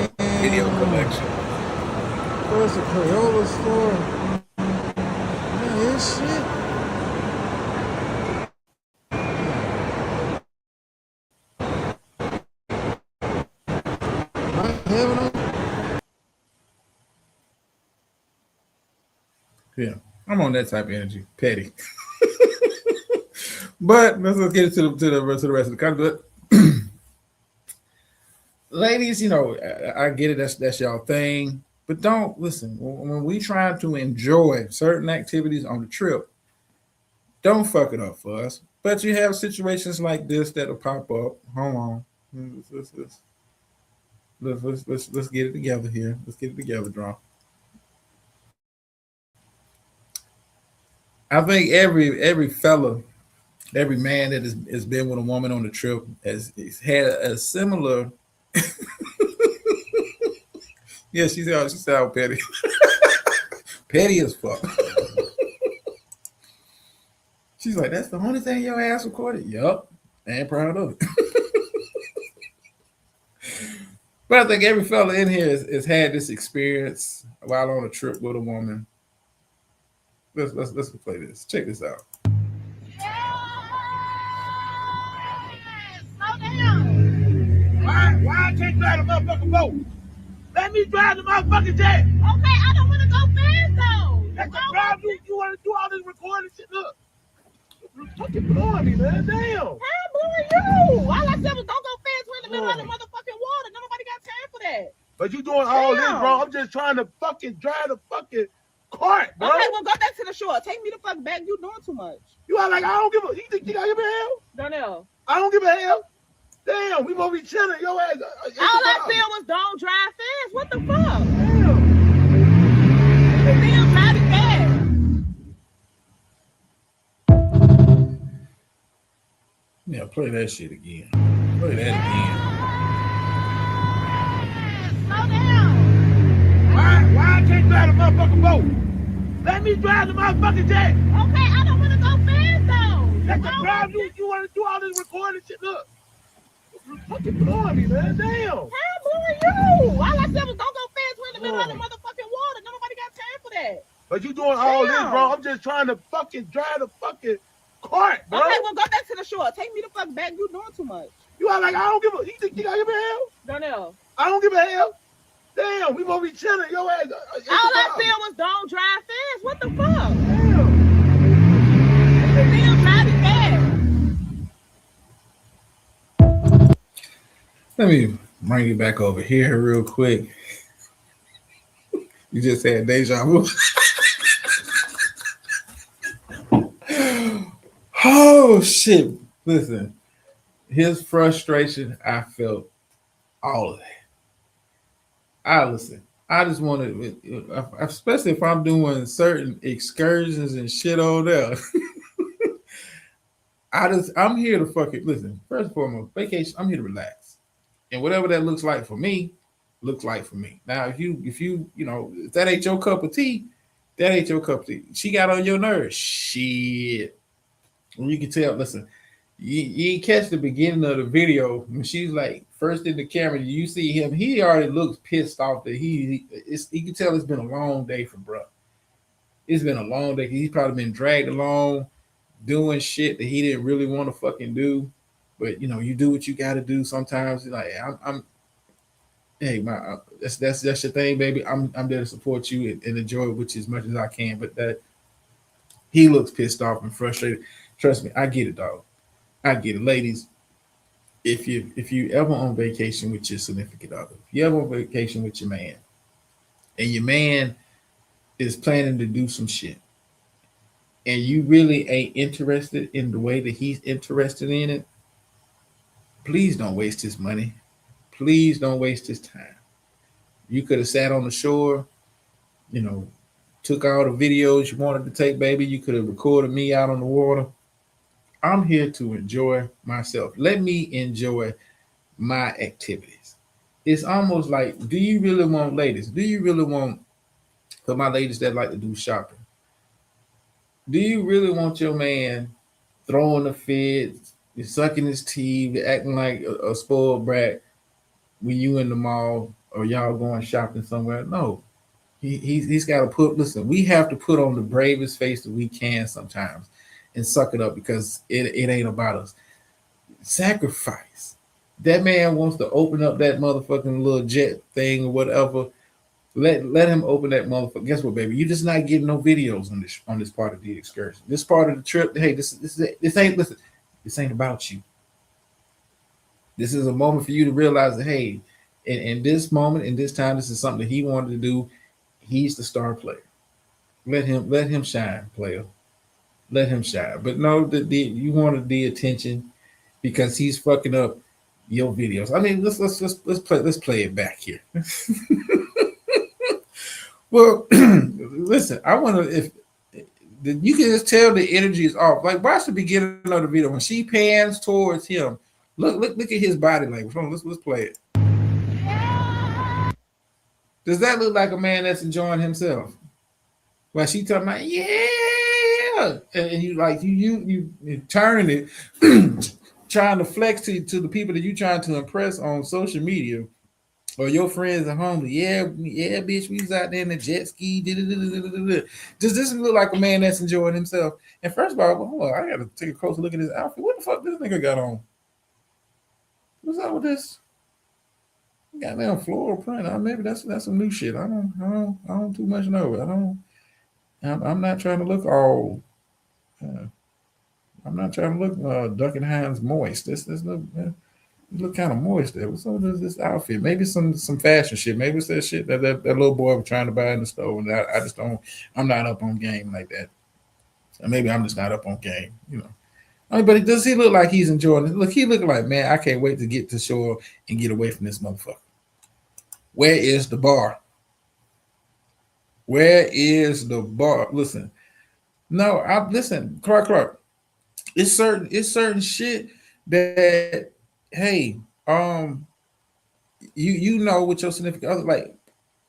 video collection. There's a Crayola store. Man, this shit. Yeah, I'm on that type of energy, petty. But let's get to the rest of the content. Ladies, I get it. That's y'all thing, but don't listen when we try to enjoy certain activities on the trip. Don't fuck it up for us. But you have situations like this that'll pop up. Hold on, let's get it together here. Let's get it together, Draw. I think every fella, every man that has been with a woman on the trip has had a similar. Yeah, she sound petty. Petty as fuck. She's like, that's the only thing your ass recorded? Yup. And proud of it. But I think every fella in here has had this experience while on a trip with a woman. Let's play this. Check this out. Why I can't drive the motherfucking boat? Let me drive the motherfucking jet. Okay, I don't want to go fast though. That's the problem. You want to do all this recording shit? Look. You're fucking blowing me, man. Damn. How blowing you? All I said was don't go fast. We're in the middle of the motherfucking water. Nobody got time for that. But you doing all this, bro. I'm just trying to fucking drive the fucking cart, bro. Okay, well go back to the shore. Take me the fuck back. You doing too much. You are like, I don't give a. You think I give a hell? Darnell. I don't give a hell. Damn, we gonna be chilling. Your ass. All I said was don't drive fast. What the fuck? Damn. Damn, drive it fast. Yeah, play that shit again. Play that again. Slow down. Why I can't drive the motherfucking boat? Let me drive the motherfucking jet. Okay, I don't want to go fast though. That's the problem. You want to do all this recording shit. Look. Fucking blowing me, man. Damn. How blowing you? All I said was don't go fast. We're in the middle of the motherfucking water. Nobody got time for that. But you doing all this, Damn. bro. I'm just trying to fucking drive the fucking cart, bro. Okay, well go back to the shore. Take me the fuck back. You doing too much. You are like, I don't give a, you think I give a hell? Darnell. I don't give a hell. Damn, we gonna be chilling. Your ass. All I said was don't drive fast. What the fuck? Damn. Still driving fast. Let me bring you back over here real quick. You just had deja vu. Oh shit! Listen, his frustration, I felt all of that. I just want to, especially if I'm doing certain excursions and shit over there. I'm here to fucking listen. First and foremost, vacation. I'm here to relax, and whatever that looks like for me, looks like for me. Now, if that ain't your cup of tea, that ain't your cup of tea. She got on your nerves. Shit. You can tell. Listen, you catch the beginning of the video when she's like first in the camera. You see him. He already looks pissed off that you can tell it's been a long day for bro. It's been a long day. He's probably been dragged along doing shit that he didn't really want to fucking do. But you do what you got to do. Sometimes like hey, that's your thing, baby. I'm there to support you and enjoy it with you as much as I can. But that he looks pissed off and frustrated. Trust me, I get it, dog. I get it, ladies. If you ever on vacation with your significant other, if you ever on vacation with your man, and your man is planning to do some shit, and you really ain't interested in the way that he's interested in it, please don't waste his money. Please don't waste his time. You could have sat on the shore, took all the videos you wanted to take, baby. You could have recorded me out on the water. I'm here to enjoy myself. Let me enjoy my activities. It's almost like, do you really want, ladies? Do you really want, for my ladies that like to do shopping, do you really want your man throwing the fits, sucking his teeth, acting like a spoiled brat when you in the mall or y'all going shopping somewhere? No. He's got to put, listen, we have to put on the bravest face that we can sometimes and suck it up because it ain't about us. Sacrifice. That man wants to open up that motherfucking little jet thing or whatever. Let him open that motherfucker. Guess what, baby? You're just not getting no videos on this part of the excursion. This part of the trip, hey, this ain't about you. This is a moment for you to realize that, hey, in this moment, in this time, this is something that he wanted to do. He's the star player. Let him shine, player. Let him shine. But no, you wanted the attention because he's fucking up your videos. I mean, let's play it back here. Well, listen, I wonder if you can just tell the energy is off. Like watch the beginning of the video when she pans towards him. Look at his body language. Let's play it. Does that look like a man that's enjoying himself? Well, she talking about and you like you turn it, trying to flex to the people that you trying to impress on social media or your friends at home. Yeah, bitch, we was out there in the jet ski. Does this look like a man that's enjoying himself? And first of all, hold on, I gotta take a closer look at his outfit. What the fuck this nigga got on? What's up with this? Goddamn floral print. Maybe that's some new shit. I don't too much know it. I'm not trying to look all. I'm not trying to look Duncan Hines moist. This look kind of moist there. What's up with this outfit? Maybe some fashion shit. Maybe it's that shit that little boy was trying to buy in the store. And I just don't. I'm not up on game like that. So maybe I'm just not up on game. I mean, but does he look like he's enjoying it? Look, he looking like, man, I can't wait to get to shore and get away from this motherfucker. Where is the bar? Where is the bar? Listen, no, listen, Clark. It's certain shit that, hey, you know with your significant other, like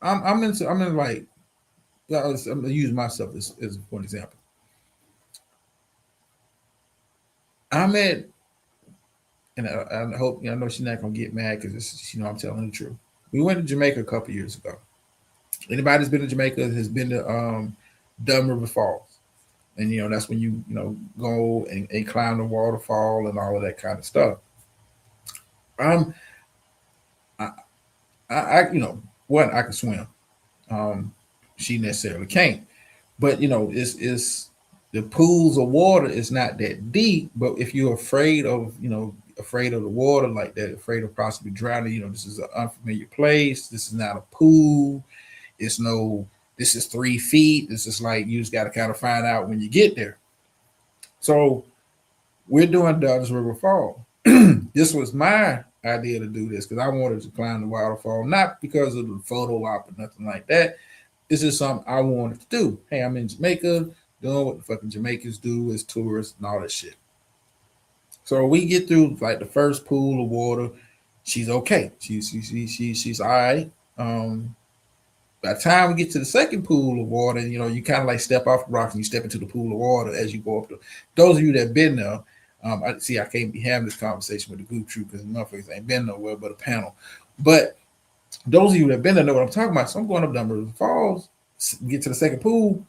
I'm in like, I'm gonna use myself as for an example. I'm at, and I hope, I know she's not gonna get mad because this, I'm telling the truth. We went to Jamaica a couple years ago. Anybody that's been to Jamaica has been to Dumb River Falls, and that's when you go and climb the waterfall and all of that kind of stuff. I one, I can swim. She necessarily can't, but it's the pools of water is not that deep. But if you're afraid of afraid of the water like that, afraid of possibly drowning, this is an unfamiliar place. This is not a pool. This is 3 feet. This is like, you just got to kind of find out when you get there. So we're doing Dunn's River Fall. This was my idea to do this because I wanted to climb the waterfall, not because of the photo op or nothing like that. This is something I wanted to do. Hey, I'm in Jamaica doing what the fucking Jamaicans do as tourists and all that shit. So we get through like the first pool of water. She's okay. She's all right. By the time we get to the second pool of water, you kind of like step off the rocks and you step into the pool of water as you go up. Those of you that have been there, I can't be having this conversation with the group troop because motherfuckers ain't been nowhere but a panel. But those of you that have been there know what I'm talking about. So I'm going up Dumb River Falls, get to the second pool.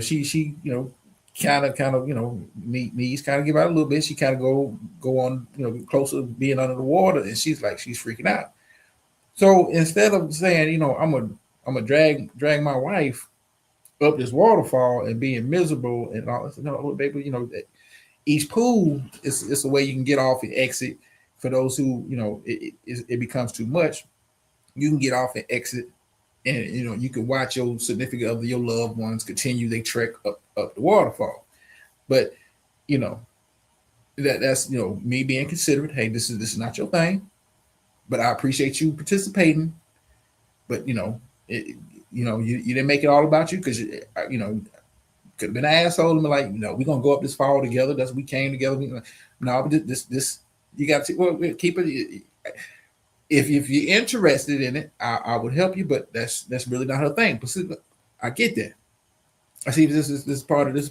She kind of knees kind of give out a little bit. She kind of go on closer being under the water, and she's freaking out. So instead of saying I'm gonna drag my wife up this waterfall and being miserable and all, no, baby, each pool is a way you can get off and exit. For those who it becomes too much, you can get off and exit, and you can watch your significant other, your loved ones continue they trek up the waterfall. But that's me being considerate. Hey, this is not your thing, but I appreciate you participating. But you didn't make it all about you because could have been an asshole and be like, we're gonna go up this fall together. That's we came together. No, but this you got to keep it. If you're interested in it, I would help you, but that's really not her thing. But I get that. I see this is part of the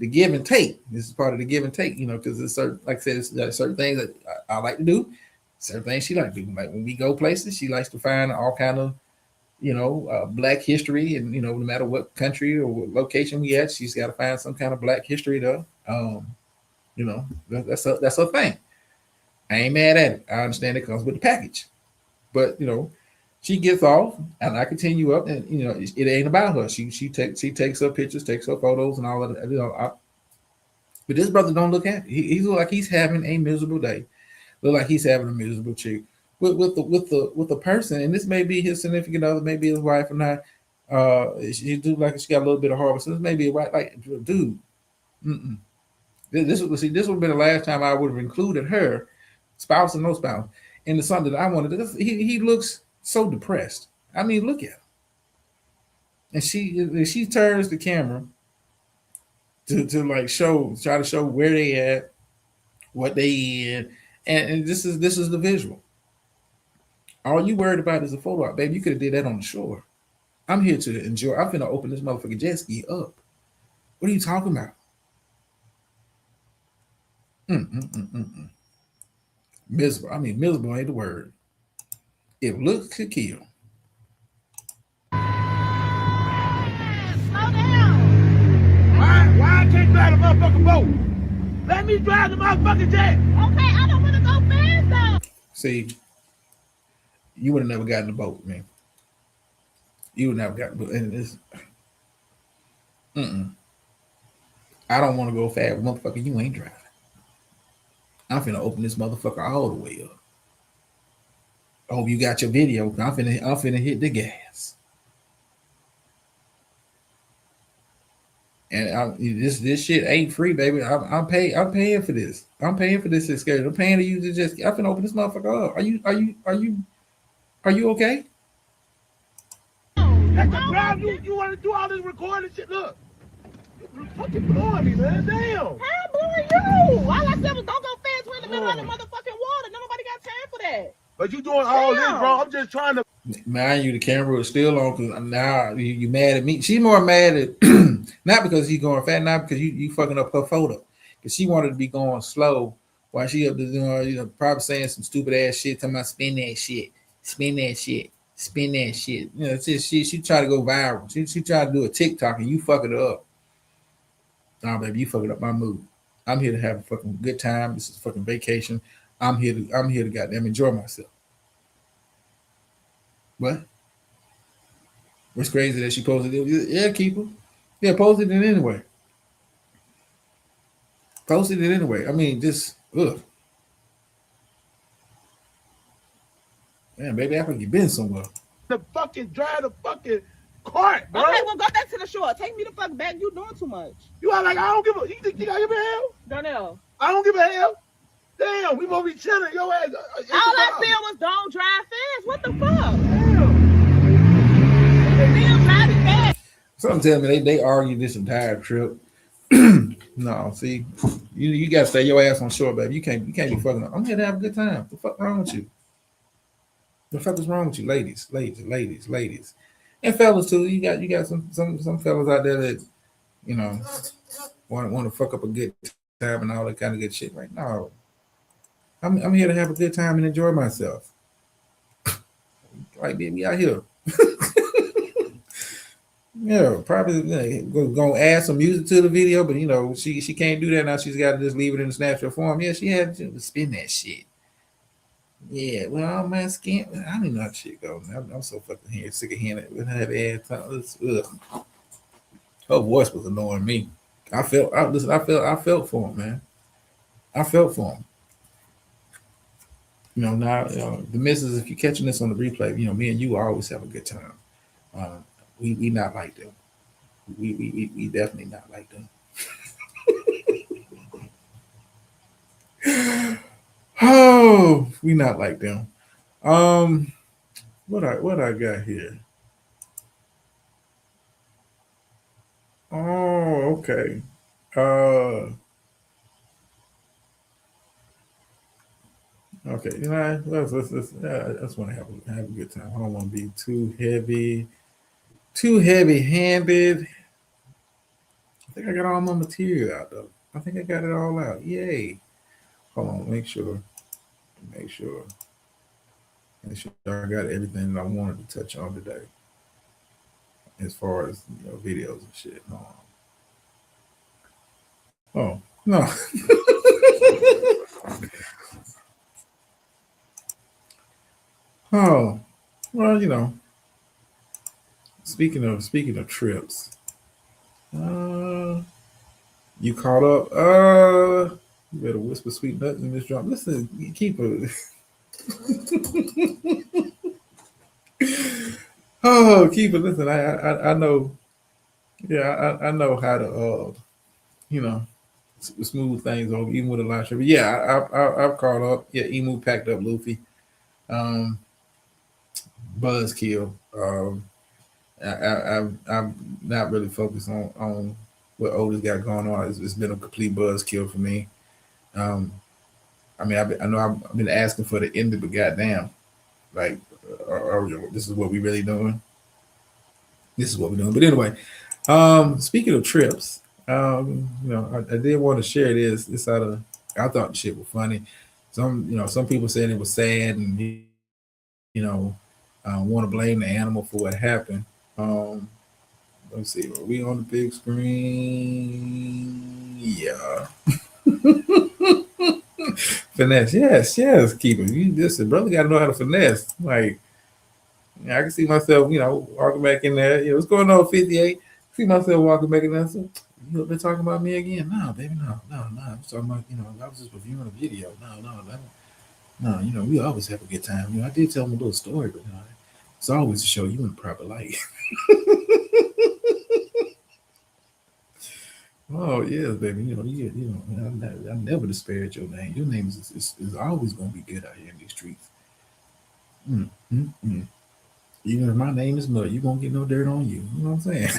give and take. This is part of the give and take, because it's certain, like I said, there's certain things that I like to do, certain things she like to do. Like when we go places, she likes to find all kind of Black history, and no matter what country or what location we at, she's got to find some kind of Black history though. That's her thing. I ain't mad at it. I understand it comes with the package, but she gets off and I continue up, and it ain't about her. She takes her pictures, takes her photos, and all of that. But this brother don't look happy. He look like he's having a miserable day. Look like he's having a miserable chick with the person, and this may be his significant other, maybe his wife or not. She do like she got a little bit of harbor, so this may be right. Like, dude, this would have been the last time I would have included her, spouse and no spouse, in the something that I wanted to. He looks so depressed. I mean, look at him. And she turns the camera to like try to show where they at, what they in, and this is the visual. All you worried about is a photo op, baby. You could have did that on the shore. I'm here to enjoy. I'm finna open this motherfucking jet ski up. What are you talking about? Miserable. I mean, miserable ain't the word. If looks could kill. Slow down. Why I can't drive the motherfucking boat? Let me drive the motherfucking jet. Okay, I don't want to go fast though. See, you would have never gotten the boat, man. You would never gotten the boat. And it's I don't want to go fast, motherfucker. You ain't driving. I'm finna open this motherfucker all the way up. I hope you got your video. I'm finna hit the gas. And this shit ain't free, baby. I'm paying for this. I'm paying for this excursion. I'm paying to use it. Just I'm finna open this motherfucker up. Are you okay? That's the crowd. You want to do all this recording shit? Look, Fucking blowing me, man. Damn. How blowing you? All I said was don't go fast. We're in the middle of the motherfucking water. Nobody got time for that. But you doing all this, bro. I'm just trying to. Mind you, the camera is still on because now you mad at me. She's more mad at not because he's going fast, not because you fucking up her photo. Because she wanted to be going slow while she up there doing, probably saying some stupid ass shit, talking about spin that shit, spin that shit, spin that shit. It's just she tried to go viral. She tried to do a TikTok and you fuck it up. Nah, baby, you fucking up my mood. I'm here to have a fucking good time. This is fucking vacation. I'm here to goddamn enjoy myself. What? What's crazy that she posted it? Yeah, keeper. Yeah, posted it anyway. Posted it anyway. I mean, just ugh. Man, baby, I think you been somewhere. The fucking drive the fucking cart, bro. Okay, well, go back to the shore. Take me the fuck back. You doing too much. You are like, I don't give a. You think I give a hell? Darnell. I don't give a hell. Damn, we gonna be chilling. Your ass. All I said was don't drive fast. What the fuck? Damn. Something tell me they argued this entire trip. No, see, you gotta stay your ass on shore, baby. You can't be fucking up. I'm here to have a good time. What the fuck wrong with you? The fuck is wrong with you, ladies, and fellas too. You got some fellas out there that want to fuck up a good time and all that kind of good shit. Right now, I'm here to have a good time and enjoy myself. Like, baby, out here. Yeah, probably gonna add some music to the video, but she can't do that now. She's got to just leave it in the Snapchat form. Yeah, she had to spin that shit. Yeah, well, man, I don't even know how shit go. I'm so fucking sick of hearing it with her ass. Her voice was annoying me. I felt for him, man. I felt for him. Now the missus, if you're catching this on the replay, me and you always have a good time. We not like them. We definitely not like them. Oh, we not like them. What I got here? Oh, okay. Okay. Let's I just want to have a good time. I don't want to be too heavy-handed. I think I got all my material out though. I think I got it all out. Yay. Hold on, make sure I got everything that I wanted to touch on today. As far as videos and shit. Oh, no. Oh, well, speaking of trips, you caught up. You better whisper sweet nuts in this drop. Listen, you keep it. Oh, keep it. Listen, I know. Yeah, I know how to smooth things over, even with a live show. But yeah, I've caught up. Yeah, Emu packed up Luffy. Buzzkill. I'm not really focused on what Otis got going on. It's been a complete buzzkill for me. I mean, I know I've been asking for the end, but goddamn, like, this is what we really doing. This is what we're doing. But anyway, speaking of trips, I did want to share this out of. I thought the shit was funny. Some people said it was sad, and want to blame the animal for what happened. Let's see, are we on the big screen? Yeah. Finesse, yes, keep it. Listen, brother got to know how to finesse. Like, I can see myself, walking back in there. What's going on, 58? See myself walking back in there. So, you been talking about me again? No, baby, no. I'm talking about, I was just reviewing a video. No, we always have a good time. I did tell him a little story, but it's always to show you in the proper light. Oh yes, baby. I never disparage your name. Your name is always going to be good out here in these streets. Even if my name is Mud, you won't get no dirt on you. You know what I'm saying?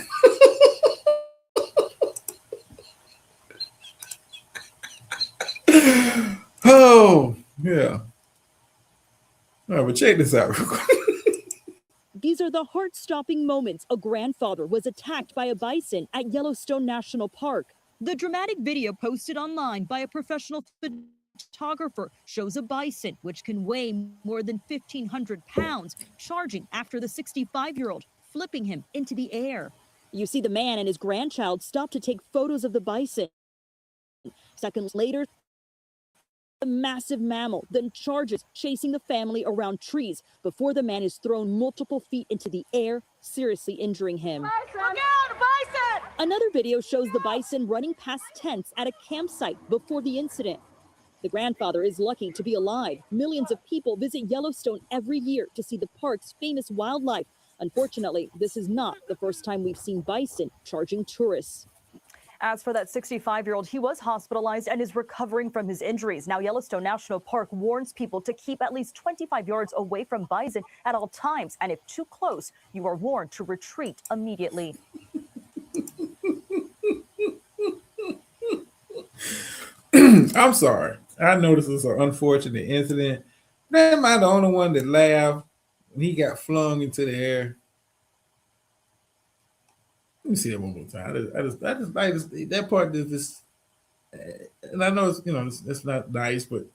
All right, but check this out real quick. These are the heart-stopping moments a grandfather was attacked by a bison at Yellowstone National Park. The dramatic video posted online by a professional photographer shows a bison, which can weigh more than 1,500 pounds, charging after the 65-year-old, flipping him into the air. You see the man and his grandchild stop to take photos of the bison. Seconds later, the massive mammal then charges, chasing the family around trees before the man is thrown multiple feet into the air, seriously injuring him. Another video shows the bison running past tents at a campsite before the incident. The grandfather is lucky to be alive. Millions of people visit Yellowstone every year to see the park's famous wildlife. Unfortunately, this is not the first time we've seen bison charging tourists. As for that 65-year-old, he was hospitalized and is recovering from his injuries. Now, Yellowstone National Park warns people to keep at least 25 yards away from bison at all times. And if too close, you are warned to retreat immediately. I'm sorry. I know this is an unfortunate incident. Am I the only one that laughed when he got flung into the air? Let me see that one more time. I just like that part. Is just, and I know it's not nice, but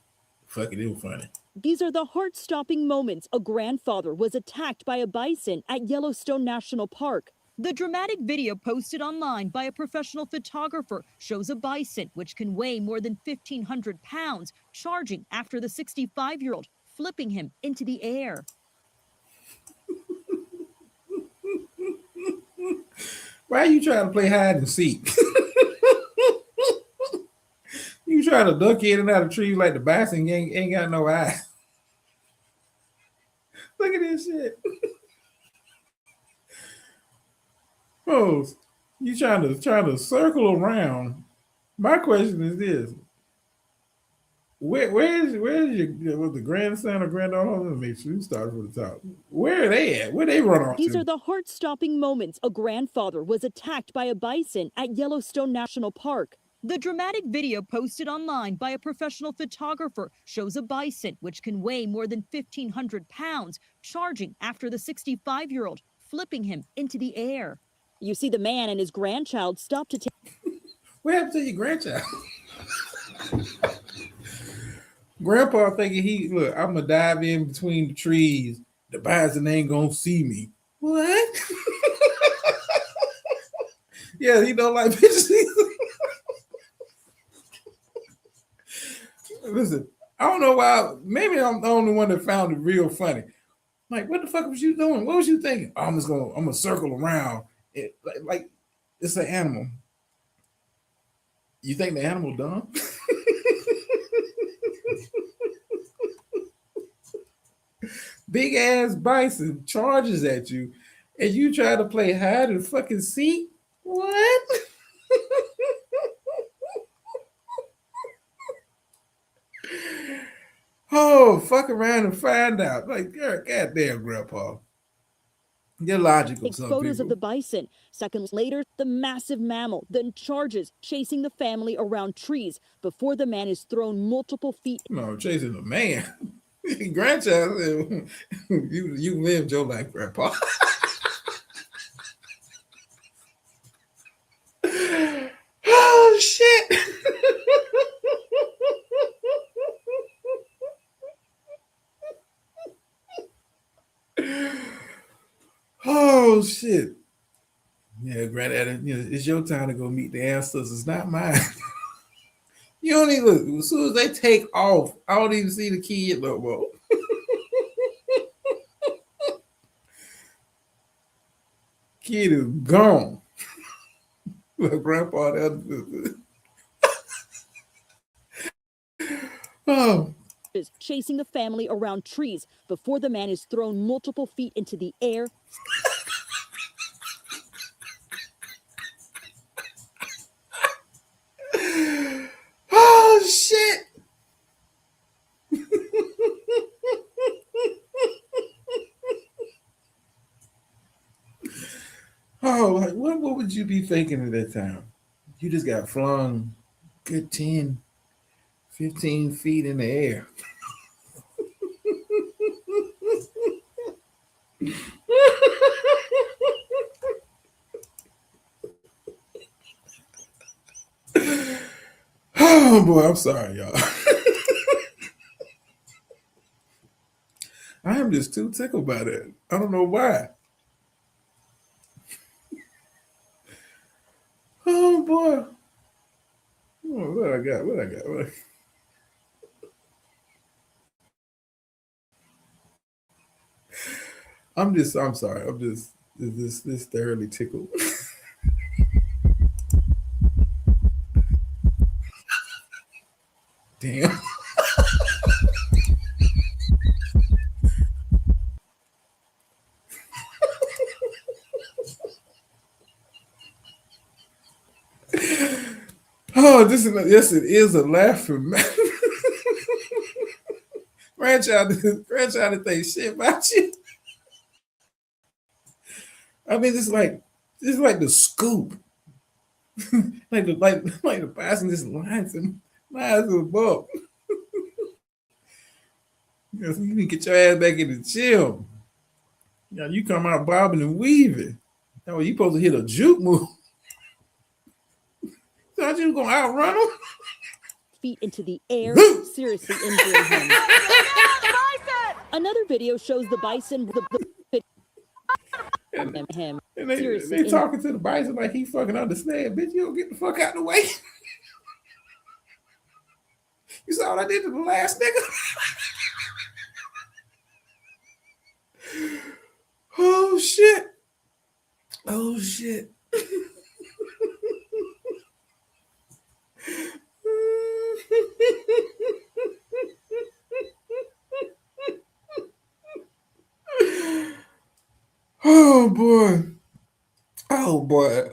fuck it, it was funny. These are the heart-stopping moments a grandfather was attacked by a bison at Yellowstone National Park. The dramatic video posted online by a professional photographer shows a bison, which can weigh more than 1,500 pounds, charging after the 65-year-old, flipping him into the air. Why are you trying to play hide and seek? You trying to duck in and out of trees like the bison ain't got no eyes. Look at this shit. Oh, you trying to circle around. My question is this: where's the grandson or granddaughter? Let me make sure you start from the top. Where are they at? Where they run off These to? are the heart-stopping moments a grandfather was attacked by a bison at Yellowstone National Park. The dramatic video posted online by a professional photographer shows a bison, which can weigh more than 1,500 pounds, charging after the 65-year-old, flipping him into the air. You see the man and his grandchild stop to take. What happened to your grandchild? Grandpa thinking look, I'm gonna dive in between the trees. The bison ain't gonna see me. What? Yeah, he don't like bitches. Listen, I don't know why. Maybe I'm the only one that found it real funny. Like, what the fuck was you doing? What was you thinking? Oh, I'm gonna circle around. It, like it's an animal. You think the animal dumb? Big ass bison charges at you, and you try to play hide and fucking seek? What? Oh, fuck around and find out. Like, goddamn, Grandpa. You're logical. Takes photos of the bison. Seconds later, the massive mammal then charges, chasing the family around trees before the man is thrown multiple feet. No, chasing the man. Grandchild, you lived your life, Grandpa. Oh shit. Oh shit. Yeah, Granddaddy, it's your time to go meet the ancestors, not mine. You don't even look. As soon as they take off, I don't even see the kid no more. Kid is gone. Look, Grandpa, oh. Chasing the family around trees before the man is thrown multiple feet into the air. Oh shit. Oh, like what would you be thinking at that time? You just got flung good 10, 15 feet in the air. Oh boy, I'm sorry, y'all. I am just too tickled by that. I don't know why. Oh boy. Oh, what I got? I'm sorry. I'm just this thoroughly tickled. Damn. Oh, yes, it is a laughing matter. Grandchild to think shit about you. I mean, it's like the scoop. like the passing this lines above. You need to get your ass back in the gym. You come out bobbing and weaving. Now you supposed to hit a juke move. Thought you gonna outrun him? Feet into the air, seriously injuring him. Another video shows the bison him. And they talking to the bison like he fucking understand. Bitch, you don't get the fuck out of the way. You saw what I did to the last nigga? Oh shit. Oh shit. Oh boy. Oh boy.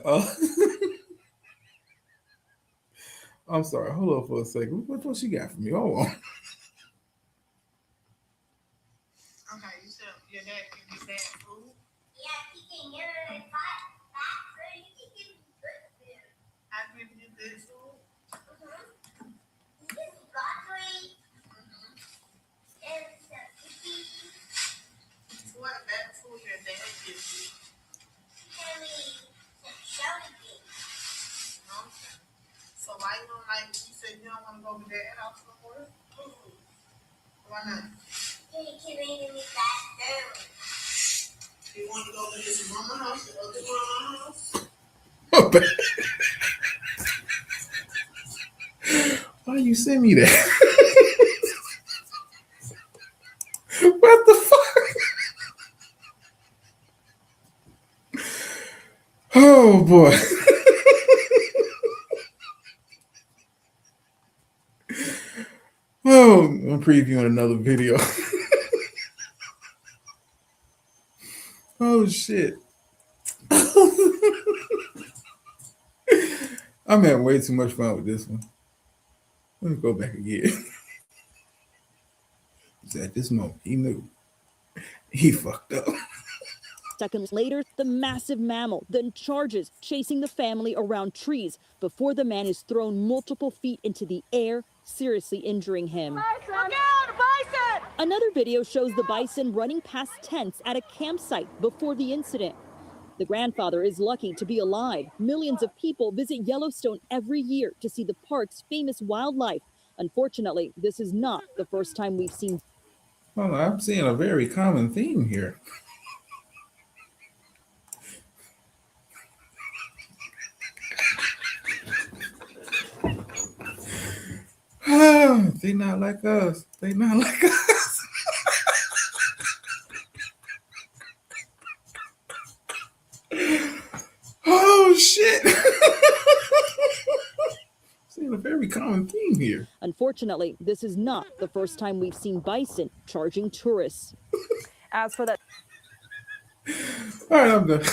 I'm sorry. Hold on for a second. What she got for me? Hold on. Okay, you said your dad can get bad food? Yeah, he can get it back food. He can give you good food. I give you good food? He gives you broccoli. And some cookies. What bad food your dad gives you? And some jelly beans. Okay. So why you don't like, you said you don't want to go to their house no more? Why not? He can make me bad food. You want to go to his mama house, the other grandma house? Why you send me that? What the fuck? Oh boy. Oh, I'm previewing another video. Oh shit. I'm having way too much fun with this one. Let me go back again. At this moment, he knew. He fucked up. Seconds later, the massive mammal then charges, chasing the family around trees before the man is thrown multiple feet into the air, seriously injuring him. Bison! Another video shows the bison running past tents at a campsite before the incident. The grandfather is lucky to be alive. Millions of people visit Yellowstone every year to see the park's famous wildlife. Unfortunately, this is not the first time we've seen. Well, I'm seeing a very common theme here. They not like us. They not like us. Oh shit. Seeing a very common theme here. Unfortunately, this is not the first time we've seen bison charging tourists. As for that. All right, I'm done.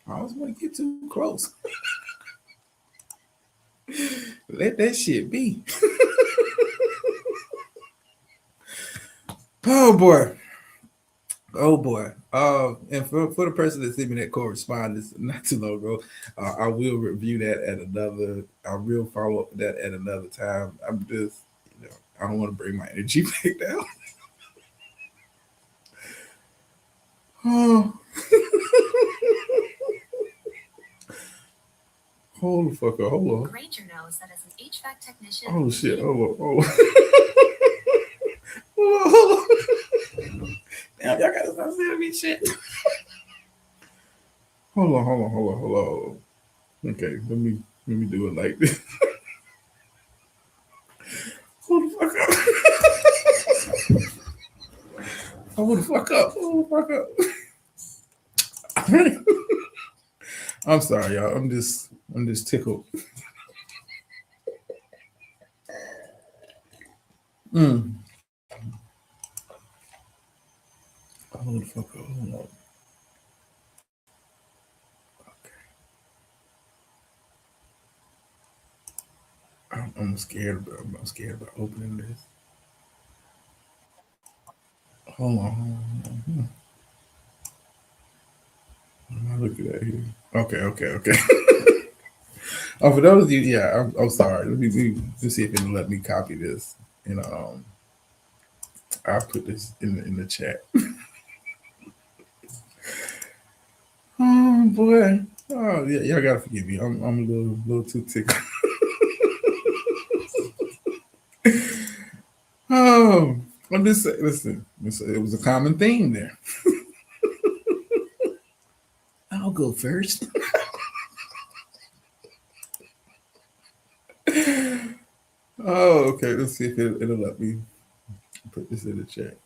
I always want to get too close. Let that shit be. Oh boy. Oh boy. And for the person that sent me that correspondence not too long ago, I will review that at another. I will follow up with that at another time. I'm just, I don't want to bring my energy back down. Oh. Hold the fuck up. Hold on. Granger knows that as an HVAC technician. Oh shit. Hold on. Hold on. Damn, y'all gotta stop saying me shit. Hold on. Okay, let me do it like this. Hold the fuck up. Hold the fuck up. I'm sorry, y'all. I'm just tickled. Hold the fuck up. Hold on. I'm scared about opening this. Hold on. What am I looking at here? Okay. Oh, for those of you, yeah, I'm sorry. Let me see if it'll let me copy this. And I'll put this in the chat. Oh boy. Oh yeah, y'all gotta forgive me. I'm a little too tickled. Oh, I'm just saying, listen, it was a common theme there. I'll go first. Oh, okay. Let's see if it'll let me put this in the chat.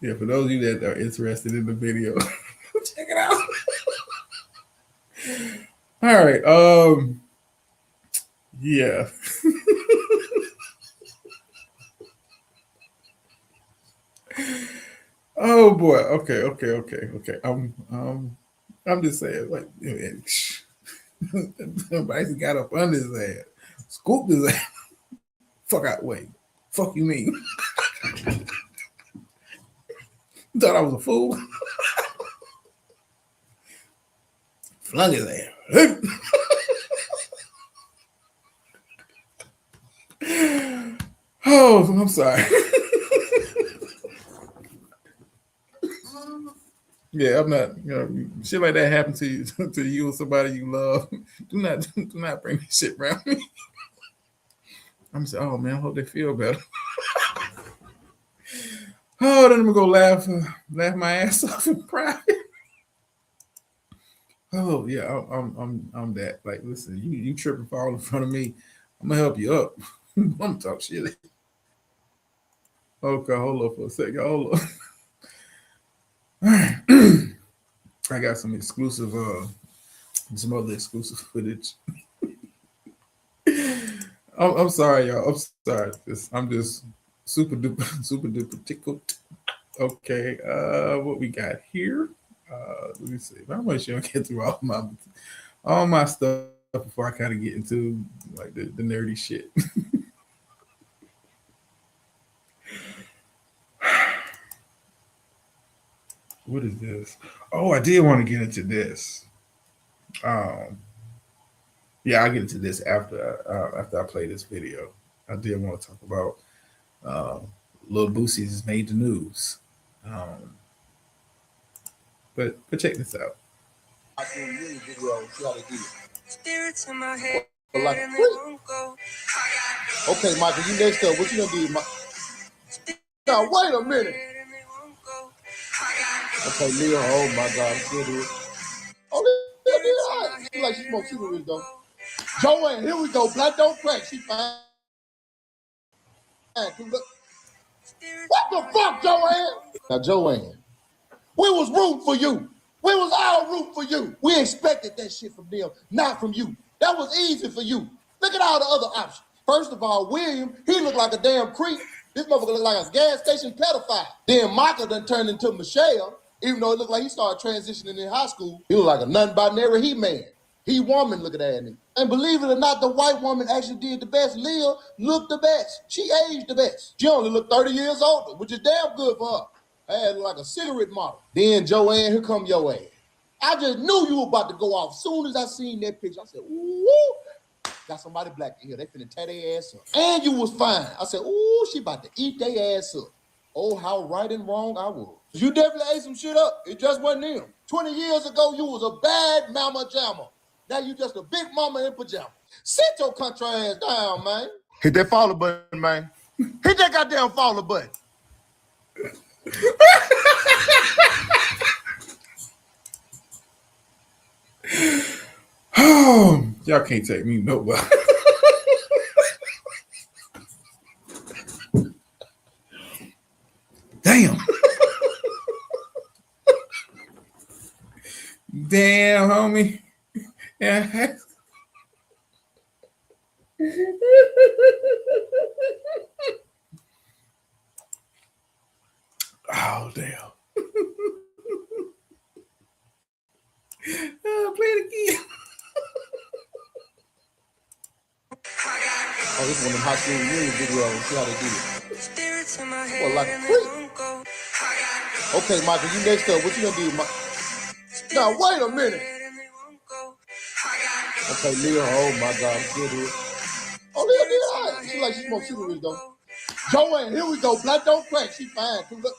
Yeah, for those of you that are interested in the video, check it out. All right. Yeah. Oh boy. Okay. I'm just saying, like, Bryson got up under his ass, scooped his ass. Fuck out the way. Fuck you mean? Thought I was a fool. Flung his ass. Oh, I'm sorry. Yeah, I'm not. Shit like that happen to you or somebody you love. Do not bring this shit around me. I'm saying, oh man, I hope they feel better. Oh, then I'm gonna go laugh my ass off in private. Oh yeah, I'm that. Like, listen, you trip and fall in front of me, I'm gonna help you up. I'm gonna talk shit. Okay, hold on for a second. Hold on. All right. I got some other exclusive footage. I'm sorry, y'all. I'm sorry. I'm just super duper tickled. Okay, what we got here? Let me see. I'm gonna sure get through all my stuff before I kind of get into like the nerdy shit. What is this? Oh, I did want to get into this. Yeah, I'll get into this after I play this video. I did want to talk about Lil Boosie's has made the news. But check this out. I can really video see how they do it. Spirits in my head. Like, And they won't go. okay, Michael, you next up. What you gonna do, Now wait a minute. Okay, Leo. Oh my God, I'm still doing. Oh, Leo did all right. She like she smoked cigarettes though. Joanne, here we go. Black don't crack. She fine. What the fuck, Joanne? Now, Joanne, we was rooting for you. We was all rooting for you. We expected that shit from them, not from you. That was easy for you. Look at all the other options. First of all, William, he looked like a damn creep. This motherfucker looked like a gas station pedophile. Then Michael done turned into Michelle, even though it looked like he started transitioning in high school. He looked like a non-binary he-man. He-woman, look at that nigga. And believe it or not, the white woman actually did the best. Leah looked the best. She aged the best. She only looked 30 years older, which is damn good for her. I had like a cigarette model. Then Joanne, here come your ass. I just knew you were about to go off. Soon as I seen that picture, I said, ooh, got somebody black in here. They finna tear their ass up. And you was fine. I said, ooh, she about to eat their ass up. Oh, how right and wrong I was. You definitely ate some shit up. It just wasn't him. 20 years ago, you was a bad mama jamma. Now you just a big mama in pajamas. Sit your country ass down, man. Hit that follow button, man. Hit that goddamn follow button. Oh, y'all can't take me nowhere. Damn. Damn, homie. Yeah. Oh, damn. Play it again. Oh, this one of them high school reunion videos. See how they do it. Well, like a creep. Okay, Michael, you next up. What you gonna do, Mike? Now, wait a minute. Okay, Leah. Oh, my God. Good here. Oh, Leah did all right. She like she smoked cigarettes, though. Joanne, here we go. Black don't crack. She fine, too. Look.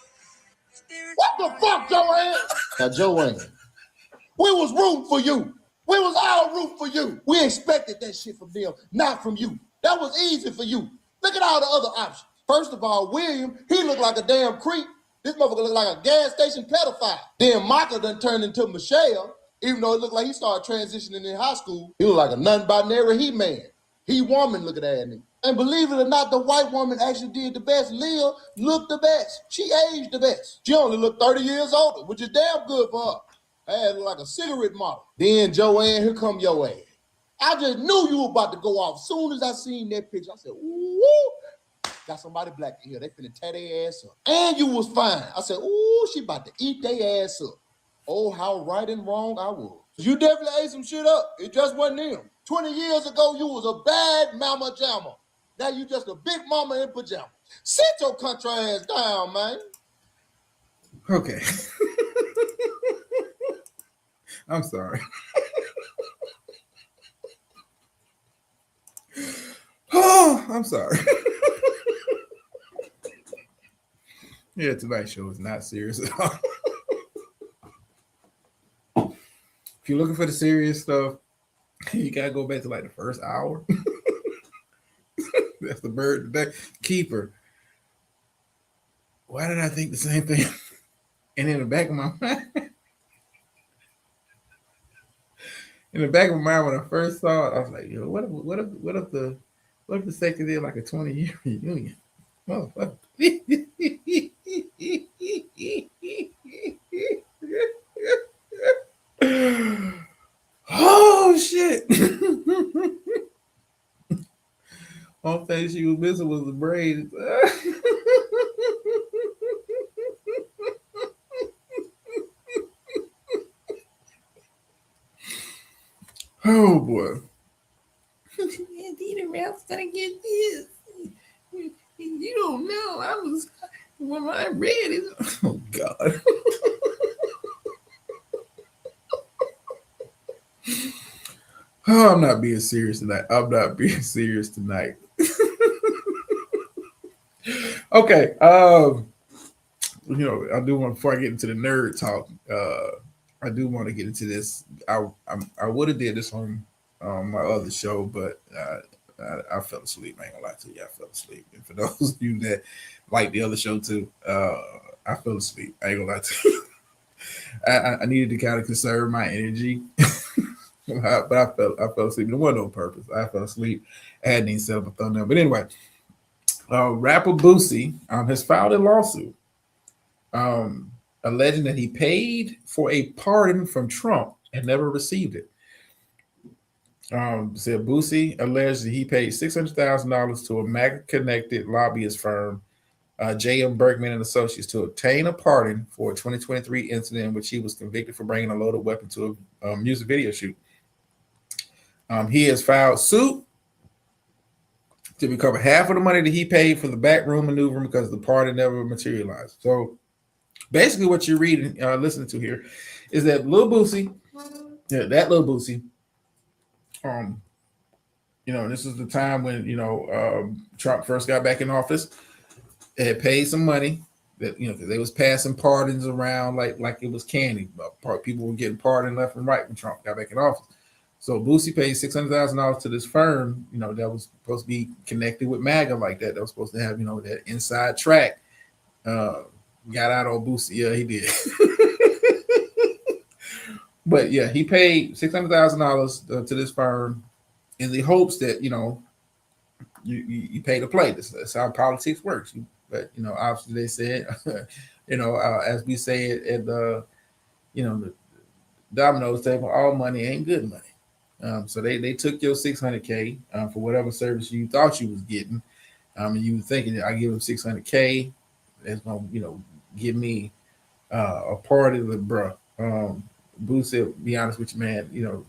What the fuck, Joanne? Now, Joanne, we was rooting for you. We was all rooting for you. We expected that shit from them, not from you. That was easy for you. Look at all the other options. First of all, William, he looked like a damn creep. This motherfucker looked like a gas station pedophile. Then Michael done turned into Michelle, even though it looked like he started transitioning in high school. He looked like a non-binary he-man. He-woman looking at him. And believe it or not, the white woman actually did the best. Leah looked the best. She aged the best. She only looked 30 years older, which is damn good for her. I had like a cigarette model. Then Joanne, here come your ass. I just knew you were about to go off. As soon as I seen that picture, I said, ooh, got somebody black in here. They finna tear their ass up. And you was fine. I said, ooh, she about to eat their ass up. Oh, how right and wrong I was. You definitely ate some shit up. It just wasn't him. 20 years ago, you was a bad mama jamma. Now you just a big mama in pajamas. Sit your country ass down, man. Okay. I'm sorry. Oh, I'm sorry. Yeah, tonight's show is not serious at all. If you're looking for the serious stuff, you gotta go back to like the first hour. That's the bird today. Keeper. Why did I think the same thing? And in the back of my mind, when I first saw it, I was like, yo, what if the second did like a 20-year reunion? Motherfucker. Oh shit. One thing she was missing was the braids. Oh boy. Dina Ralph's gonna get this. You don't know. When I read it. Oh God. Oh, I'm not being serious tonight. Okay. I do want, before I get into the nerd talk, I do want to get into this. I would have did this on my other show, but I fell asleep. I ain't gonna lie to you. I fell asleep. And for those of you that like the other show too, I fell asleep. I ain't gonna lie to you. I needed to kind of conserve my energy. But I fell asleep. It wasn't on purpose. I fell asleep. I hadn't even set up a thumbnail. But anyway, rapper Boosie has filed a lawsuit alleging that he paid for a pardon from Trump and never received it. Said Boosie alleged that he paid $600,000 to a MAGA-connected lobbyist firm, J.M. Bergman and Associates, to obtain a pardon for a 2023 incident in which he was convicted for bringing a loaded weapon to a music video shoot. He has filed suit to recover half of the money that he paid for the backroom maneuver because the pardon never materialized. So basically what you're reading, listening to here is that Lil Boosie, this is the time when, Trump first got back in office. It had paid some money that, you know, because they was passing pardons around like it was candy. People were getting pardoned left and right when Trump got back in office. So Boosie paid $600,000 to this firm, you know, that was supposed to be connected with MAGA like that. That was supposed to have, you know, that inside track. Got out on Boosie. Yeah, he did. But yeah, he paid $600,000 to this firm in the hopes that, you know, you pay to play. That's how politics works. But, you know, obviously they said, you know, as we say it at the, you know, the Domino's table, all money ain't good money. So they took your $600K for whatever service you thought you was getting, and you were thinking that I give them $600K, that's gonna, you know, give me a part of the bruh. Boosie, be honest with you, man, you know,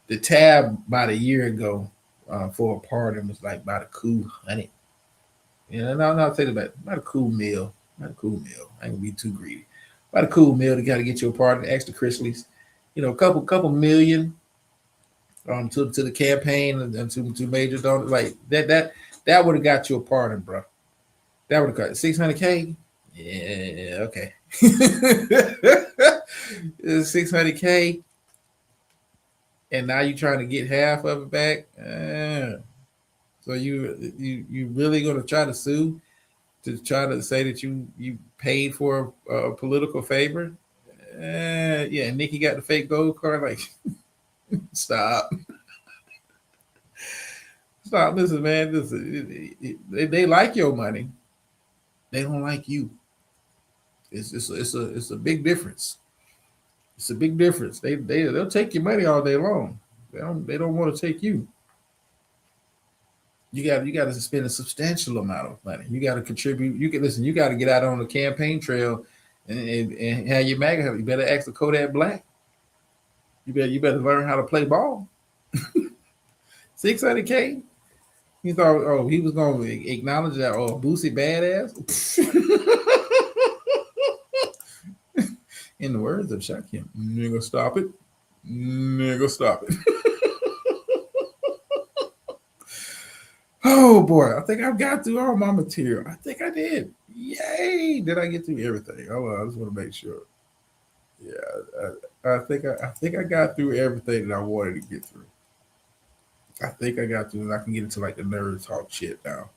the tab about a year ago for a pardon was like about a cool $100. You know, no, I'll tell you about a cool meal, not a cool meal. I ain't gonna be too greedy. About a cool meal to gotta get you a pardon, extra Chrisleys, you know, a couple million. To the campaign and to major donors, like that would have got you a pardon, bro. That would have got $600K. Yeah, okay. $600K, and now you're trying to get half of it back. So you really gonna try to sue to try to say that you paid for a political favor? Yeah, Nikki got the fake gold card, like. Stop. Listen, man. They like your money. They don't like you. It's a big difference. It's a big difference. They'll take your money all day long. They don't want to take you. You got to spend a substantial amount of money. You got to contribute. You got to get out on the campaign trail and have your MAGA. You better ask the Kodak Black. You better learn how to play ball. $600K. He thought, he was going to acknowledge that, Boosie badass. In the words of Shaquem, nigga, stop it. Nigga, stop it. Oh boy, I think I've got through all my material. I think I did. Yay! Did I get through everything? I just want to make sure. Yeah, I think I got through everything that I wanted to get through. I think I got through, and I can get into like the nerd talk shit now.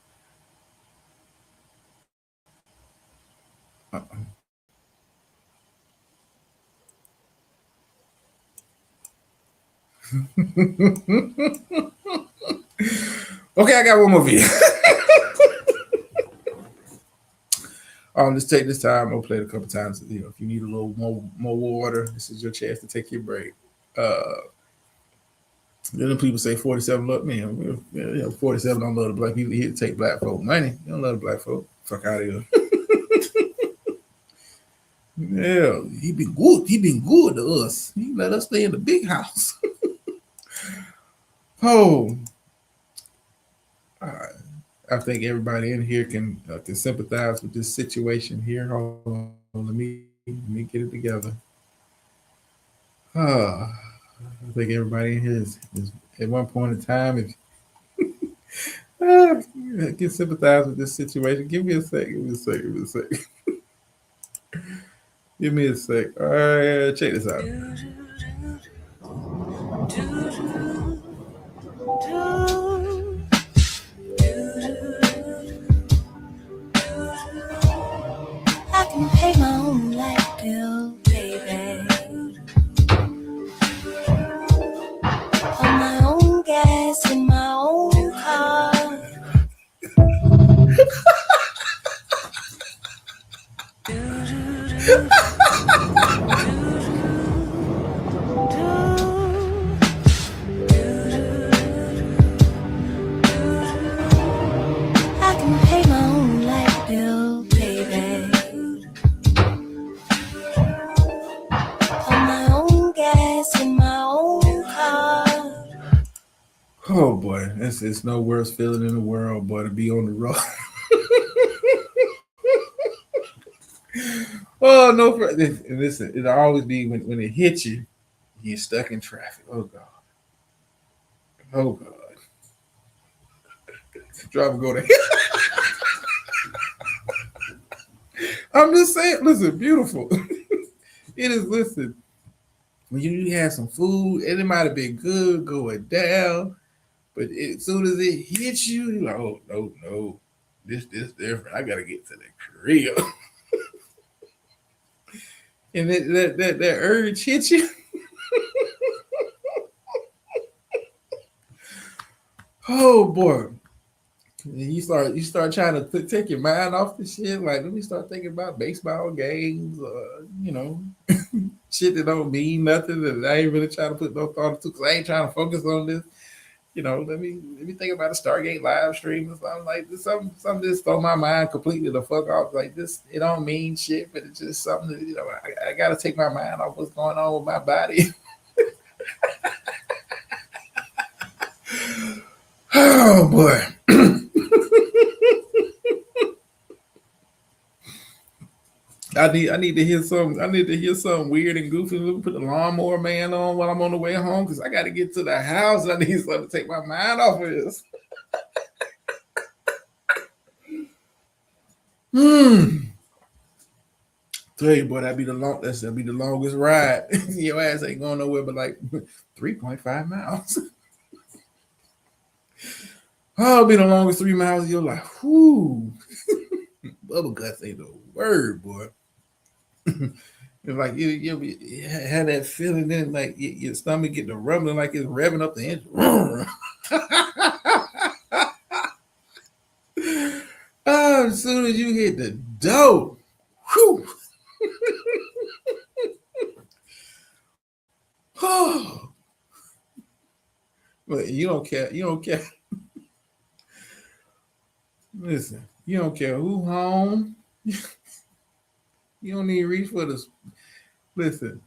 Okay, I got one more video. Let's take this time. I'll play it a couple times. You know, if you need a little more water, this is your chance to take your break. Then people say 47 love me. 47 don't love the black people. Here to take black folk money. You don't love the black folk. Fuck out of here. Yeah, he been good. He been good to us. He let us stay in the big house. I think everybody in here can sympathize with this situation here. Hold on, let me get it together. I think everybody in here is at one point in time can sympathize with this situation. Give me a sec. Give me a sec. Give me a sec. All right, check this out. I can pay my own light bill, baby. On my own gas in my own car. I can pay my own light bill, baby. On my own gas in my own car. Oh boy, it's no worse feeling in the world, boy, to be on the road. Oh no! Listen, it'll always be when it hits you, you're stuck in traffic. Oh god! Oh god! Driver go to I'm just saying, listen, beautiful. It is, listen, when you had some food, and it might have been good going down, but as soon as it hits you, you're like, oh, no, this different. I got to get to the crib. And that urge hits you. Oh, boy. And you start trying to take your mind off the shit. Like, let me start thinking about baseball games, shit that don't mean nothing that I ain't really trying to put no thought into because I ain't trying to focus on this. Let me think about a Stargate live stream or something like this. Something just throw my mind completely the fuck off. Like this, it don't mean shit, but it's just something that, I gotta take my mind off what's going on with my body. Oh boy. I need to hear something weird and goofy. Let me put the lawnmower man on while I'm on the way home because I got to get to the house. I need something to take my mind off of this. Tell you, boy, that'll be the longest ride. Your ass ain't going nowhere but like 3.5 miles. Oh, it'll be the longest 3 miles of your life. Whoo. Bubble guts ain't no word, boy. It's like you had that feeling, then like your stomach get the rumbling like it's revving up the engine. Oh, as soon as you hit the dough, whew. Oh, but you don't care. Listen, you don't care who home. You don't need to reach for this. Listen,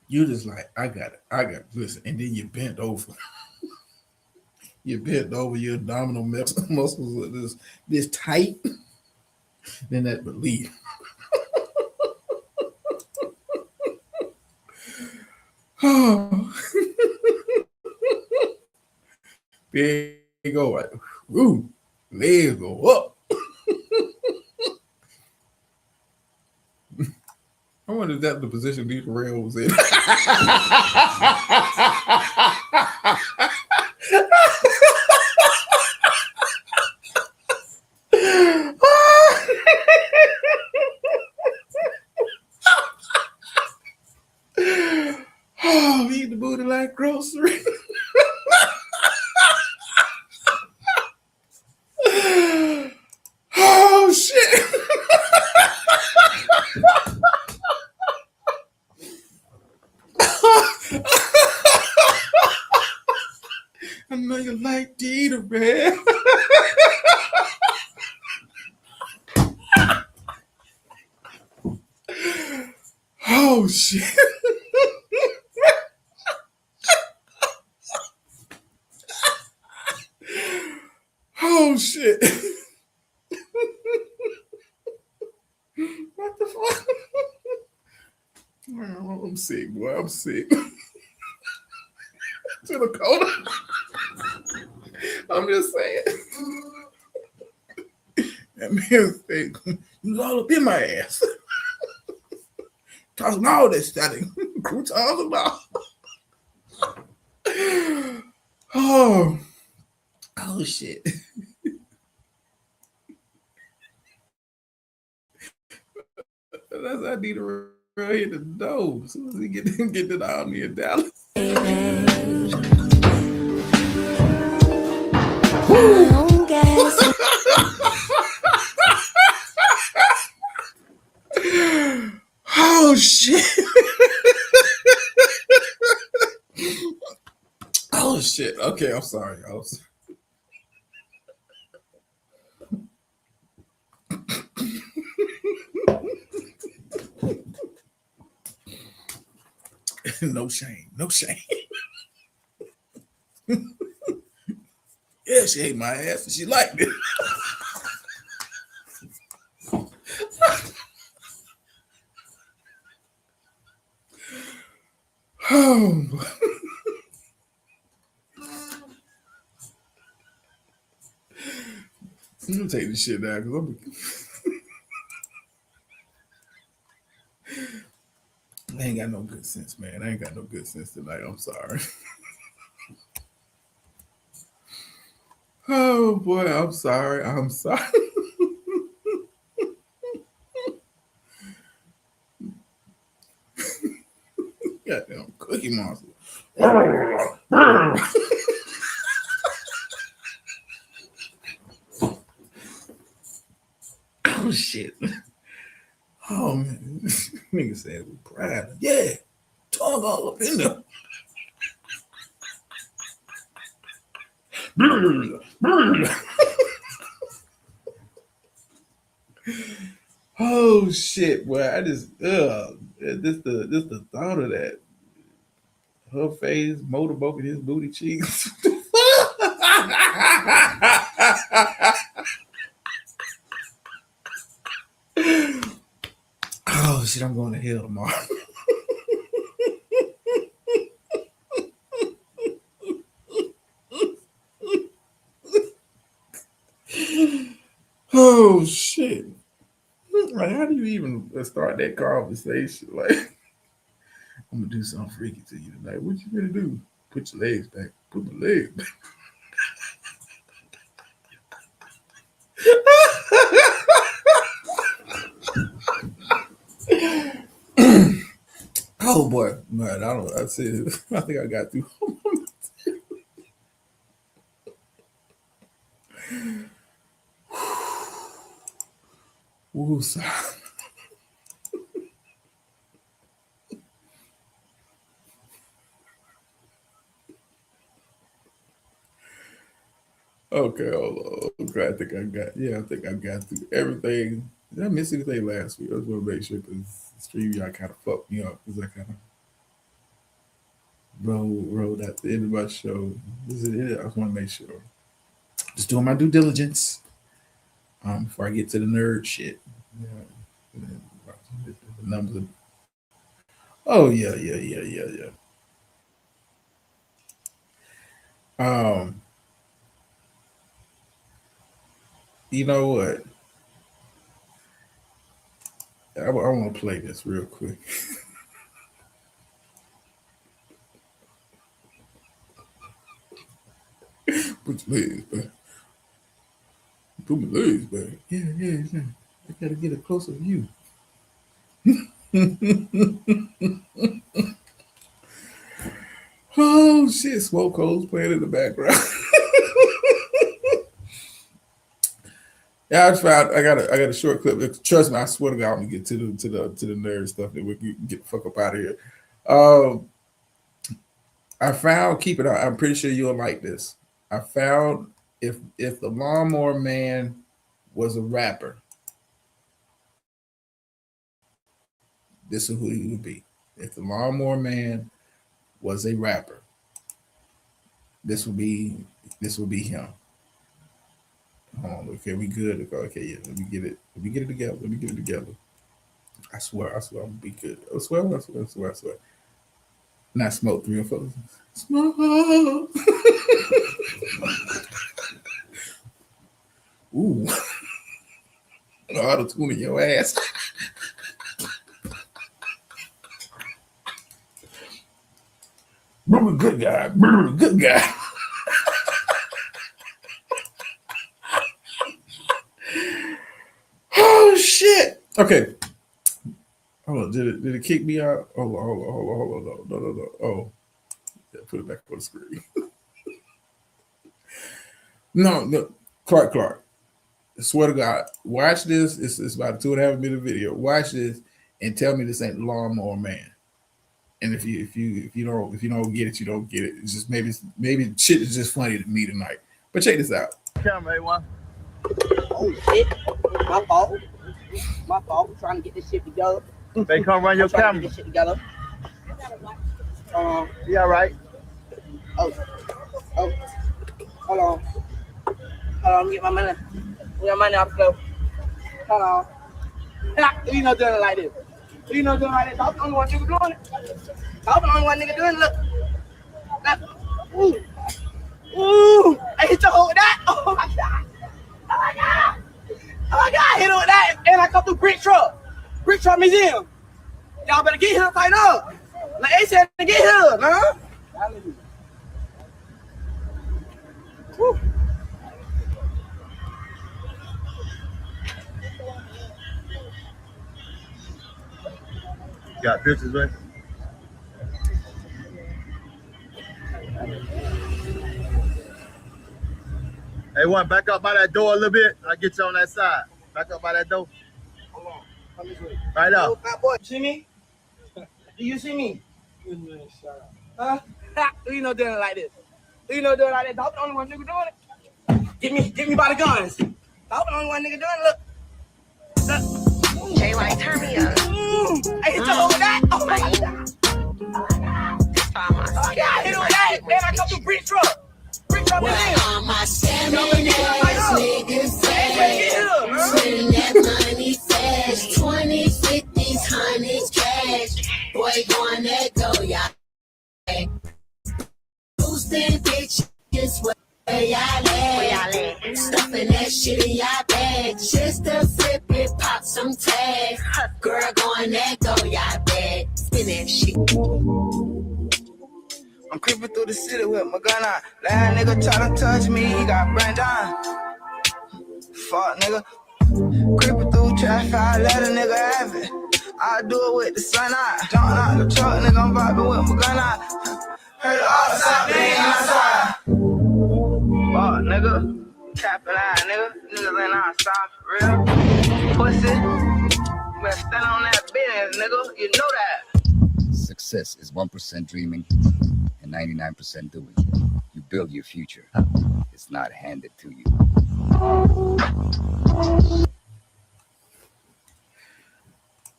you just like, I got it. Listen, and then you bent over. Your abdominal muscles are this tight. Then that belief. Oh. There you go. Right. Ooh, legs go up. I wonder if that's the position these rails was in. Oh, eat the booty like grocery. Oh shit. I know you like to eat a red. Oh shit. Oh shit. What the fuck? Oh, I'm sick, boy. I'm sick. To the cola. I'm just saying. That man's sick. He was all up in my ass. Talking all this static. Croutons about. Oh shit. That's I need to hit the door as soon as he get to the Omni in Dallas. Oh shit. Oh shit. Okay, I'm sorry. No shame. Yeah, she ate my ass and she liked it. Oh, I'm gonna take this shit down because I ain't got no good sense, man. I ain't got no good sense tonight. I'm sorry. Oh boy, I'm sorry. I'm sorry. Goddamn Cookie Monster. Oh shit. Oh man. Nigga said it with pride. Yeah. Tongue all up in there. Oh shit, boy. I just this the thought of that. Her face, motorboat in his booty cheeks. Oh shit, I'm going to hell tomorrow. Oh shit. Like, how do you even start that conversation? Like, I'm gonna do something freaky to you tonight. What you gonna do? Put your legs back. Put my legs back. Oh boy, man, I said, I think I got through. Woo, sorry. Okay, hold on. Okay, I think I got through everything. Did I miss anything last week? I just want to make sure because StreamYard kind of fucked me up because I kind of rolled at the end of my show. This is it. I just want to make sure. Just doing my due diligence before I get to the nerd shit. Yeah. The numbers of, oh yeah. You know what? I want to play this real quick. Put your legs back. Put my legs back. Yeah. I gotta get a closer view. Oh shit, Smoke Holes playing in the background. Yeah, I got a short clip. Trust me, I swear to God, I'm gonna get to the nerd stuff that we can get the fuck up out of here. I found, keep it out. I'm pretty sure you'll like this. I found if the Lawnmower Man was a rapper, this is who he would be. If the Lawnmower Man was a rapper, this would be him. Hold on, okay, we good. Okay, yeah, let me get it together. I swear, I'm gonna be good. I swear. Not Smoke 3 or 4. Smoke. Ooh. Auto-tune in your ass. Good guy. Oh shit. Okay. Hold on. Did it kick me out? Hold on. No. Oh. Yeah, put it back on the screen. No. Clark. I swear to God, watch this. It's about a 2.5 minute video. Watch this and tell me this ain't Lawnmower Man. And if you don't get it, you don't get it. It's just maybe shit is just funny to me tonight. But check this out. Camera, A1. Oh shit! My fault. I'm trying to get this shit together. They come run your camera. Get this shit together. You all right? Oh. Hold on. Let me get my money. We got money off the floor. Hold on. Who you know doing it like this? Who you know doing it like this? I'm the only one nigga doing it. I'm the only one nigga doing it. Look. Ooh. I hit your hole with that. Oh my God. I hit it with that. And I come through Brick Truck Museum. Y'all better get here, tight up. Like they said to get here, man. Hallelujah. Woo. Got pictures, man. Hey, one, back up by that door a little bit. I'll get you on that side. Back up by that door. Hold on. Come this way. Right up. Oh, fat boy, see me? Do you see me? Huh? Do you know doing it like this? Do you know doing it like this? I'm the only one nigga doing it. Get me by the guns. I'm the only one nigga doing it. Look. J-White, turn me up. I hit you over that. Oh my God. Oh yeah, I hit you over that. Then I come through Bridge Truck. Bridge Truck is in. All my salmon ass niggas fast. Spending that money fast. 20s, 50s, 100s cash. Boy, going that go, y'all. Boosting bitches where y'all at. Stuffing that shit in y'all bag. Just to flip it, pop some tags. Girl, going that go, y'all bag. Spin that shit. I'm creeping through the city with my gun on. That nigga try to touch me, he got brand on. Fuck nigga. Creeping through traffic, I let a nigga have it. I do it with the sun out. Jumping out the truck, nigga, I'm vibing with my gun on. Heard the outside, they outside. Fuck nigga. Tapping out, nigga. Niggas ain't outside for real. Pussy. You better stand on that business, nigga. You know that. Success is 1% dreaming and 99% doing. You build your future. It's not handed to you.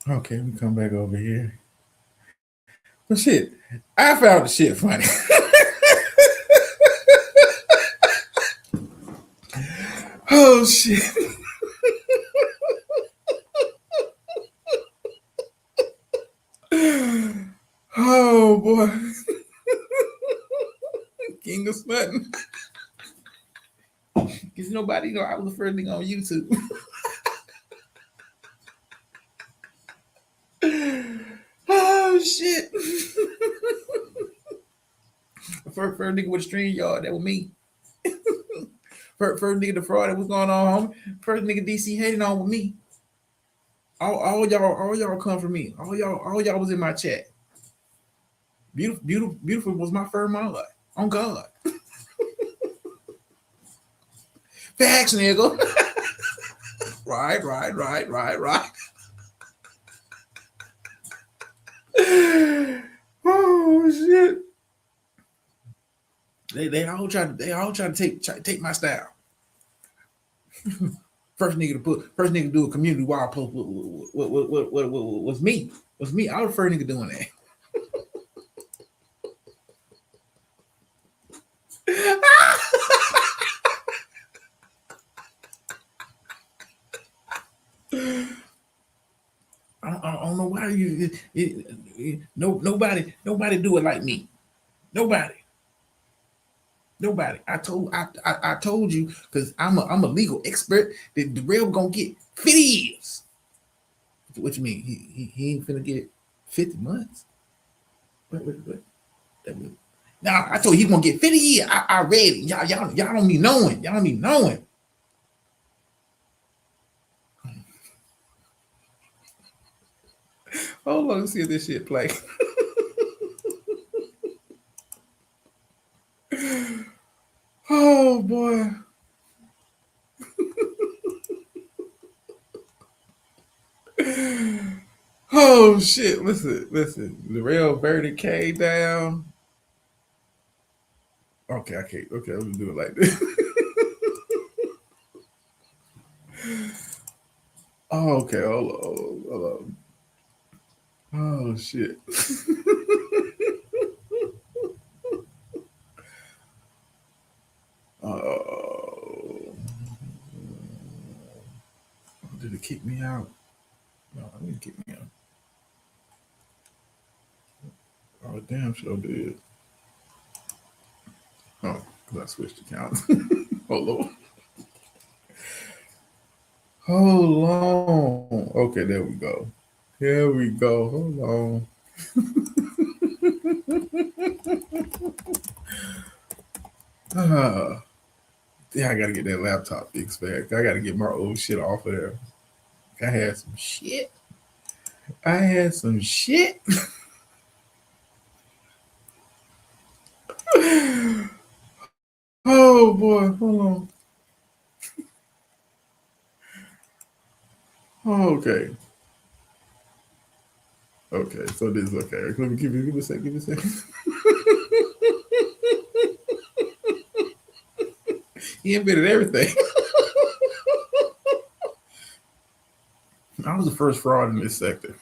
Okay, we come back over here. But shit, I found the shit funny. Oh shit. Oh boy. King of Smutting. Because nobody know I was the first thing on YouTube. Oh shit. First nigga with a stream yard, that was me. First nigga the fraud that was going on, homie. First nigga DC hating on with me. All y'all come from me. All y'all was in my chat. Beautiful was my first month. On God. Facts, nigga. Right. Oh shit. They all try to take my style. First nigga to do a community wild post was me. I was the first nigga doing that. I don't know why nobody do it like me. Nobody. I told you because I'm a legal expert that the rail gonna get 50 years. What you mean? He ain't finna get 50 months. What? Nah, I told you he gonna get 50 years. I read it. Y'all don't be knowing. Y'all don't be knowing. Hold on, let's see if this shit play. Oh boy. Oh shit. Listen. The real verdict came down. Okay, I'm gonna do it like this. Oh, okay, hold on. Oh shit. Oh, did it kick me out? No, I didn't kick me out. Oh, damn sure did. Oh, because I switched accounts. Hold on. Okay, there we go. Here we go. Hold on. Yeah, I gotta get that laptop fixed back. I gotta get my old shit off of there. I had some shit. Oh boy, hold on. Okay. Okay, so this is okay. Let me give me a second. He invented everything. I was the first fraud in this sector.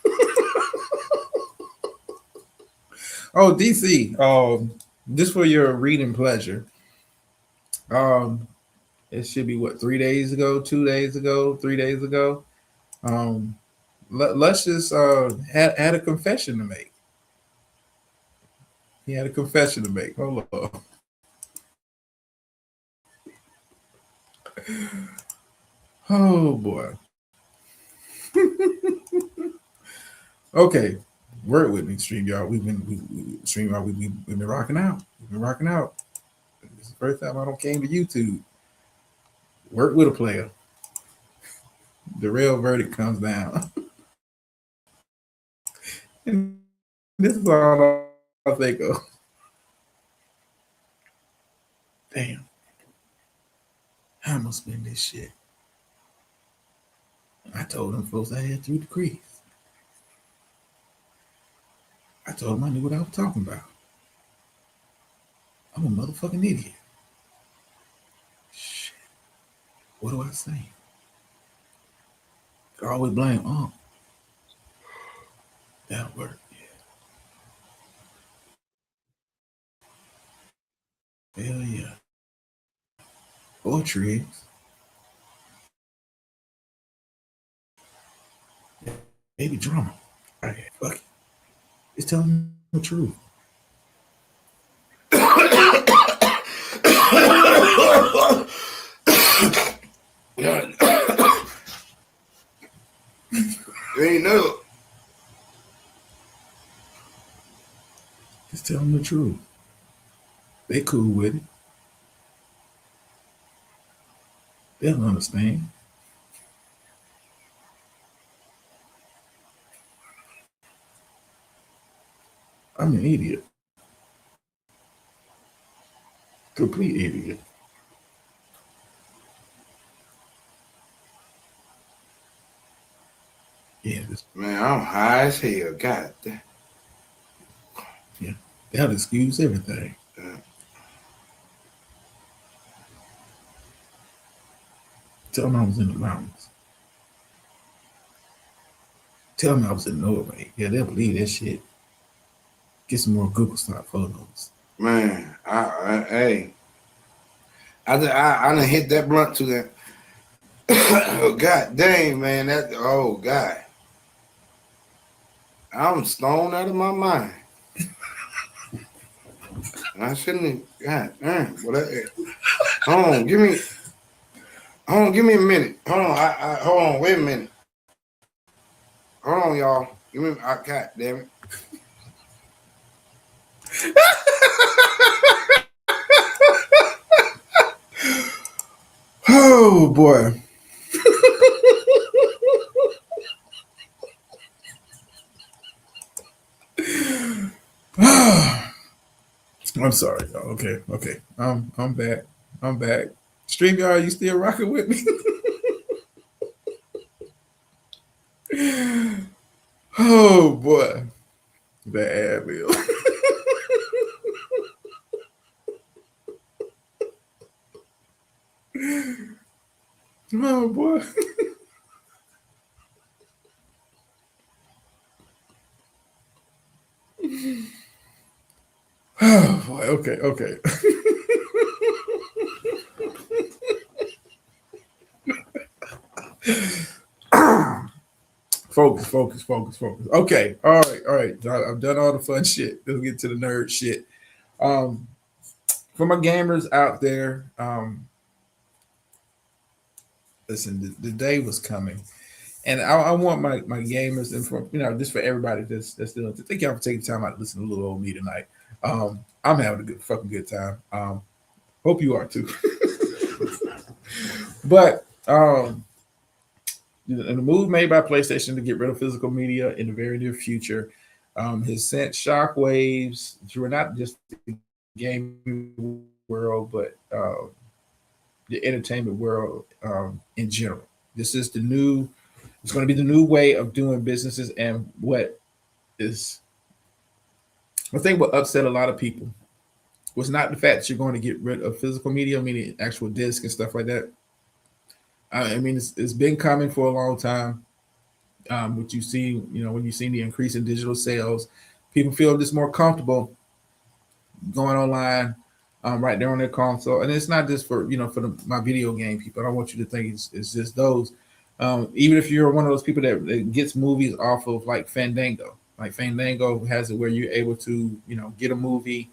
Oh, DC. Just for your reading pleasure. It should be what, 3 days ago, 2 days ago, 3 days ago. Let's just had a confession to make. He had a confession to make. Hold on. Oh boy. Okay, work with me, StreamYard. We've been rocking out. This is the first time I don't came to YouTube. Work with a player. The real verdict comes down. And this is all I think of. Damn. How am I gonna spend this shit? I told them folks I had 3 degrees. I told them I knew what I was talking about. I'm a motherfucking idiot. Shit. What do I say? I always blame Unc. That'll work, yeah. Hell yeah. Or tricks. Maybe drama. Okay, fuck it. Just tell them the truth. You ain't know. Just tell them the truth. They cool with it. They'll understand. I'm an idiot. Complete idiot. Yeah, Man, I'm high as hell. God damn. Yeah, that'll excuse everything. Tell them I was in the mountains. Tell them I was in Norway. Yeah, they'll believe that shit. Get some more Google stock photos. Man, I done hit that blunt to that. Oh, God dang, man. Oh, God. I'm stoned out of my mind. I shouldn't have. God damn. Hold on, give me a minute. Hold on, wait a minute. Hold on, y'all. Give me, God damn it. Oh boy. I'm sorry, y'all. Okay. I'm back. StreamYard, you still rocking with me? Oh boy. The ad bill. Oh boy. Oh boy. Okay. Focus. Okay. All right. I've done all the fun shit. Let's get to the nerd shit. For my gamers out there, listen, the day was coming. And I want my gamers and for just for everybody that's still. Thank y'all for taking time out to listen to little old me tonight. I'm having a good time. Hope you are too. But the move made by PlayStation to get rid of physical media in the very near future has sent shockwaves through not just the gaming world, but the entertainment world in general. This is it's going to be the new way of doing businesses. And what upset a lot of people was not the fact that you're going to get rid of physical media, meaning actual disc and stuff like that. I mean, it's been coming for a long time. What you see, when you see the increase in digital sales, people feel just more comfortable going online right there on their console. And it's not just for my video game people. I don't want you to think it's just those. Even if you're one of those people that gets movies off of like Fandango has it where you're able to get a movie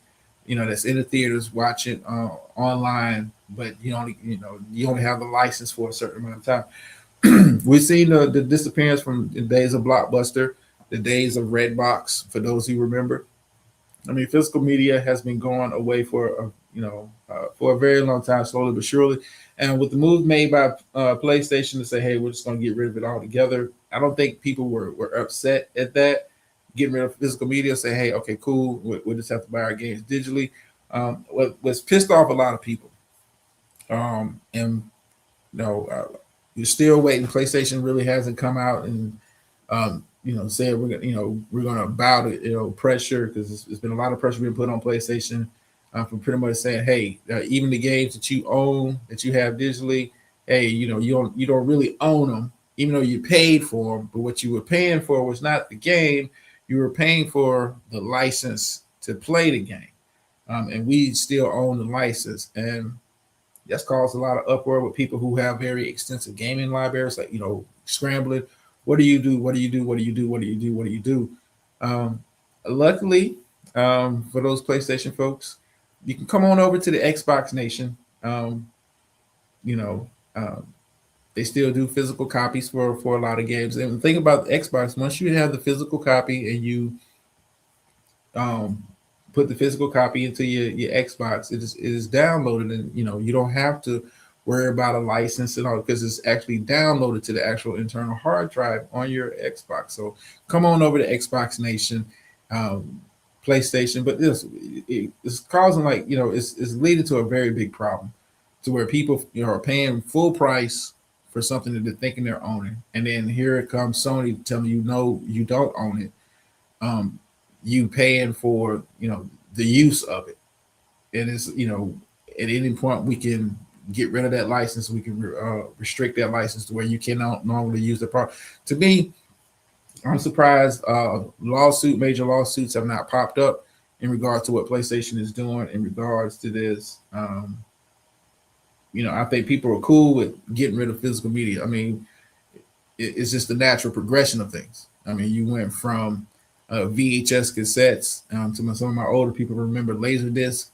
that's in the theaters, watch it online, but you only have the license for a certain amount of time. We've seen the disappearance from the days of Blockbuster, the days of Redbox, for those who remember. I mean, physical media has been going away for a very long time, slowly but surely. And with the move made by PlayStation to say, hey, we're just going to get rid of it altogether, I don't think people were upset at that. Getting rid of physical media, say, hey, okay, cool, we'll just have to buy our games digitally. What's pissed off a lot of people. You're still waiting. PlayStation really hasn't come out and said we're going to bow to pressure, because it's been a lot of pressure being put on PlayStation from pretty much saying, hey, even the games that you own, that you have digitally, hey, you don't really own them, even though you paid for them. But what you were paying for was not the game. You were paying for the license to play the game. And we still own the license. And that's caused a lot of uproar with people who have very extensive gaming libraries, like, scrambling. What do you do? What do you do? What do you do? What do you do? What do you do? Luckily, for those PlayStation folks, you can come on over to the Xbox Nation. They still do physical copies for a lot of games. And the thing about the Xbox, once you have the physical copy and you put the physical copy into your Xbox, it is downloaded, and you don't have to worry about a license and all, because it's actually downloaded to the actual internal hard drive on your Xbox. So come on over to Xbox Nation, PlayStation. But it's causing it's leading to a very big problem, to where people are paying full price for something that they're thinking they're owning, and then here it comes Sony telling you, no, you don't own it. You paying for the use of it, and it's at any point we can get rid of that license. We can restrict that license to where you cannot normally use the product. To me, I'm surprised major lawsuits have not popped up in regards to what PlayStation is doing in regards to this. I think people are cool with getting rid of physical media. I mean, it's just the natural progression of things. I mean, you went from VHS cassettes to some of my older people remember Laserdisc,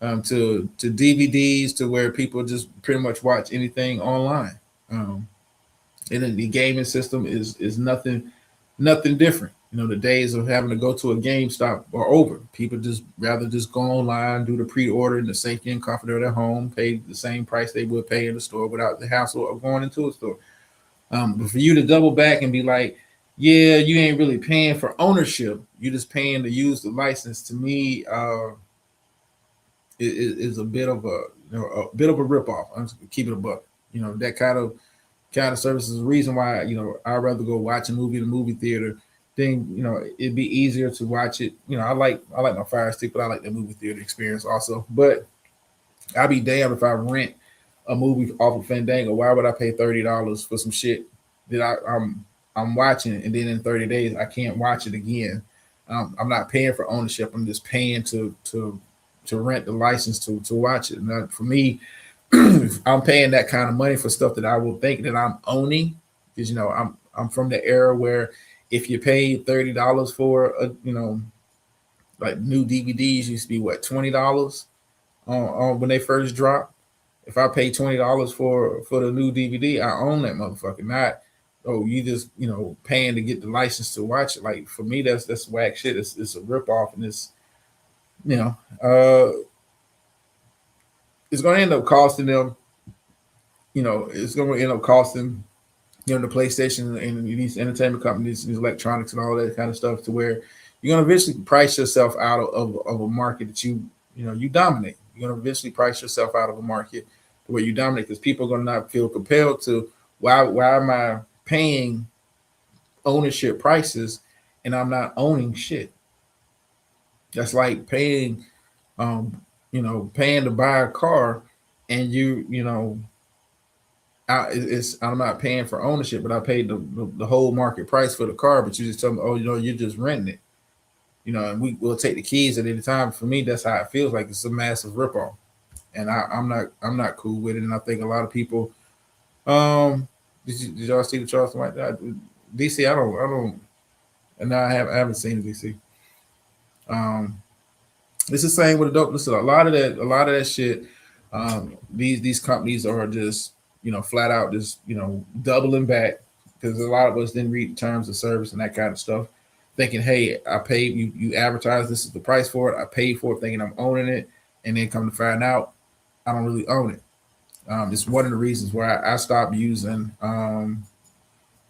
to DVDs, to where people just pretty much watch anything online. And then the gaming system is nothing different. The days of having to go to a GameStop are over. People just rather just go online, do the pre-order in the safety and comfort of their home, pay the same price they would pay in the store without the hassle of going into a store. But for you to double back and be like, yeah, you ain't really paying for ownership, you're just paying to use the license, to me, is a bit of a ripoff. I'm just keeping it a buck. That kind of service is the reason why I'd rather go watch a movie in the movie theater. Then it'd be easier to watch it. I like my Fire Stick, but I like the movie theater experience also. But I'd be damned if I rent a movie off of Fandango. Why would I pay $30 for some shit that I'm watching, and then in 30 days I can't watch it again? I'm not paying for ownership. I'm just paying to rent the license to watch it. And for me, I'm paying that kind of money for stuff that I will think that I'm owning, because I'm from the era where if you pay $30 for like new DVDs used to be what, $20 on when they first dropped. If I pay $20 for the new DVD, I own that motherfucker, not oh, you just paying to get the license to watch it. Like for me, that's whack shit. It's a rip off, and it's it's gonna end up costing them. It's gonna end up costing the PlayStation and these entertainment companies, these electronics and all that kind of stuff, to where you're gonna eventually price yourself out of a market that you dominate. You're gonna eventually price yourself out of a market where you dominate, because people are gonna not feel compelled to why am I paying ownership prices and I'm not owning shit. That's like paying paying to buy a car, and I'm not paying for ownership, but I paid the whole market price for the car, but you just tell me, oh, you're just renting it. And we'll take the keys at any time. For me, that's how it feels like. It's a massive ripoff. And I'm not cool with it. And I think a lot of people, did y'all see the Charleston White? DC, I don't, and I haven't seen DC. It's the same with adult. Listen, a lot of that shit. These companies are just flat out just doubling back, because a lot of us didn't read terms of service and that kind of stuff, thinking, hey, I paid you advertise this is the price for it. I paid for it thinking I'm owning it, and then come to find out I don't really own it. It's one of the reasons why I stopped using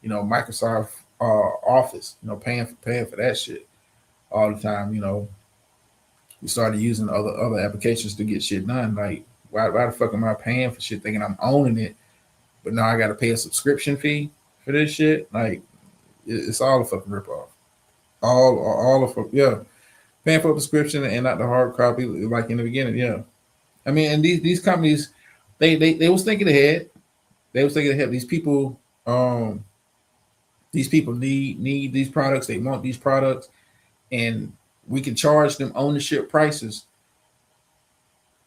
Microsoft Office, paying for that shit all the time. We started using other applications to get shit done. Like, why the fuck am I paying for shit thinking I'm owning it, but now I got to pay a subscription fee for this shit? Like, it's all a fucking ripoff. All of paying for a prescription and not the hard copy, like in the beginning. Yeah, I mean, and these companies, they was thinking ahead. They was thinking ahead. These people need these products. They want these products, and we can charge them ownership prices,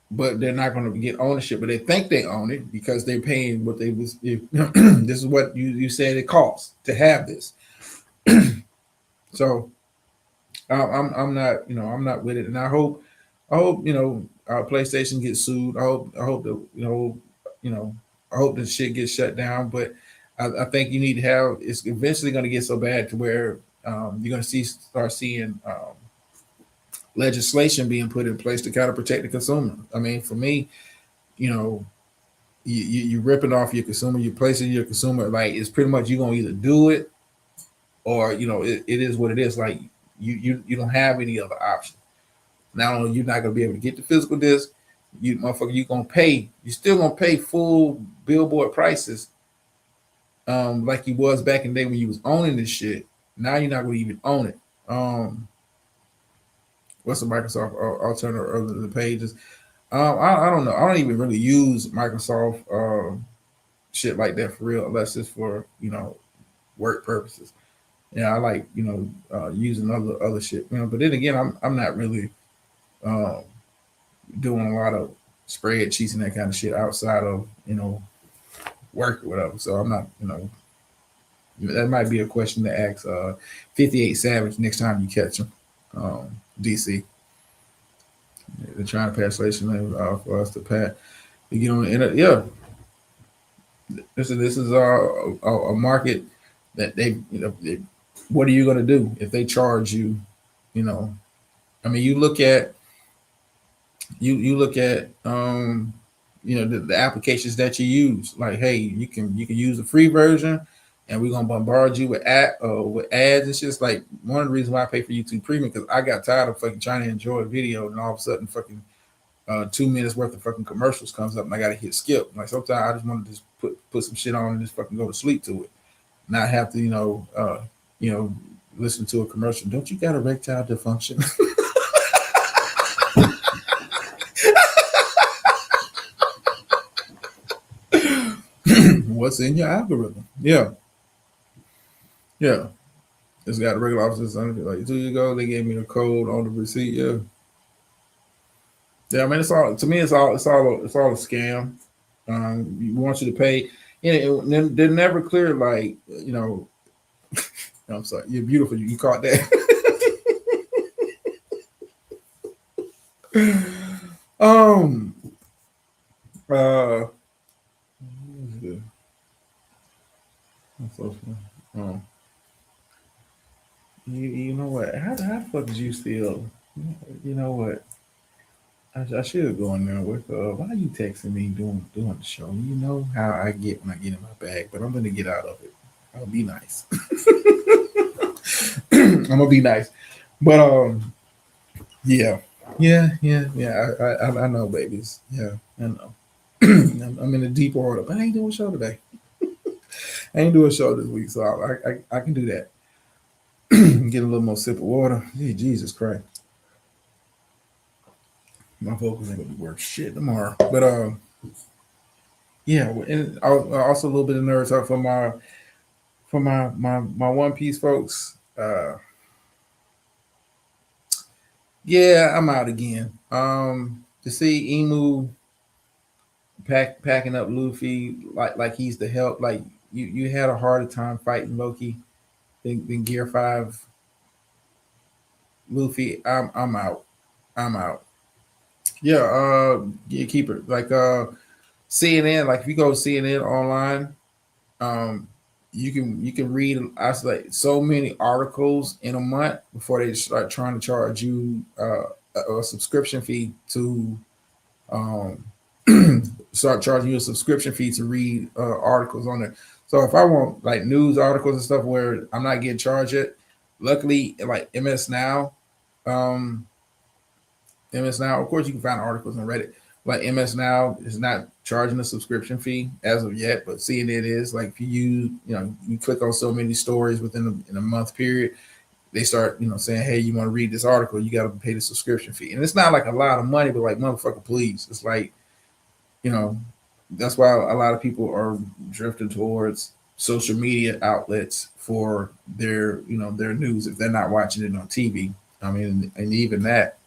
but they're not going to get ownership. But they think they own it because they're paying what they was. This is what you said it costs to have this. So I'm not I'm not with it, and I hope PlayStation gets sued. I hope that I hope this shit gets shut down. But I think you need to have. It's eventually going to get so bad to where you're going to start seeing legislation being put in place to kind of protect the consumer. I mean, for me, you're ripping off your consumer, you're placing your consumer, like, it's pretty much you're gonna either do it or it is what it is. Like, you don't have any other option. Not only you're not gonna be able to get the physical disc, you're still gonna pay full billboard prices, like you was back in the day when you was owning this shit. Now you're not gonna even own it. What's the Microsoft alternative other than the Pages? I don't know. I don't even really use Microsoft shit like that for real, unless it's for work purposes. Yeah, I like using other shit. But then again, I'm not really doing a lot of spreadsheets and that kind of shit outside of work or whatever. So I'm not that might be a question to ask 58 Savage next time you catch him. DC. They're trying to pass legislation for us to pass. You get on the internet. Yeah. This is a market that what are you going to do if they charge you? I mean, you look at the applications that you use. Like, hey, you can use the free version, and we're gonna bombard you with ads and shit. It's like one of the reasons why I pay for YouTube Premium, because I got tired of fucking trying to enjoy a video, and all of a sudden fucking 2 minutes worth of fucking commercials comes up, and I gotta hit skip. Like, sometimes I just want to just put some shit on and just fucking go to sleep to it, not have to listen to a commercial. Don't you got erectile dysfunction? What's in your algorithm? Yeah. It's got a regular officers under it. Like 2 years ago, they gave me the code on the receipt. Yeah. I mean, it's all a scam. We want you to pay. They're never clear. Like, I'm sorry, you're beautiful. You caught that. how the fuck did you still? You know what? I should go in there with. Why are you texting me doing the show? You know how I get when I get in my bag, but I'm gonna get out of it. I'll be nice. I'm gonna be nice, but yeah. I know, babies. Yeah, I know. I'm in a deep water, but I ain't doing a show today. I ain't doing a show this week, so I can do that. Get a little more sip of water. Hey, Jesus Christ. My vocals ain't gonna be worth shit tomorrow. But yeah, and also a little bit of nerves up for my One Piece folks. Yeah, I'm out again. To see Emu packing up Luffy like he's the help, like you had a harder time fighting Loki than Gear 5 Luffy. I'm out. I'm out. Yeah, keep it like CNN. Like if you go to CNN online, you can read like so many articles in a month before they start trying to charge you a subscription fee to start charging you a subscription fee to read articles on there. So if I want like news articles and stuff where I'm not getting charged it, luckily like MS Now, of course you can find articles on Reddit. Like MS Now is not charging a subscription fee as of yet, but CNN is. Like if you click on so many stories within in a month period, they start saying, hey, you want to read this article, you got to pay the subscription fee. And it's not like a lot of money, but like motherfucker, please. It's like, that's why a lot of people are drifting towards social media outlets for their their news if they're not watching it on TV. I mean, and even that,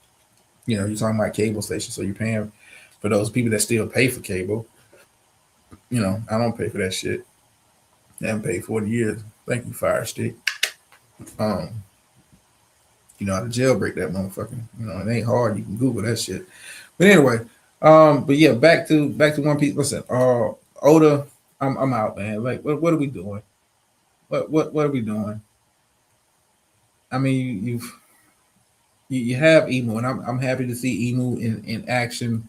you're talking about cable stations, so you're paying for those people that still pay for cable. I don't pay for that shit. I haven't paid 40 years. Thank you, Fire Stick. How to jailbreak that motherfucker. It ain't hard. You can Google that shit. But anyway, but yeah, back to One Piece. Listen, Oda, I'm out, man. Like, what are we doing? What are we doing? I mean, you have Emu, and I'm happy to see Emu in action.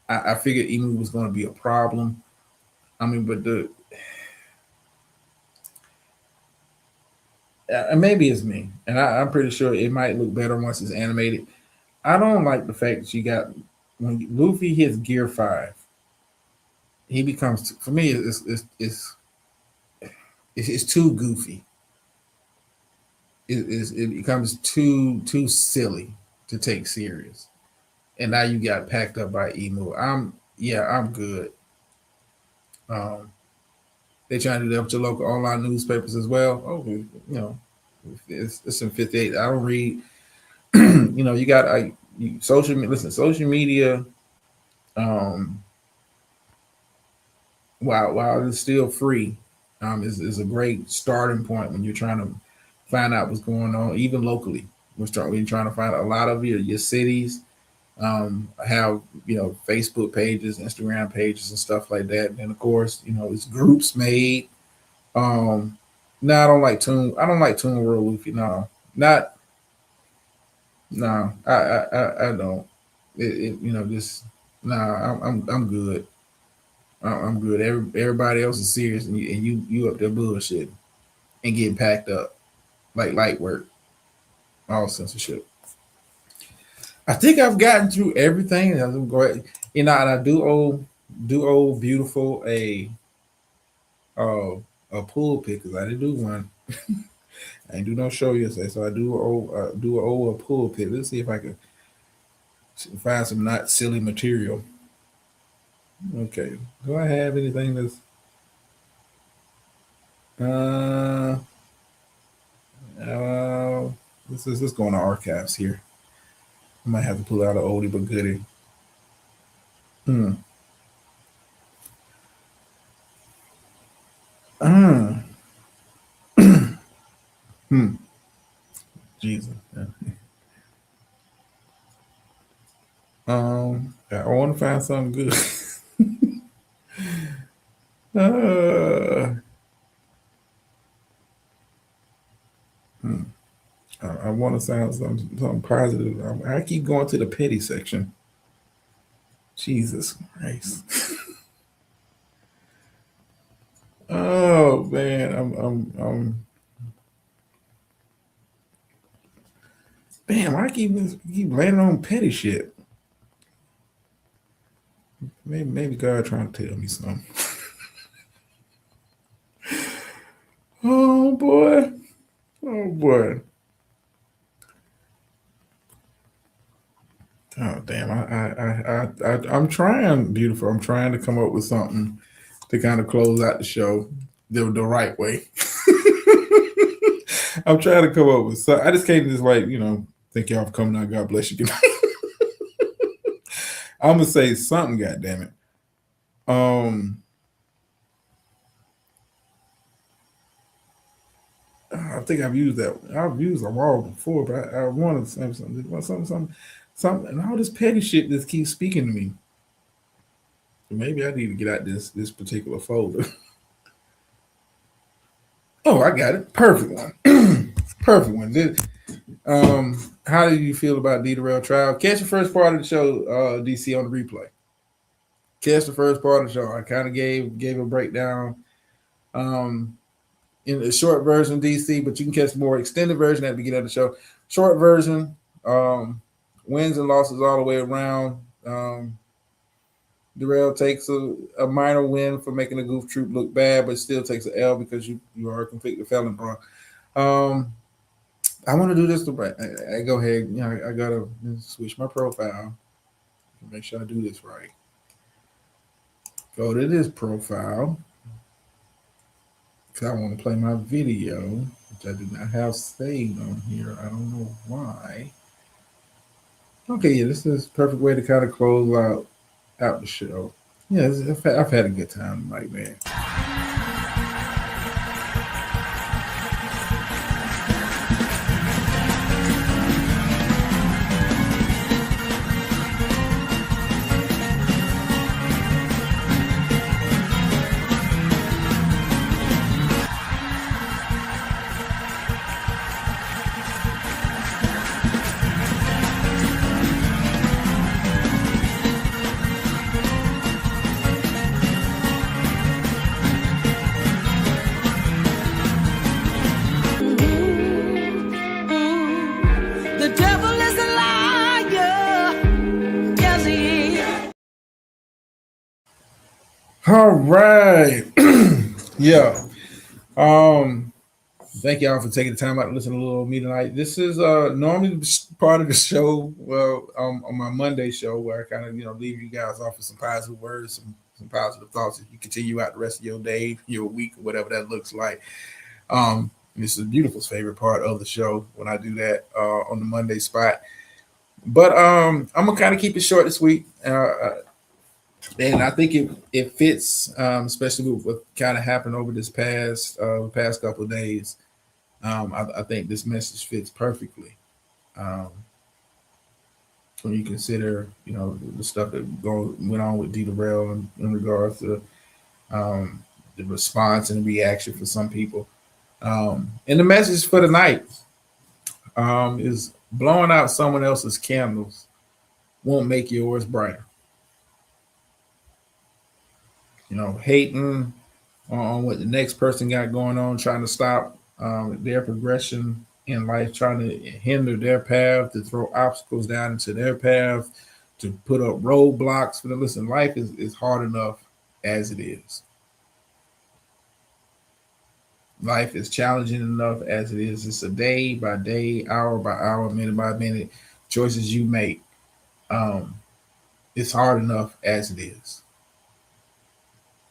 I figured Emu was going to be a problem. I mean, but maybe it's me, and I'm pretty sure it might look better once it's animated. I don't like the fact that you got when Luffy hits Gear 5, he becomes, for me, it's too goofy. It becomes too silly to take serious. And now you got packed up by Emu. I'm good. They trying to do that with your local online newspapers as well. Oh, it's in 58. I don't read. You got social media. While it's still free, is a great starting point when you're trying to find out what's going on, even locally. When you're trying to find out, a lot of your cities have Facebook pages, Instagram pages, and stuff like that. And of course, it's groups made. No, I don't like Toon World Luffy. No, I don't. I'm good. I'm good. Everybody else is serious, and you up there bullshit and getting packed up like light work. All censorship. I think I've gotten through everything. I'm going, and I do owe Beautiful a pulpit because I didn't do one. I didn't do no show yesterday, so I do owe a pulpit. Let's see if I can find some not silly material. Okay, do I have anything that's let's go on to archives here. I might have to pull out an oldie but goodie. Jesus. I want to find something good. I want to sound something positive. I keep going to the petty section. Jesus Christ. Oh man, I'm damn, I keep landing on petty shit. Maybe God trying to tell me something. Oh boy. Oh boy. Oh damn! I'm trying, beautiful. I'm trying to come up with something to kind of close out the show the right way. I'm trying to come up with something. I just can't just thank y'all for coming out. God bless you. I'm gonna say something. God damn it. I think I've used that. I've used them all before, but I want to say something. And all this petty shit just keeps speaking to me. Maybe I need to get out this particular folder. Oh, I got it. Perfect one. Perfect one. How do you feel about D. Darrell trial? Catch the first part of the show, DC, on the replay. Catch the first part of the show. I kind of gave a breakdown in the short version, DC, but you can catch the more extended version at the beginning of the show. Short version, wins and losses all the way around. Darrell takes a minor win for making the Goof Troop look bad, but still takes an L because you are a convicted felon, bro. I want to do this. I go ahead. I gotta switch my profile. Make sure I do this right. Go to this profile because I want to play my video, which I do not have saved on here. I don't know why. Okay, yeah, this is a perfect way to kind of close out the show. Yeah, I've had a good time tonight, man. All right. Yeah. Thank y'all for taking the time out to listen to Little Old Me tonight. This is normally part of the show, on my Monday show, where I kind of leave you guys off with some positive words, some positive thoughts as you continue out the rest of your day, your week, or whatever that looks like. This is Beautiful's favorite part of the show when I do that on the Monday spot. But I'm gonna kind of keep it short this week. And I think it fits, especially with what kind of happened over this past couple of days. I think this message fits perfectly when you consider, the stuff that went on with D. Darrell in regards to the response and the reaction for some people. And the message for tonight is blowing out someone else's candles won't make yours brighter. Hating on what the next person got going on, trying to stop their progression in life, trying to hinder their path, to throw obstacles down into their path, to put up roadblocks for them. Listen, life is hard enough as it is. Life is challenging enough as it is. It's a day by day, hour by hour, minute by minute choices you make. It's hard enough as it is.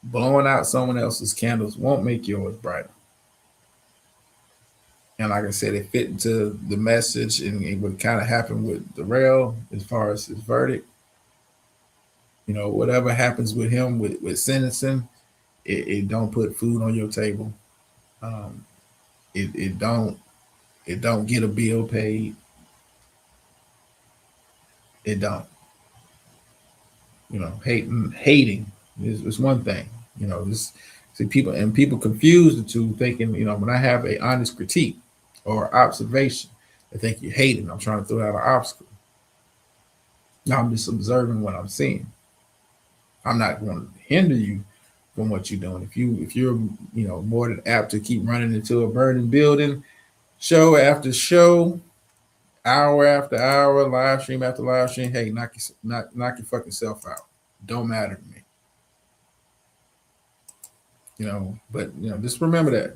Blowing out someone else's candles won't make yours brighter. And like I said, it fit into the message and what kind of happened with Darrell as far as his verdict. Whatever happens with him with sentencing, it don't put food on your table. It don't get a bill paid. It don't. Hating is one thing. People confuse the two, thinking, when I have an honest critique or observation, I think you're hating. I'm trying to throw out an obstacle. Now I'm just observing what I'm seeing. I'm not going to hinder you from what you're doing. If you're more than apt to keep running into a burning building, show after show, hour after hour, live stream after live stream, hey, knock your fucking self out. Don't matter to me. But just remember that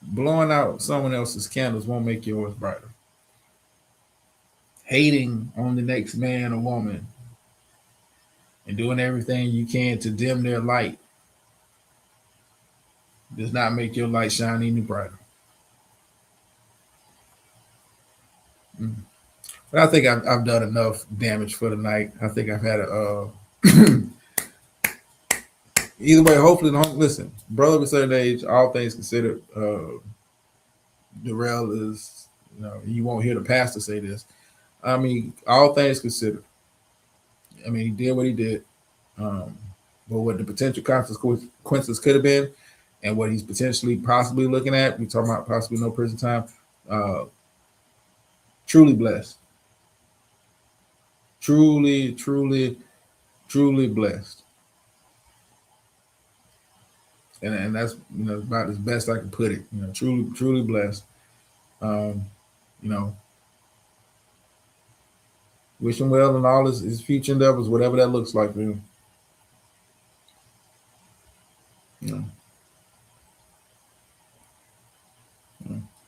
blowing out someone else's candles won't make yours brighter. Hating on the next man or woman and doing everything you can to dim their light does not make your light shine any brighter. But I think I've done enough damage for the night. I think I've had a either way, hopefully, listen, brother of a certain age, all things considered, Darrell is, you won't hear the pastor say this. I mean, all things considered. I mean, he did what he did. But what the potential consequences could have been and what he's potentially possibly looking at, we talking about possibly no prison time, truly blessed. Truly, truly, truly blessed. And that's about as best I can put it. Truly, truly blessed. Wish him well in all his future endeavors, whatever that looks like for him.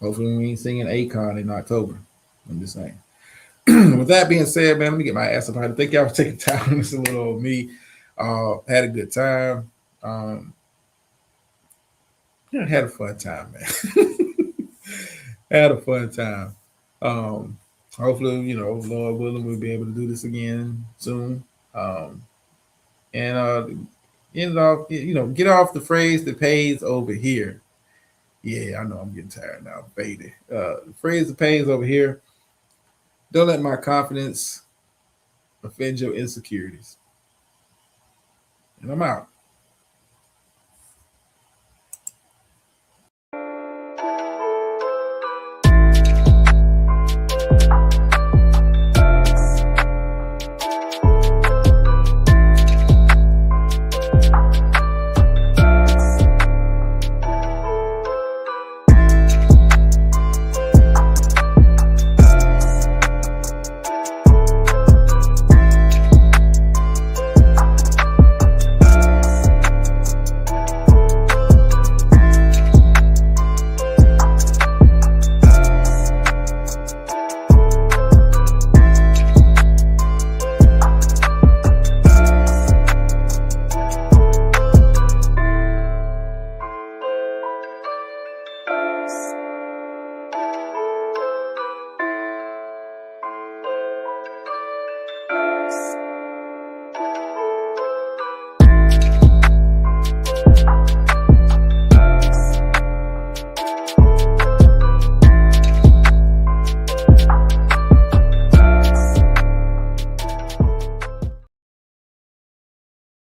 Hopefully we ain't singing Akon in October. I'm just saying. With that being said, man, let me get my ass up here. Thank y'all for taking time on this little old me. Had a good time. Had a fun time, man. Had a fun time. Hopefully, Lord willing, we'll be able to do this again soon. Get off the phrase that pays over here. Yeah, I know I'm getting tired now, baby. The phrase that pays over here. Don't let my confidence offend your insecurities. And I'm out.